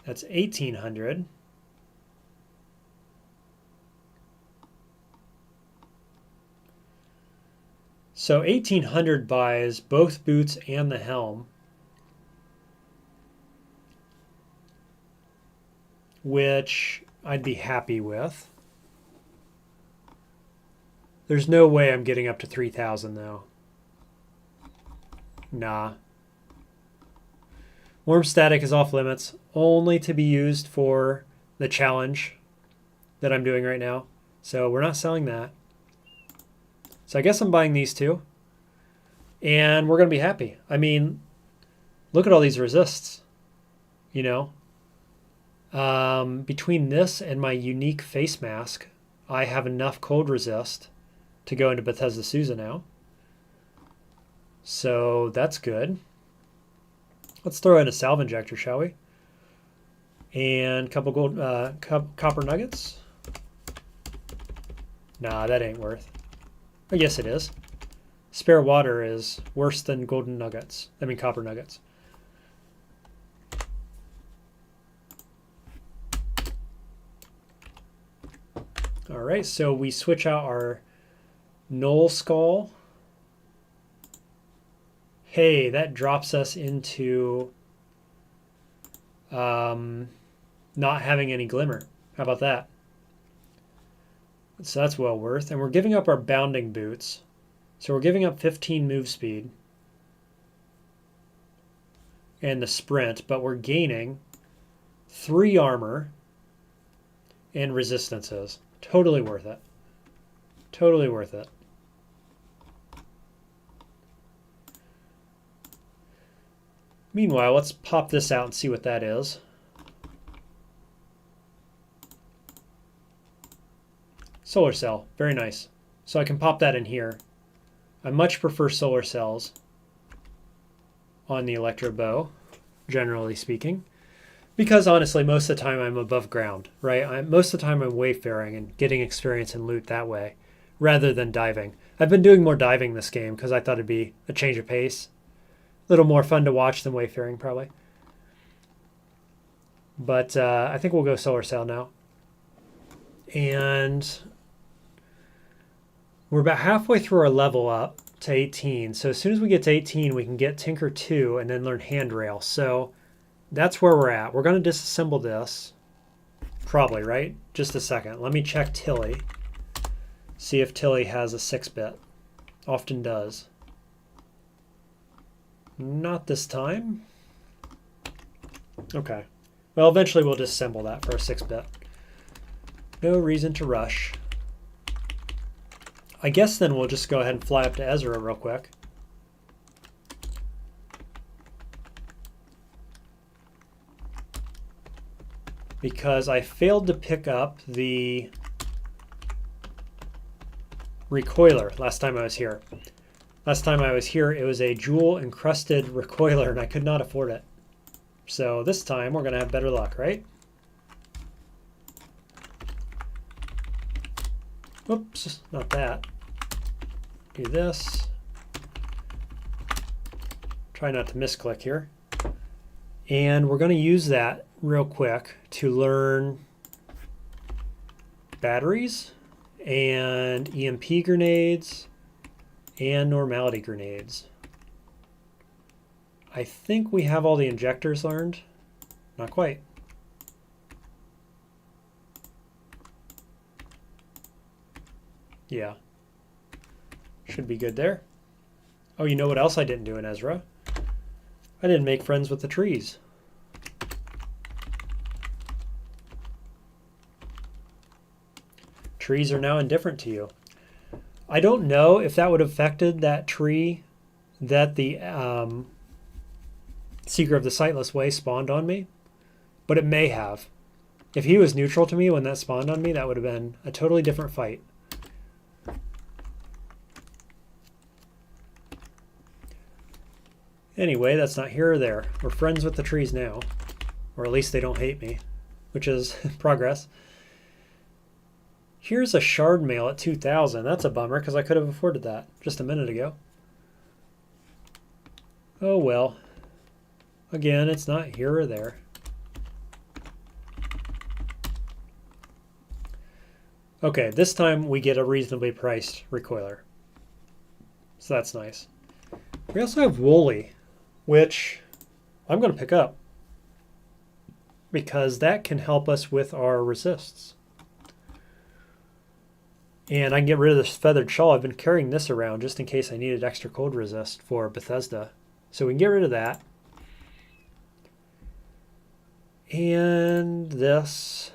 That's 1800. So 1800 buys both boots and the helm, which I'd be happy with. There's no way I'm getting up to 3,000 though. Nah. Warm static is off limits, only to be used for the challenge that I'm doing right now. So we're not selling that. So I guess I'm buying these two. And we're going to be happy. I mean, look at all these resists. You know? Between this and my unique face mask, I have enough cold resist to go into Bethesda Souza now. So that's good. Let's throw in a salve injector, shall we? And a couple gold copper nuggets. Nah, that ain't worth. Oh, yes, it is. Spare water is worse than golden nuggets. I mean, copper nuggets. All right, so we switch out our Knoll Skull. Hey, that drops us into not having any glimmer. How about that? So that's well worth. And we're giving up our bounding boots. So we're giving up 15 move speed and the sprint, but we're gaining 3 armor and resistances. Totally worth it. Totally worth it. Meanwhile, let's pop this out and see what that is. Solar cell, very nice. So I can pop that in here. I much prefer solar cells on the electro bow, generally speaking, because honestly, most of the time I'm above ground, right? Most of the time I'm wayfaring and getting experience and loot that way, rather than diving. I've been doing more diving this game because I thought it'd be a change of pace, a little more fun to watch than wayfaring probably. But I think we'll go solar cell now, and we're about halfway through our level up to 18. So as soon as we get to 18, we can get Tinker 2 and then learn Handrail. So that's where we're at. We're going to disassemble this. Probably, right? Just a second. Let me check Tilly. See if Tilly has a 6-bit. Often does. Not this time. Okay. Well, eventually we'll disassemble that for a 6-bit. No reason to rush. I guess then we'll just go ahead and fly up to Ezra real quick. Because I failed to pick up the recoiler last time I was here. Last time I was here, it was a jewel-encrusted recoiler, and I could not afford it. So this time, we're going to have better luck, right? Oops, not that. Do this. Try not to misclick here. And we're going to use that real quick to learn batteries and EMP grenades and normality grenades. I think we have all the injectors learned. Not quite. Yeah. Should be good there. Oh, you know what else I didn't do in Ezra? I didn't make friends with the trees. Trees are now indifferent to you. I don't know if that would have affected that tree that the Seeker of the Sightless Way spawned on me, but it may have. If he was neutral to me when that spawned on me, that would have been a totally different fight. Anyway, that's not here or there. We're friends with the trees now. Or at least they don't hate me, which is progress. Here's a shard mail at 2,000. That's a bummer because I could have afforded that just a minute ago. Oh well. Again, it's not here or there. Okay, this time we get a reasonably priced recoiler. So that's nice. We also have Woolly, which I'm going to pick up because that can help us with our resists. And I can get rid of this feathered shawl. I've been carrying this around just in case I needed extra cold resist for Bethesda. So we can get rid of that. And this.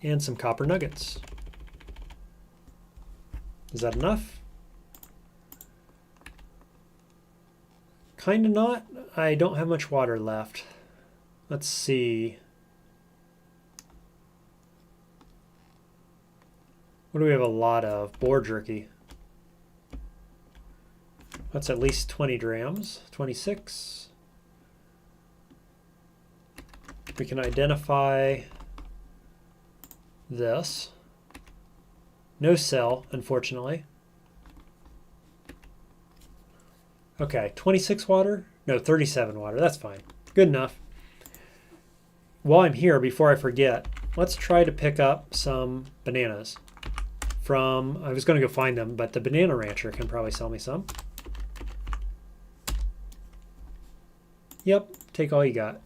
And some copper nuggets. Is that enough? Kinda not. I don't have much water left. Let's see. What do we have a lot of? Boar jerky. That's at least 20 grams. 26. We can identify this. No cell, unfortunately. Okay, 26 water? No, 37 water. That's fine. Good enough. While I'm here, before I forget, let's try to pick up some bananas from, I was going to go find them, but the banana rancher can probably sell me some. Yep, take all you got.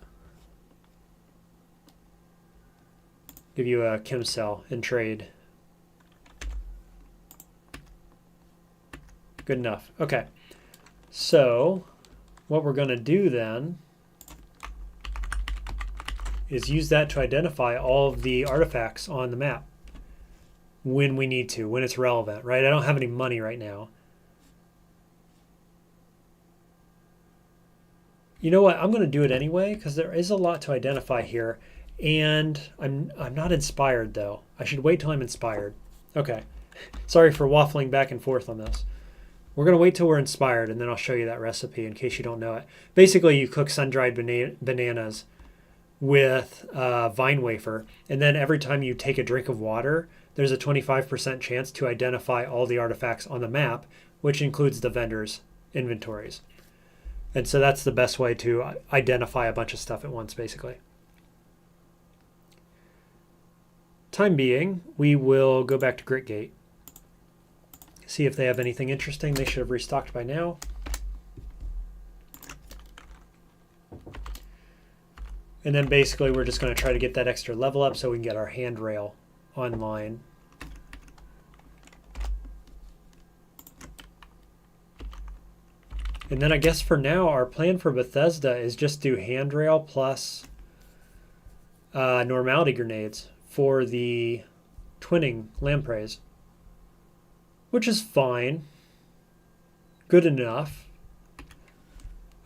Give you a chem cell in trade. Good enough. Okay. So what we're going to do then is use that to identify all of the artifacts on the map when we need to, when it's relevant, right? I don't have any money right now. You know what? I'm going to do it anyway because there is a lot to identify here. And I'm not inspired, though. I should wait till I'm inspired. Okay. Sorry for waffling back and forth on this. We're going to wait till we're inspired, and then I'll show you that recipe in case you don't know it. Basically, you cook sun-dried bananas with vine wafer, and then every time you take a drink of water, there's a 25% chance to identify all the artifacts on the map, which includes the vendors' inventories. And so that's the best way to identify a bunch of stuff at once, basically. Time being, we will go back to Gritgate. See if they have anything interesting. They should have restocked by now. And then basically we're just going to try to get that extra level up so we can get our handrail online. And then I guess for now our plan for Bethesda is just do handrail plus normality grenades for the twinning lampreys, which is fine, good enough.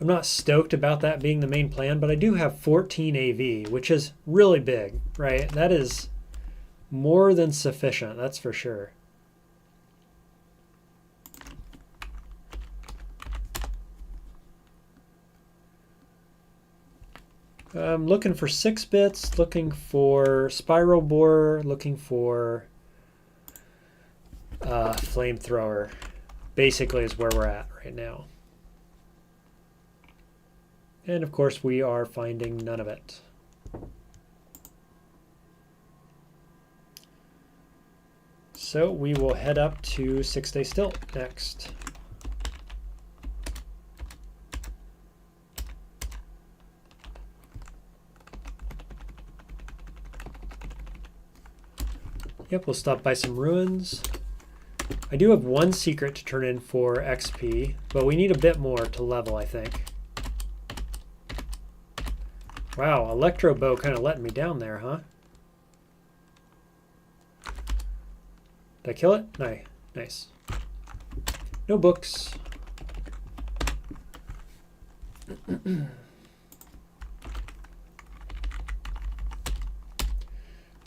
I'm not stoked about that being the main plan, but I do have 14 AV, which is really big, right? That is more than sufficient, that's for sure. I'm looking for 6 bits, looking for spiral borer, looking for flamethrower. Basically is where we're at right now. And of course we are finding none of it. So we will head up to 6 Day Stilt next. Yep, we'll stop by some ruins. I do have one secret to turn in for XP, but we need a bit more to level, I think. Wow, Electro Bow kind of letting me down there, huh? Did I kill it? Nice. No books.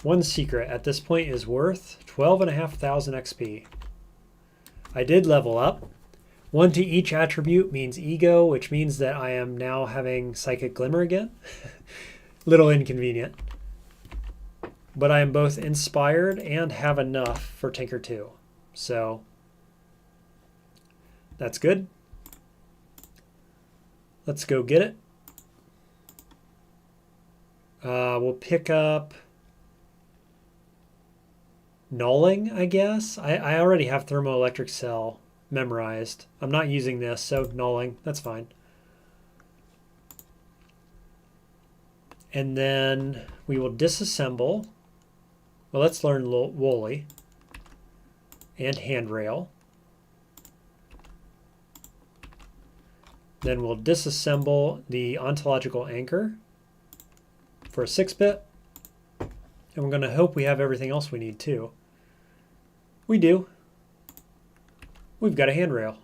One secret at this point is worth 12,500 XP. I did level up. 1 to each attribute means ego, which means that I am now having psychic glimmer again. Little inconvenient. But I am both inspired and have enough for Tinker 2. So that's good. Let's go get it. We'll pick up Nulling, I guess. I already have thermoelectric cell memorized. I'm not using this, so Nulling, that's fine. And then we will disassemble. Well, let's learn Woolly and Handrail. Then we'll disassemble the ontological anchor for a 6-bit. And we're going to hope we have everything else we need too. We do. We've got a handrail.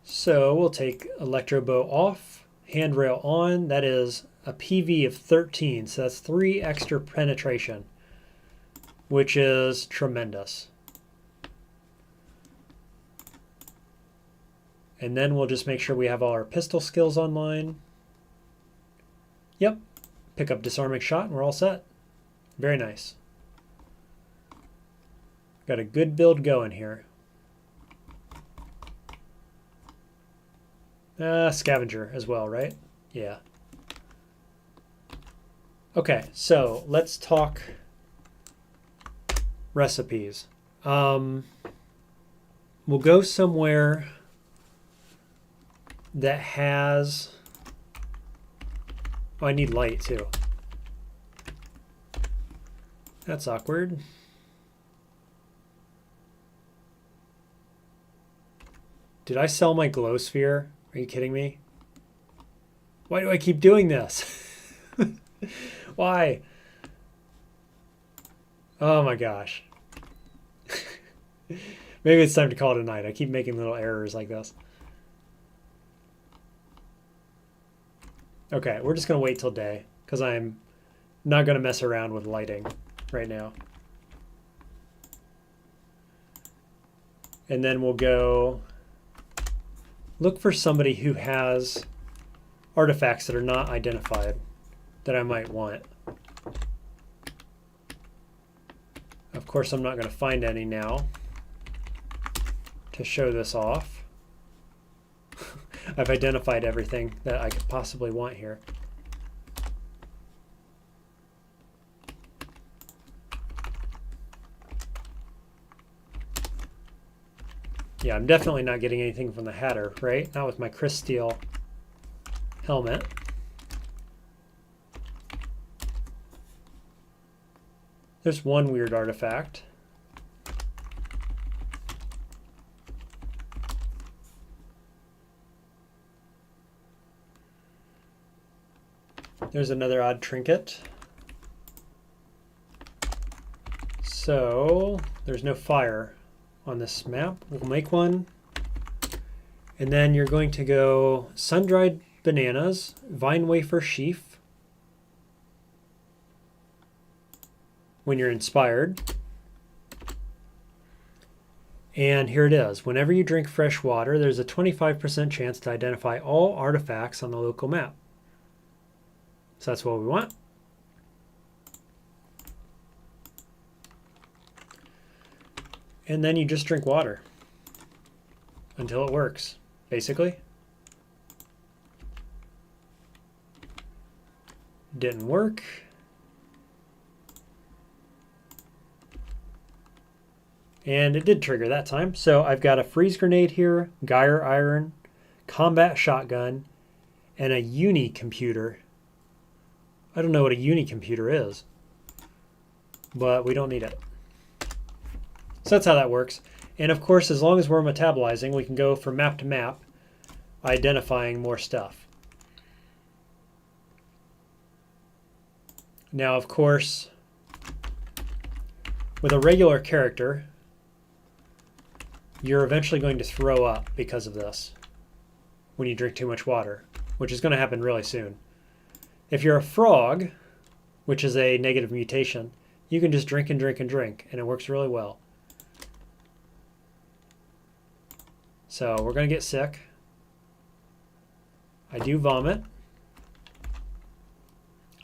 So we'll take electro bow off, handrail on. That is a PV of 13. So that's 3 extra penetration, which is tremendous. And then we'll just make sure we have all our pistol skills online. Yep. Pick up disarming shot and we're all set. Very nice. Got a good build going here. Scavenger as well, right? Yeah. Okay, so let's talk recipes. We'll go somewhere that has... Oh, I need light too. That's awkward. Did I sell my glow sphere? Are you kidding me? Why do I keep doing this? Why? Oh my gosh. Maybe it's time to call it a night. I keep making little errors like this. Okay, we're just going to wait till day because I'm not going to mess around with lighting right now. And then we'll go look for somebody who has artifacts that are not identified that I might want. Of course, I'm not going to find any now to show this off. I've identified everything that I could possibly want here. Yeah, I'm definitely not getting anything from the Hatter, right? Not with my Chris Steele helmet. There's one weird artifact. There's another odd trinket. So there's no fire on this map. We'll make one. And then you're going to go sun-dried bananas, vine wafer sheaf when you're inspired. And here it is. Whenever you drink fresh water, there's a 25% chance to identify all artifacts on the local map. So that's what we want. And then you just drink water until it works, basically. Didn't work. And it did trigger that time. So I've got a freeze grenade here, gyre iron, combat shotgun, and a uni computer. I don't know what a uni computer is, but we don't need it. So that's how that works. And of course, as long as we're metabolizing, we can go from map to map, identifying more stuff. Now, of course, With a regular character, you're eventually going to throw up because of this when you drink too much water, which is going to happen really soon. If you're a frog, which is a negative mutation, you can just drink and drink and drink, and it works really well. So we're going to get sick. I do vomit.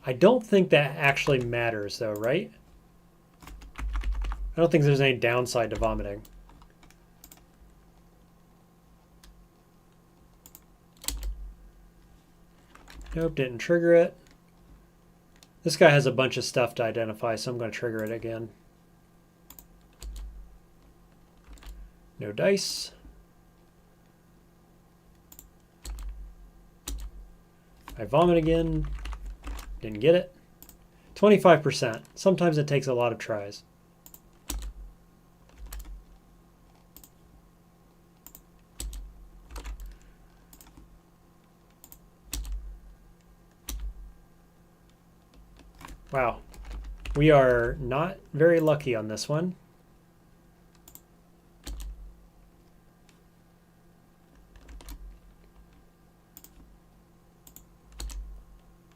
I don't think that actually matters though, right? I don't think there's any downside to vomiting. Nope, didn't trigger it. This guy has a bunch of stuff to identify, so I'm going to trigger it again. No dice. I vomit again. Didn't get it. 25%. Sometimes it takes a lot of tries. Wow. We are not very lucky on this one.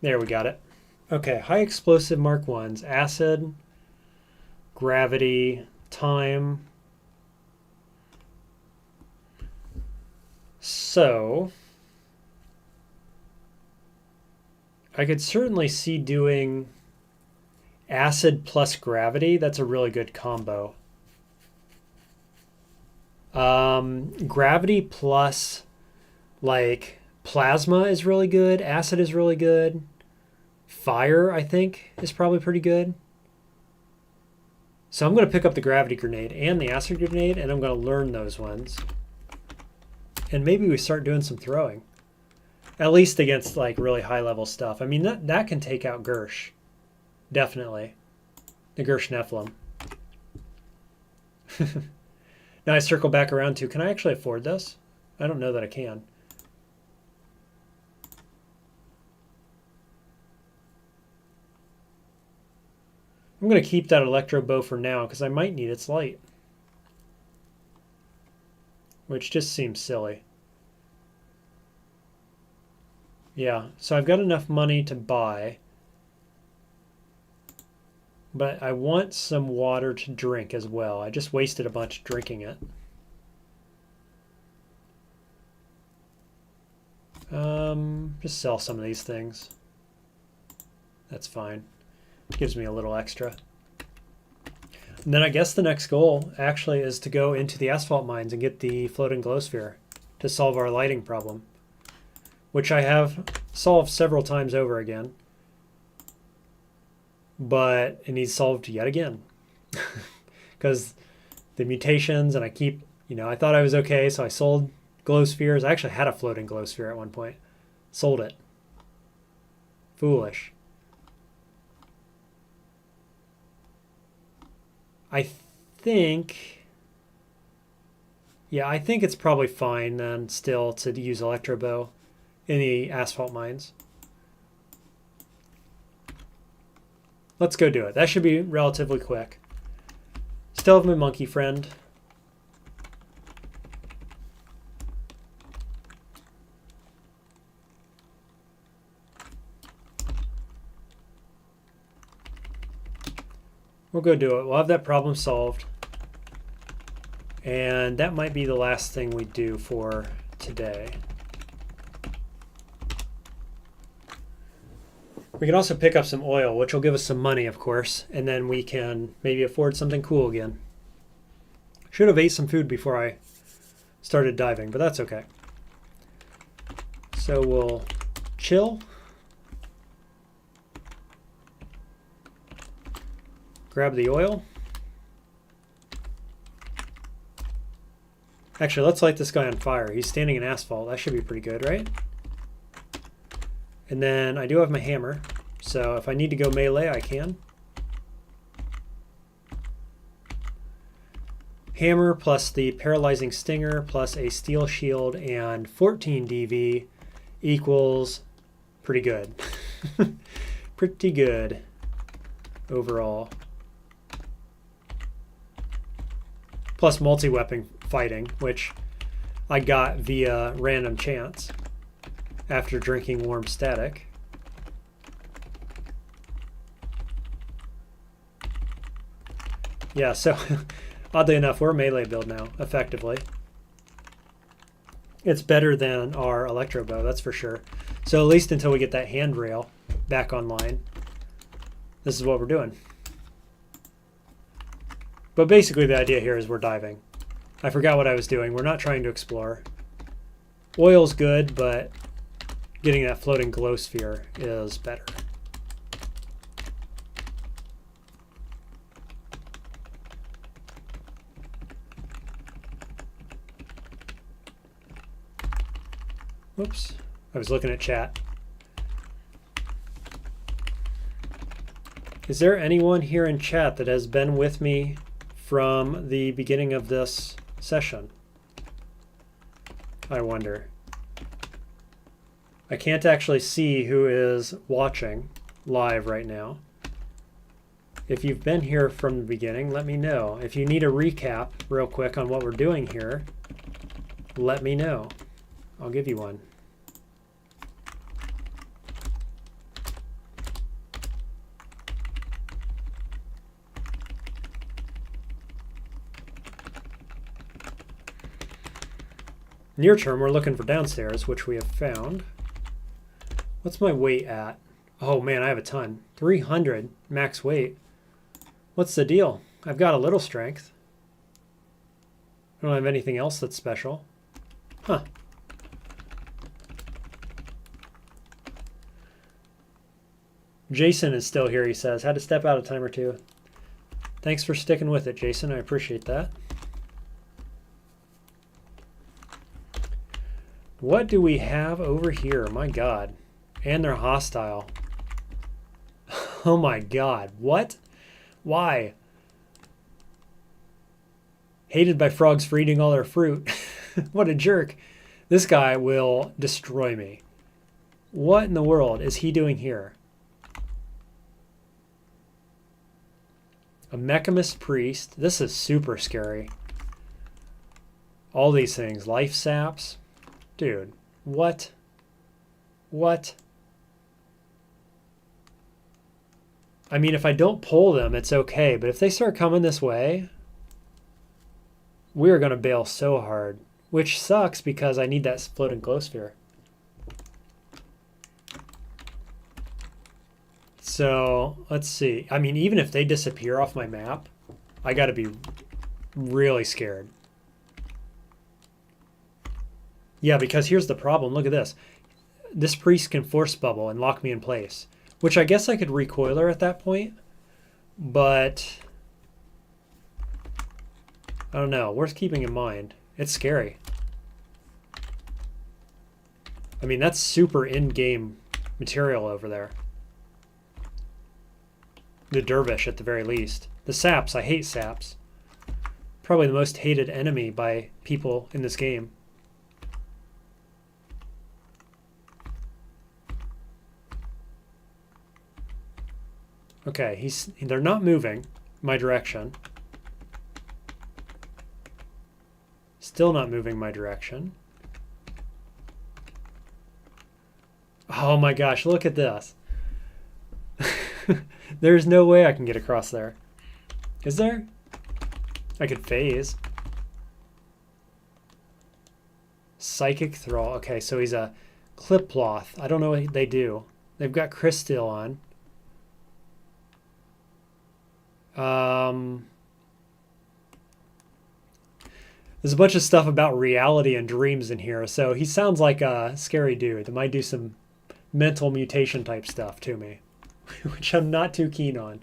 There, we got it. Okay, high explosive Mark 1s, acid, gravity, time. So, I could certainly see doing acid plus gravity. That's a really good combo. Gravity plus like plasma is really good. Acid is really good. Fire, I think, is probably pretty good. So I'm going to pick up the gravity grenade and the acid grenade, and I'm going to learn those ones. And maybe we start doing some throwing. At least against like really high level stuff. I mean, that can take out Gersh. Definitely. The Gersh Nephilim. Now I circle back around to, can I actually afford this? I don't know that I can. I'm going to keep that electro bow for now because I might need its light. Which just seems silly. Yeah, so I've got enough money to buy. But I want some water to drink as well. I just wasted a bunch drinking it. Just sell some of these things. That's fine. Gives me a little extra. And then I guess the next goal actually is to go into the asphalt mines and get the floating glow sphere to solve our lighting problem, which I have solved several times over again. But it needs solved yet again because the mutations, and I keep, I thought I was okay, so I sold glow spheres. I actually had a floating glow sphere at one point. Sold it. Foolish. I think it's probably fine then still to use electro bow in the asphalt mines. Let's go do it. That should be relatively quick. Still have my monkey friend. We'll go do it. We'll have that problem solved. And that might be the last thing we do for today. We can also pick up some oil, which will give us some money, of course, and then we can maybe afford something cool again. Should have ate some food before I started diving, but that's okay. So we'll chill. Grab the oil. Actually, let's light this guy on fire. He's standing in asphalt. That should be pretty good, right? And then I do have my hammer, so if I need to go melee, I can. Hammer plus the paralyzing stinger plus a steel shield and 14 DV equals pretty good. Pretty good overall. plus multi-weapon fighting, which I got via random chance after drinking warm static. Yeah, so oddly enough, we're a melee build now, effectively. It's better than our electro bow, that's for sure. So at least until we get that handrail back online, this is what we're doing. But basically the idea here is we're diving. I forgot what I was doing. We're not trying to explore. Oil's good, but getting that floating glow sphere is better. Whoops, I was looking at chat. Is there anyone here in chat that has been with me from the beginning of this session? I wonder. I can't actually see who is watching live right now. If you've been here from the beginning, let me know. If you need a recap real quick on what we're doing here, let me know. I'll give you one. Near term, we're looking for downstairs, which we have found. What's my weight at? Oh man, I have a ton. 300 max weight. What's the deal? I've got a little strength. I don't have anything else that's special. Huh. Jason is still here, he says. Had to step out a time or two. Thanks for sticking with it, Jason. I appreciate that. What do we have over here? My God. And they're hostile. Oh my God. What? Why? Hated by frogs for eating all their fruit. What a jerk. This guy will destroy me. What in the world is he doing here? A Mechamist priest. This is super scary. All these things. Life saps. Dude, what? What? I mean, if I don't pull them, it's okay. But if they start coming this way, we're going to bail so hard. Which sucks because I need that floating glow sphere. So, let's see. I mean, even if they disappear off my map, I got to be really scared. Yeah, because here's the problem. Look at this. This priest can force bubble and lock me in place, which I guess I could recoiler at that point, but I don't know. Worth keeping in mind. It's scary. I mean, that's super in-game material over there. The dervish, at the very least. The saps. I hate saps. Probably the most hated enemy by people in this game. Okay, they're not moving my direction. Still not moving my direction. Oh my gosh, look at this. There's no way I can get across there. Is there? I could phase. Psychic Thrall. Okay, so he's a Clipcloth. I don't know what they do. They've got Crystal on. There's a bunch of stuff about reality and dreams in here, so he sounds like a scary dude that might do some mental mutation type stuff to me, which I'm not too keen on.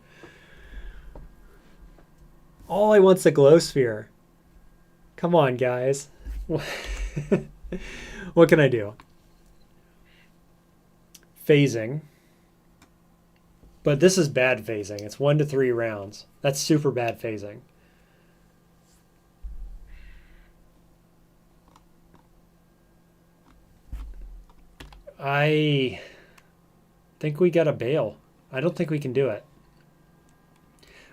All I want's a glow sphere. Come on, guys. What can I do? Phasing. But this is bad phasing. It's 1 to 3 rounds. That's super bad phasing. I think we got to bail. I don't think we can do it.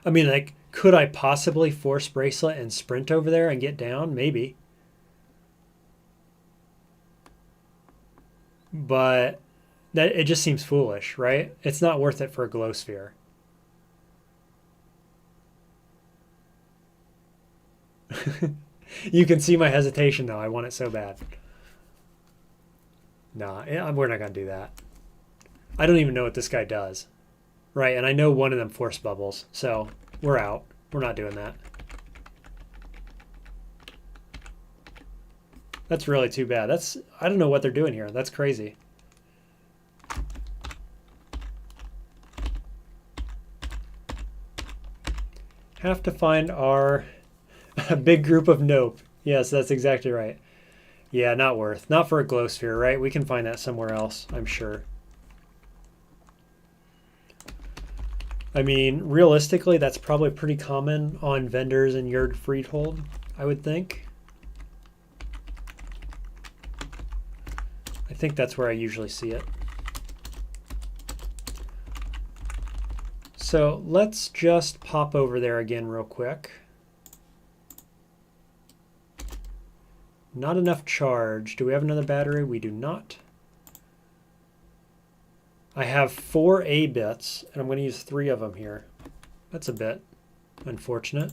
I mean, like, could I possibly force bracelet and sprint over there and get down? Maybe. But that it just seems foolish, right? It's not worth it for a glow sphere. You can see my hesitation, though. I want it so bad. Nah, we're not going to do that. I don't even know what this guy does. Right, and I know one of them force bubbles, so we're out. We're not doing that. That's really too bad. I don't know what they're doing here. That's crazy. Have to find our big group of nope. Yes, that's exactly right. Yeah, not worth. Not for a glow sphere, right? We can find that somewhere else, I'm sure. I mean, realistically, that's probably pretty common on vendors in Yurd Freehold, I would think. I think that's where I usually see it. So let's just pop over there again real quick. Not enough charge. Do we have another battery? We do not. I have 4 A bits, and I'm going to use 3 of them here. That's a bit unfortunate.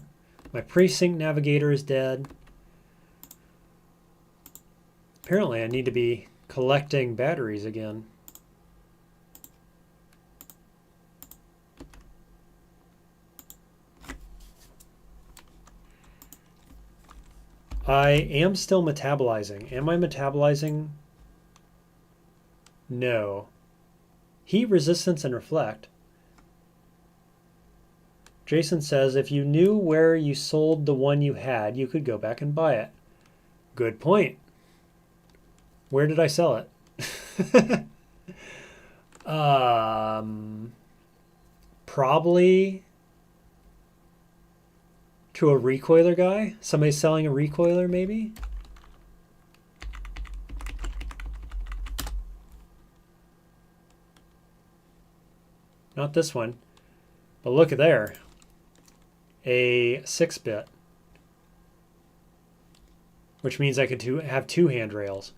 My precinct navigator is dead. Apparently I need to be collecting batteries again. I am still metabolizing. Am I metabolizing? No. Heat resistance and reflect. Jason says, if you knew where you sold the one you had, you could go back and buy it. Good point. Where did I sell it? Probably to a recoiler guy. Somebody's selling a recoiler, maybe? Not this one. But look at there. A 6-bit. Which means I could have 2 handrails.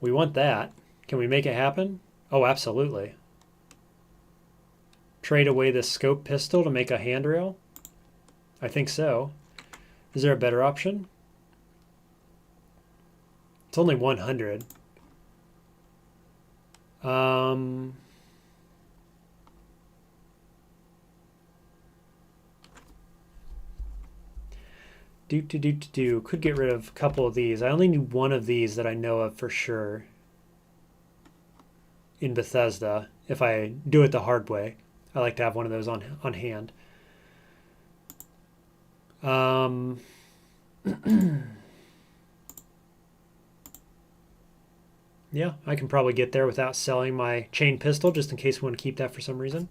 We want that. Can we make it happen? Oh, absolutely. Trade away the scope pistol to make a handrail? I think so. Is there a better option? It's only 100. Could get rid of a couple of these. I only need one of these that I know of for sure in Bethesda. If I do it the hard way, I like to have one of those on hand. Yeah, I can probably get there without selling my chain pistol, just in case we want to keep that for some reason.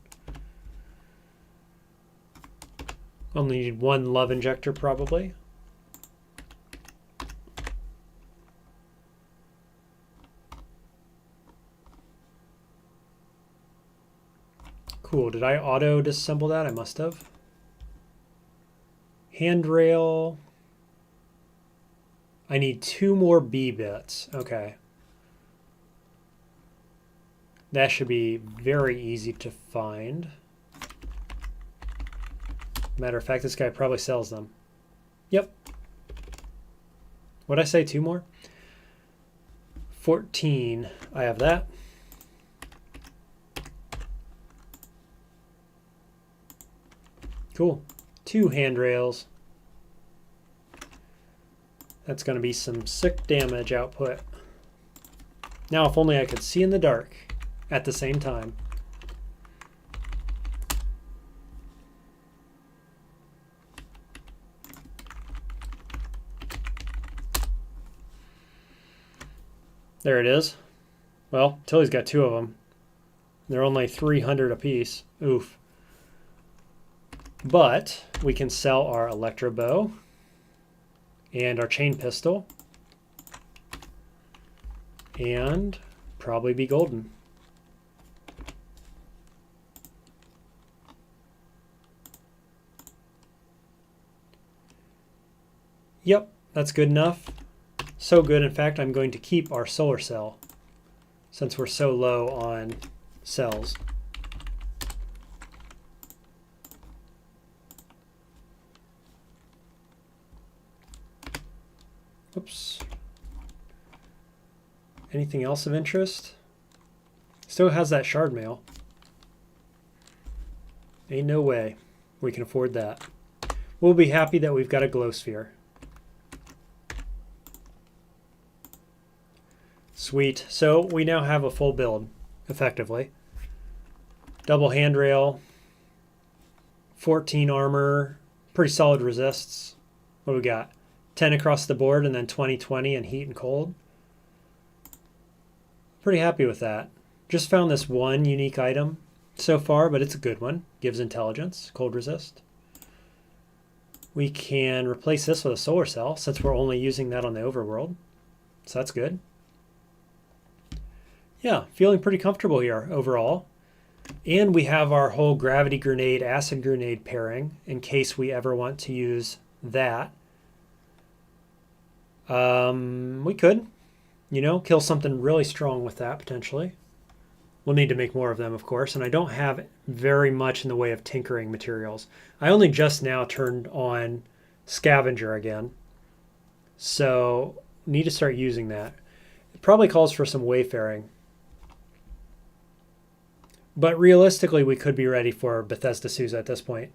Only need 1 love injector, probably. Cool. Did I auto disassemble that? I must have. Handrail. I need 2 more B bits. Okay. That should be very easy to find. Matter of fact, this guy probably sells them. Yep. What'd I say? 2 more? 14. I have that. Cool. 2 handrails. That's going to be some sick damage output. Now, if only I could see in the dark at the same time. There it is. Well, Tilly's got 2 of them. They're only 300 apiece. Oof. But we can sell our electro bow and our chain pistol and probably be golden. Yep, that's good enough. So good, in fact, I'm going to keep our solar cell since we're so low on cells. Oops. Anything else of interest? Still has that shard mail. Ain't no way we can afford that. We'll be happy that we've got a glow sphere. Sweet. So we now have a full build, effectively. Double handrail, 14 armor, pretty solid resists. What do we got? 10 across the board and then 20/20 in heat and cold. Pretty happy with that. Just found this one unique item so far, but it's a good one. Gives intelligence, cold resist. We can replace this with a solar cell since we're only using that on the overworld. So that's good. Yeah, feeling pretty comfortable here overall. And we have our whole gravity grenade, acid grenade pairing in case we ever want to use that. We could, you know, kill something really strong with that potentially. We'll need to make more of them, of course, and I don't have very much in the way of tinkering materials. I only just now turned on scavenger again, so need to start using that. It probably calls for some wayfaring. But realistically, we could be ready for Bethesda Susa at this point.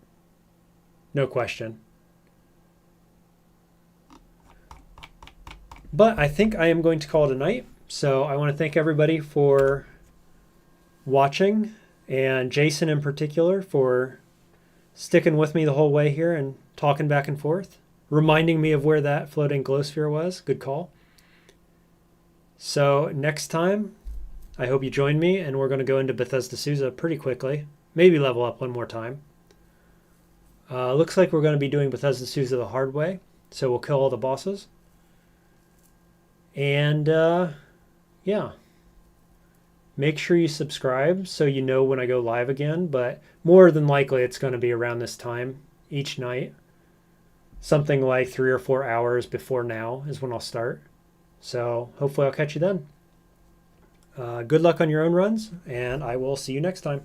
No question. But I think I am going to call it a night. So I want to thank everybody for watching, and Jason in particular for sticking with me the whole way here and talking back and forth, reminding me of where that floating glow sphere was. Good call. So next time, I hope you join me, and we're going to go into Bethesda Susa pretty quickly. Maybe level up one more time. Looks like we're going to be doing Bethesda Susa the hard way, so we'll kill all the bosses. And yeah, make sure you subscribe so you know when I go live again, but more than likely it's going to be around this time each night. Something like 3 or 4 hours before now is when I'll start. So hopefully I'll catch you then. Good luck on your own runs, and I will see you next time.